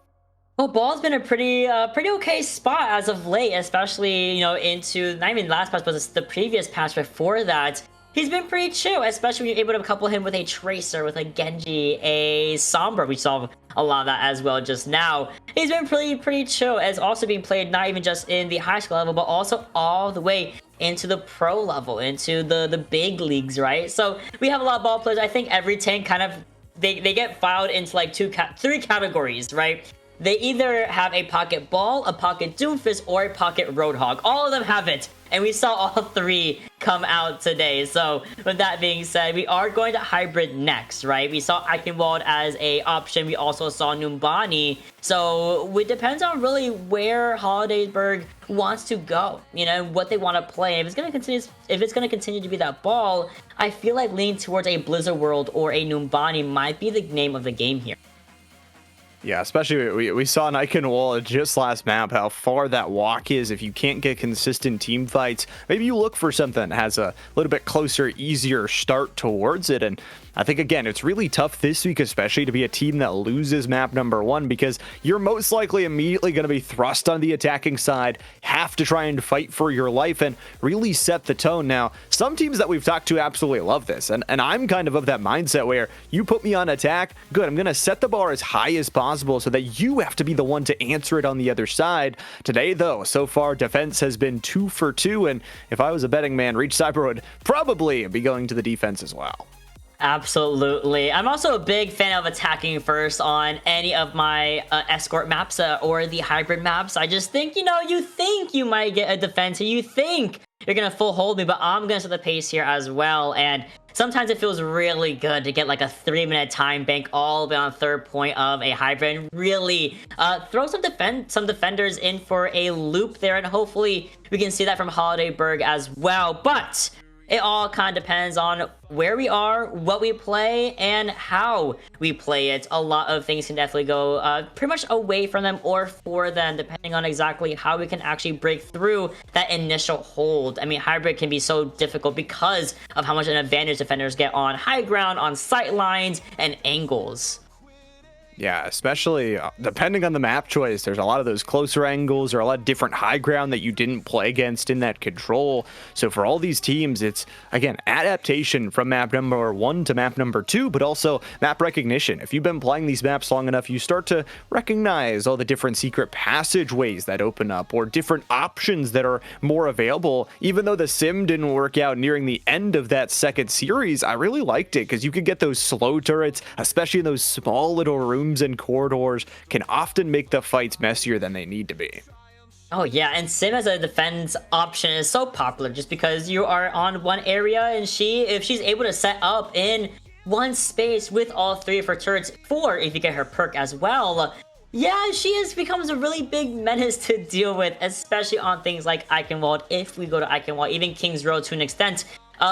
Well, Ball's been a pretty okay spot as of late, especially, you know, into not even last patch, but the previous patch before that. He's been pretty chill, especially when you're able to couple him with a Tracer, with a Genji, a Sombra. We saw a lot of that as well just now. He's been pretty chill. It's also being played not even just in the high school level, but also all the way into the pro level, into the big leagues, right? So we have a lot of ball players. I think every tank kind of, they get filed into like three categories, right? They either have a pocket Ball, a pocket Doomfist, or a pocket Roadhog. All of them have it, and we saw all three come out today. So with that being said, we are going to hybrid next, right? We saw Eichenwald as a option. We also saw Numbani. So it depends on really where Hollidaysburg wants to go, you know, what they want to play. If it's going to continue to be that Ball, I feel like leaning towards a Blizzard World or a Numbani might be the name of the game here.
Yeah, especially we saw in Eichenwald just last map how far that walk is. If you can't get consistent team fights, maybe you look for something that has a little bit closer, easier start towards it. And I think, again, it's really tough this week, especially to be a team that loses map number 1, because you're most likely immediately going to be thrust on the attacking side, have to try and fight for your life and really set the tone. Now, some teams that we've talked to absolutely love this, and I'm kind of that mindset where you put me on attack, good, I'm going to set the bar as high as possible so that you have to be the one to answer it on the other side. Today, though, so far, defense has been 2 for 2, and if I was a betting man, Reach Cyber would probably be going to the defense as well.
Absolutely. I'm also a big fan of attacking first on any of my escort maps or the hybrid maps. I just think, you know, you think you might get a defense, you think you're going to full hold me, but I'm going to set the pace here as well. And sometimes it feels really good to get like a 3-minute time bank all the way on third point of a hybrid and really throw some defenders in for a loop there. And hopefully we can see that from Hollidaysburg as well. But it all kind of depends on where we are, what we play, and how we play it. A lot of things can definitely go pretty much away from them or for them, depending on exactly how we can actually break through that initial hold. I mean, hybrid can be so difficult because of how much an advantage defenders get on high ground, on sight lines, and angles.
Yeah, especially depending on the map choice. There's a lot of those closer angles or a lot of different high ground that you didn't play against in that control. So for all these teams, it's, again, adaptation from map number 1 to map number 2, but also map recognition. If you've been playing these maps long enough, you start to recognize all the different secret passageways that open up or different options that are more available. Even though the sim didn't work out nearing the end of that second series, I really liked it because you could get those slow turrets, especially in those small little rooms and corridors, can often make the fights messier than they need to be.
Oh yeah, and Sim as a defense option is so popular just because you are on one area, and if she's able to set up in one space with all 3 of her turrets, 4 if you get her perk as well, Yeah, becomes a really big menace to deal with, especially on things like Eichenwald. If we go to Eichenwald, even King's Road to an extent.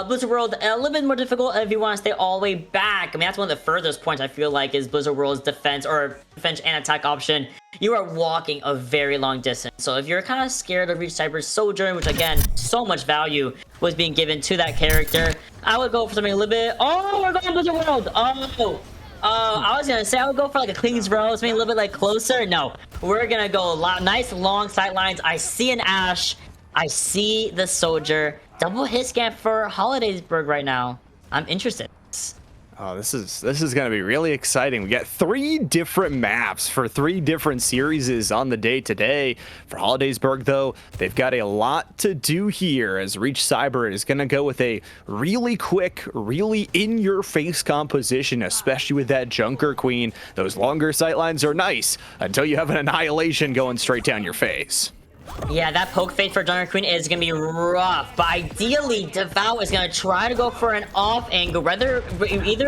Blizzard World, a little bit more difficult if you want to stay all the way back. I mean, that's one of the furthest points I feel like is Blizzard World's defense and attack option. You are walking a very long distance. So if you're kind of scared of Reach Cyber's Sojourn, which again, so much value was being given to that character, I would go for something a little bit. Oh, we're going Blizzard World. Oh. I was gonna say I would go for like a Queen's Row, maybe a little bit like closer. No, we're gonna go nice long sight lines. I see an Ashe. I see the Soldier. Double hit scan for Hollidaysburg right now. I'm interested.
Oh, this is going to be really exciting. We got 3 different maps for 3 different series on the day today. For Hollidaysburg, though, they've got a lot to do here as Reach Cyber is going to go with a really quick, really in-your-face composition, especially with that Junker Queen. Those longer sightlines are nice until you have an Annihilation going straight down your face.
Yeah, that poke fade for Junker Queen is going to be rough, but ideally, Devout is going to try to go for an off angle, either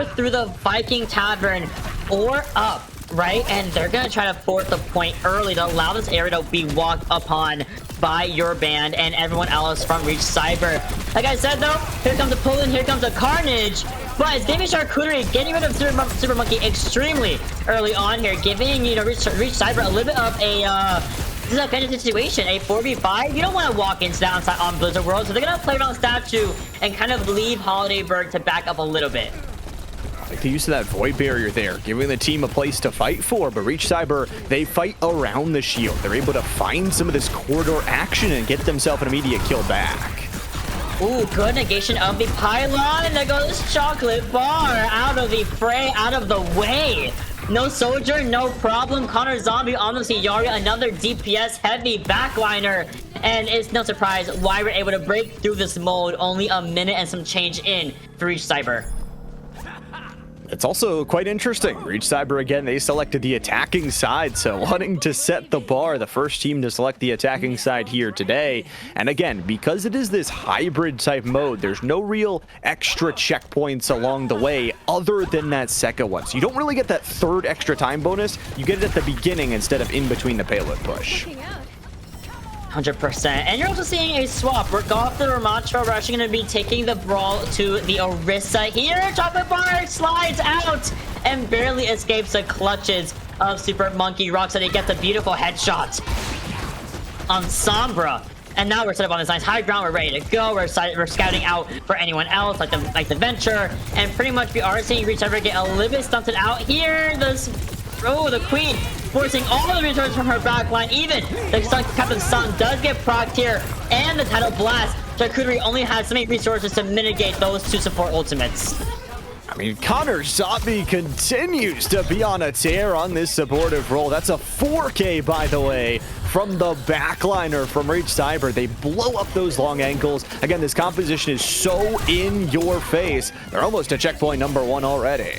through the Viking Tavern or up, right? And they're going to try to force the point early to allow this area to be walked upon by your band and everyone else from Reach Cyber. Like I said, though, here comes the pull-in, here comes the Carnage, but it's giving Charcuterie, getting rid of Super Monkey extremely early on here, giving, you know, Reach Cyber a little bit of a, this is a kind of situation, a 4v5. You don't want to walk into that on Blizzard World, so they're going to play around Statue and kind of leave Hollidaysburg to back up a little bit.
Like the use of that Void Barrier there, giving the team a place to fight for, but Reach Cyber, they fight around the shield. They're able to find some of this corridor action and get themselves an immediate kill back.
Ooh, good negation of the pylon, and there goes Chocolate Bar out of the fray, out of the way. No Soldier, no problem. Connor Zombie on the Yari, another DPS heavy backliner. And it's no surprise why we're able to break through this mold only a minute and some change in for Reach Cyber.
It's also quite interesting. Reach Cyber, again, they selected the attacking side, so wanting to set the bar, the first team to select the attacking side here today. And again, because it is this hybrid type mode, there's no real extra checkpoints along the way other than that second one. So you don't really get that third extra time bonus. You get it at the beginning instead of in between the payload push.
100%. And you're also seeing a swap. We're off the Ramatra. We're actually going to be taking the Brawl to the Orisa here. Chocolate Bar slides out and barely escapes the clutches of Super Monkey Rocks, and he gets a beautiful headshot on Sombra. And now we're set up on this nice high ground. We're ready to go. We're scouting out for anyone else, like the Venture, and pretty much we are seeing Reach Cyber get a little bit stunted out here. The Queen forcing all the resources from her backline. Even the Captain Sun does get procced here, and the Tidal Blast. Charcuterie only has so many resources to mitigate those 2 support ultimates.
I mean, Connor Zombie continues to be on a tear on this supportive role. That's a 4K, by the way, from the backliner from Reach Cyber. They blow up those long angles. Again, this composition is so in your face. They're almost to checkpoint number 1 already.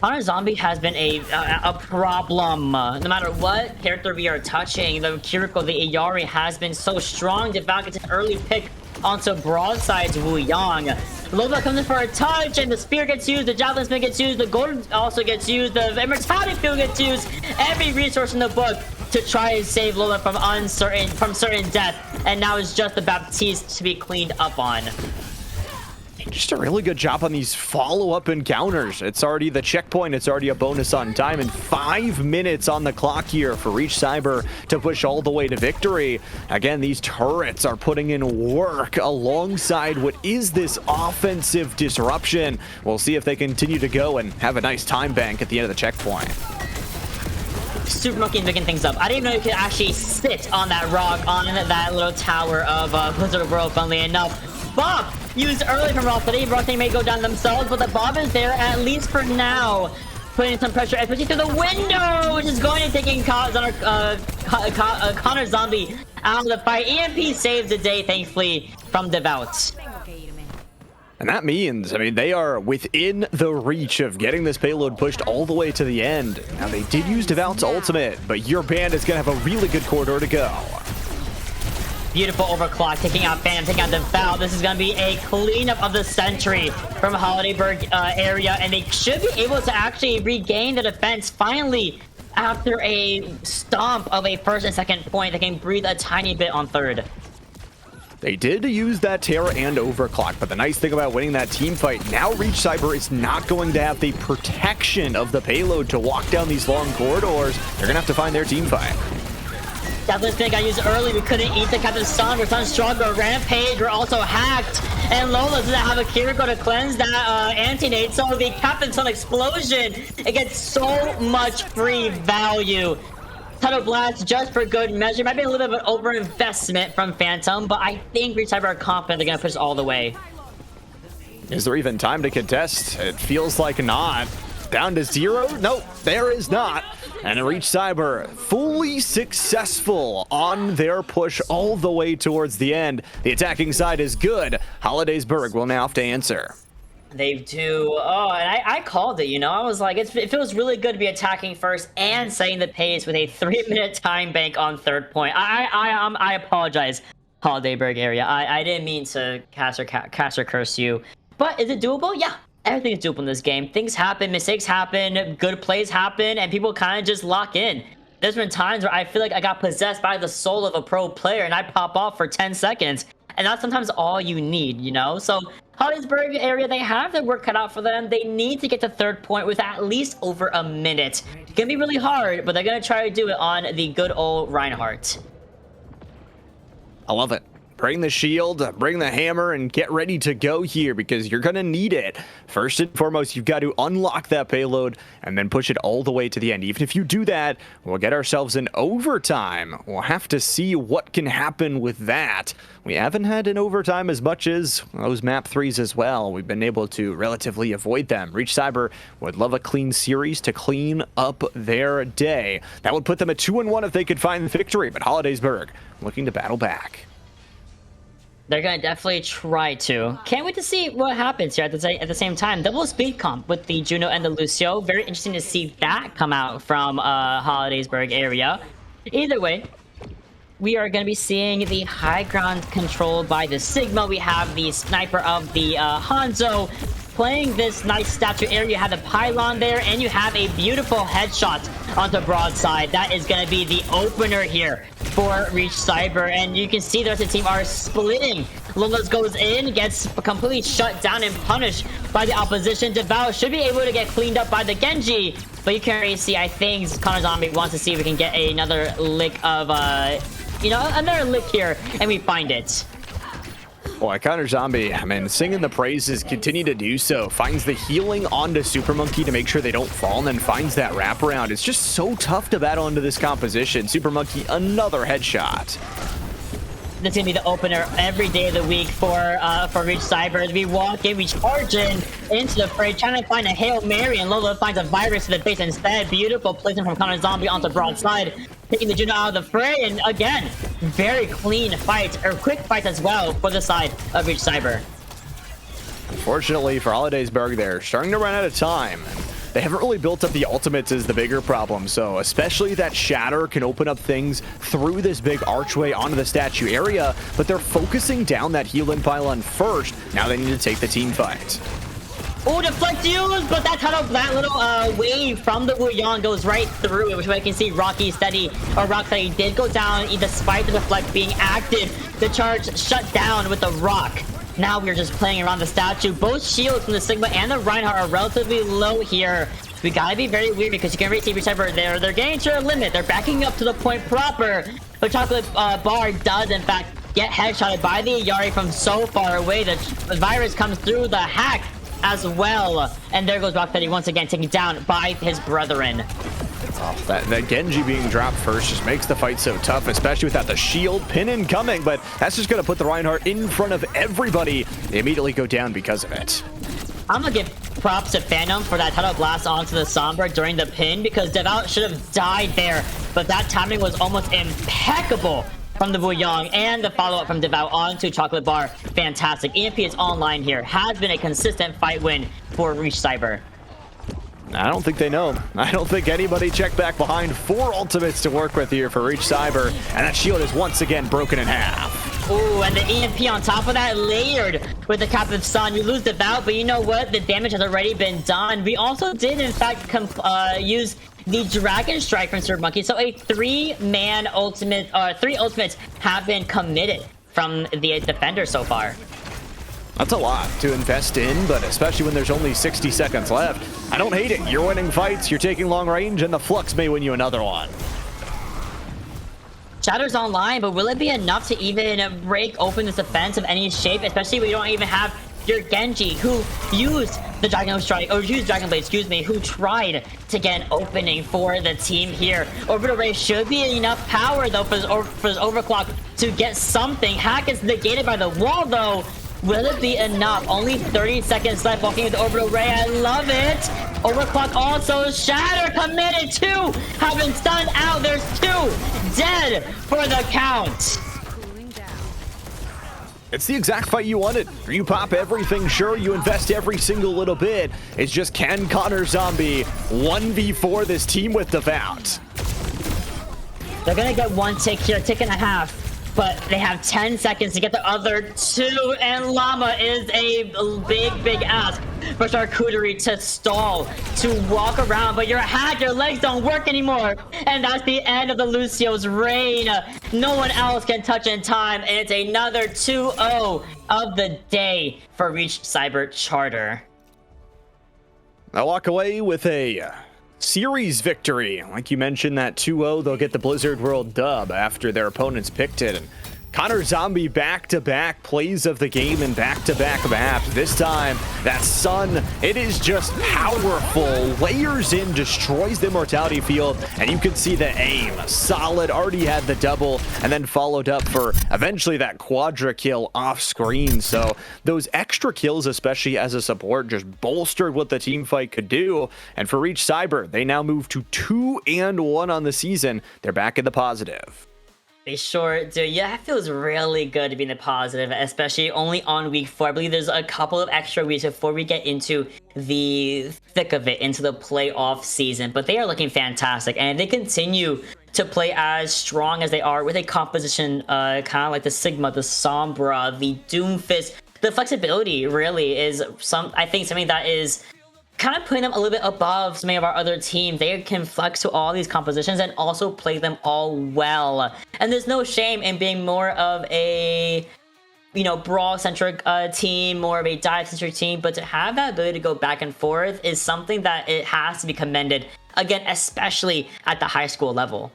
Connor Zombie has been a problem. No matter what character we are touching, the Kiriko, the Iyari has been so strong. Devout gets an early pick onto Broadside's Wu Yang. Loba comes in for a touch, and the Spear gets used, the Javelin Smith gets used, the Gold also gets used, the Immortality Field gets used. Every resource in the book to try and save Lola from certain death. And now it's just the Baptiste to be cleaned up on.
Just a really good job on these follow-up encounters. It's already the checkpoint. It's already a bonus on time, and 5 minutes on the clock here for Reach Cyber to push all the way to victory. Again, these turrets are putting in work alongside what is this offensive disruption. We'll see if they continue to go and have a nice time bank at the end of the checkpoint.
Super Monkey picking things up. I didn't even know you could actually sit on that rock, on that little tower of Blizzard World, funnily enough. Bob used early from Rocksteady. Rocksteady may go down themselves, but the Bob is there at least for now, putting some pressure, especially through the window, which is going to take Connor Zombie out of the fight. EMP saves the day, thankfully, from Devout.
And that means, I mean, they are within the reach of getting this payload pushed all the way to the end. Now, they did use Devout's ultimate, but your band is going to have a really good corridor to go.
Beautiful overclock, taking out Phantom, taking out Devout. This is going to be a cleanup of the sentry from Hollidaysburg area, and they should be able to actually regain the defense finally after a stomp of a first and second point, they can breathe a tiny bit on third.
They did use that Terra and Overclock, but the nice thing about winning that team fight, now Reach Cyber is not going to have the protection of the payload to walk down these long corridors. They're going to have to find their team fight.
Definitely think I used early. We couldn't eat the Captain Sun. We're Sunstronger. Rampage. We're also hacked. And Lola doesn't have a Kiriko to cleanse that anti-nade. So the Captain Sun explosion, it gets so much free value. Tidal Blast just for good measure. Might be a little bit of an over-investment from Phantom, but I think Reach Cyber are confident they're going to push all the way.
Is there even time to contest? It feels like not. Down to 0? Nope, there is not. And Reach Cyber fully successful on their push all the way towards the end. The attacking side is good. Hollidaysburg will now have to answer.
They do. Oh, and I called it, you know. I was like, it feels really good to be attacking first and setting the pace with a 3-minute time bank on third point. I apologize, Hollidaysburg area. I didn't mean to cast or curse you. But is it doable? Yeah. Everything is doable in this game. Things happen, mistakes happen, good plays happen, and people kind of just lock in. There's been times where I feel like I got possessed by the soul of a pro player and I pop off for 10 seconds. And that's sometimes all you need, you know? So Hollidaysburg area, they have their work cut out for them. They need to get to third point with at least over a minute. It's gonna be really hard, but they're gonna try to do it on the good old Reinhardt.
I love it. Bring the shield, bring the hammer, and get ready to go here because you're going to need it. First and foremost, you've got to unlock that payload and then push it all the way to the end. Even if you do that, we'll get ourselves in overtime. We'll have to see what can happen with that. We haven't had an overtime as much as those map 3s as well. We've been able to relatively avoid them. Reach Cyber would love a clean series to clean up their day. That would put them at 2-1 if they could find the victory, but Hollidaysburg looking to battle back.
They're going to definitely try to. Can't wait to see what happens here at the same time. Double speed comp with the Juno and the Lucio. Very interesting to see that come out from Hollidaysburg area. Either way, we are going to be seeing the high ground controlled by the Sigma. We have the sniper of the Hanzo playing this nice statue area. You have the pylon there, and you have a beautiful headshot onto broadside. That is going to be the opener here for Reach Cyber, and you can see the rest of the team are splitting. Lolas goes in, gets completely shut down and punished by the opposition. Vall should be able to get cleaned up by the Genji, but you can already see, I think Connor Zombie wants to see if we can get another lick of, another lick here, and we find it.
Boy, Connor Zombie, I mean, singing the praises, continue to do so. Finds the healing onto Super Monkey to make sure they don't fall, and then finds that wraparound. It's just so tough to battle into this composition. Super Monkey, another headshot.
This is gonna be the opener every day of the week for Reach Cyber. As we walk in, we charge into the fray, trying to find a Hail Mary, and Lola finds a virus to the face instead. Beautiful placement from Connor Zombie onto broadside, taking the Juno out of the fray, and again, very clean fight, or quick fight as well for the side of Reach Cyber.
Unfortunately for Hollidaysburg, they're starting to run out of time. They haven't really built up the ultimates is the bigger problem, so especially that shatter can open up things through this big archway onto the statue area, but they're focusing down that healing pylon first. Now they need to take the team fight.
Oh, deflect used, but that little wave from the Wu Yang goes right through it, which I can see Rocky did go down despite the deflect being active. The charge shut down with the rock. Now we're just playing around the statue. Both shields from the Sigma and the Reinhardt are relatively low here. We gotta be very weird because you can already see Reach Cyber there. They're getting to their limit. They're backing up to the point proper. But Chocolate Bar does, in fact, get headshotted by the Yari from so far away. The virus comes through the hack as well. And there goes Rocksteady once again, taken down by his brethren.
Oh, that Genji being dropped first just makes the fight so tough, especially without the shield pin incoming, but that's just going to put the Reinhardt in front of everybody. They immediately go down because of it.
I'm going to give props to Phantom for that Tidal Blast onto the Sombra during the pin, because Devout should have died there, but that timing was almost impeccable from the Wu Yang, and the follow-up from Devout onto Chocolate Bar. Fantastic. EMP is online here. Has been a consistent fight win for Reach Cyber.
I don't think they know. I don't think anybody checked back behind. 4 ultimates to work with here for Reach Cyber, and that shield is once again broken in half.
Ooh, and the EMP on top of that, layered with the captive sun. You lose the bout, but you know what? The damage has already been done. We also did, in fact, use the Dragon Strike from Sir Monkey. So a three-man ultimate, three ultimates have been committed from the defender so far.
That's a lot to invest in, but especially when there's only 60 seconds left. I don't hate it. You're winning fights, you're taking long range, and the Flux may win you another one.
Shatter's online, but will it be enough to even break open this defense of any shape, especially when you don't even have your Genji, who used the Dragon Strike, or used Dragon Blade, excuse me, who tried to get an opening for the team here. Orbital Ray should be enough power, though, for his overclock to get something. Hack is negated by the wall, though. Will it be enough? Only 30 seconds left walking with the Orbital Ray. I love it. Overclock also. Shatter committed. Two have been stunned out. There's two dead for the count.
It's the exact fight you wanted. You pop everything, sure, you invest every single little bit. It's just, can Connor Zombie 1v4 this team with Devout?
They're gonna get one tick here, tick and a half. But they have 10 seconds to get the other two, and Llama is a big ask for Charcuterie to stall, to walk around, but you're a hack, your legs don't work anymore, and that's the end of the Lucio's reign. No one else can touch in time, and it's another 2-0 of the day for Reach Cyber Charter.
I walk away with a series victory. Like you mentioned, that 2-0, they'll get the Blizzard World dub after their opponents picked it. And Connor Zombie back-to-back plays of the game and back-to-back maps. This time, that sun, it is just powerful. Layers in, destroys the Immortality Field, and you can see the aim. Solid, already had the double, and then followed up for eventually that quadra kill off screen. So those extra kills, especially as a support, just bolstered what the team fight could do. And for Reach Cyber, they now move to 2-1 on the season. They're back in the positive.
They sure do. Yeah, it feels really good to be in the positive, especially only on week 4. I believe there's a couple of extra weeks before we get into the thick of it, into the playoff season. But they are looking fantastic, and they continue to play as strong as they are with a composition kind of like the Sigma, the Sombra, the Doomfist. The flexibility really is I think something that is kind of putting them a little bit above some of our other teams. They can flex to all these compositions and also play them all well. And there's no shame in being more of a, brawl-centric team, more of a dive-centric team, but to have that ability to go back and forth is something that it has to be commended, again, especially at the high school level.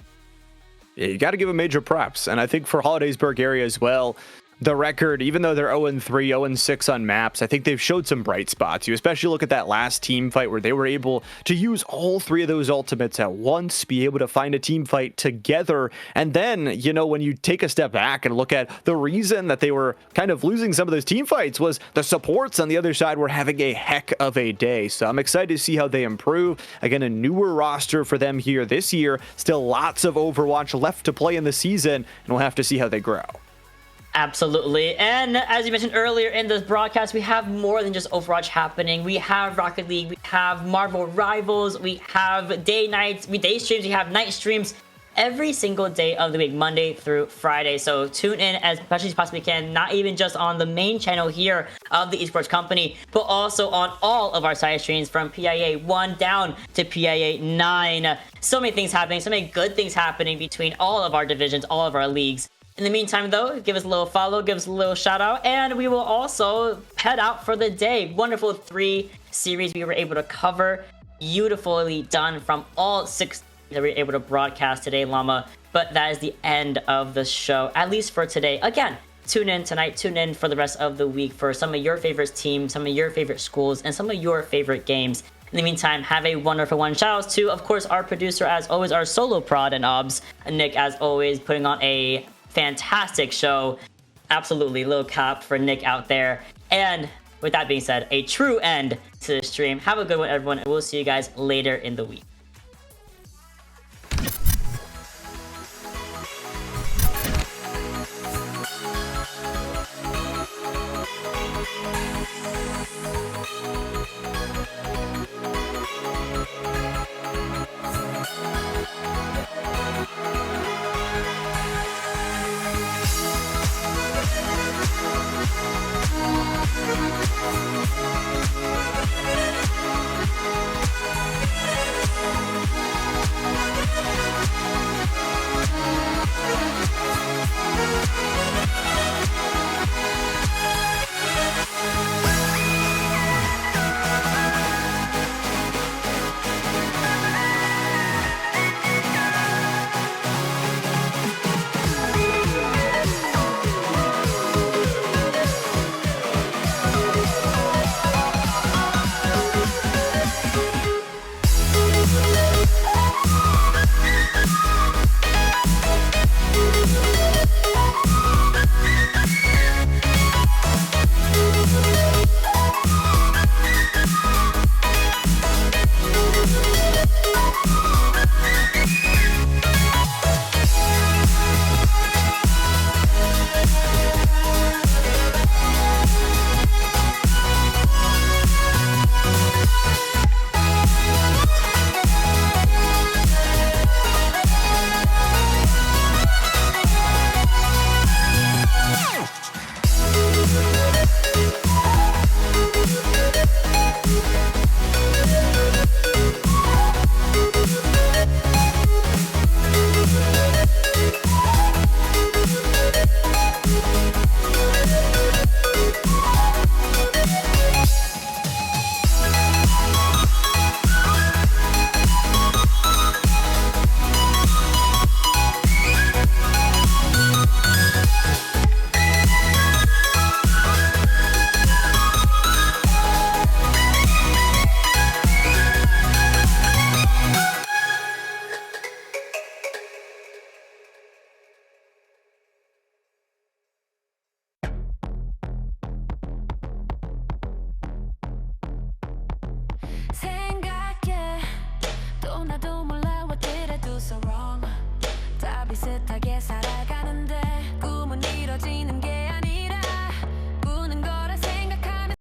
Yeah, you got to give them major props. And I think for Hollidaysburg area as well, the record, even though they're 0-3, 0-6 on maps, I think they've showed some bright spots. You especially look at that last team fight where they were able to use all three of those ultimates at once, be able to find a team fight together. And then, when you take a step back and look at the reason that they were kind of losing some of those team fights was the supports on the other side were having a heck of a day. So I'm excited to see how they improve. Again, a newer roster for them here this year. Still lots of Overwatch left to play in the season, and we'll have to see how they grow.
Absolutely. And as you mentioned earlier in this broadcast, we have more than just Overwatch happening. We have Rocket League, we have Marvel Rivals, we have day streams, we have night streams every single day of the week, Monday through Friday. So tune in as much as you possibly can, not even just on the main channel here of the esports company, but also on all of our side streams from PIA 1 down to PIA 9. So many things happening, so many good things happening between all of our divisions, all of our leagues. In the meantime, though, give us a little follow, give us a little shout out, and we will also head out for the day. Wonderful 3 series we were able to cover. Beautifully done from all 6 that we were able to broadcast today, Llama. But that is the end of the show, at least for today. Again, tune in tonight, tune in for the rest of the week for some of your favorite teams, some of your favorite schools, and some of your favorite games. In the meantime, have a wonderful one. Shout out to, of course, our producer, as always, our solo prod and obs, Nick, as always, putting on a fantastic show. Absolutely, little clap for Nick out there. And with that being said, a true end to the stream. Have a good one, everyone, and we'll see you guys later in the week.
풋풋하게 살아가는데 꿈은 이뤄지는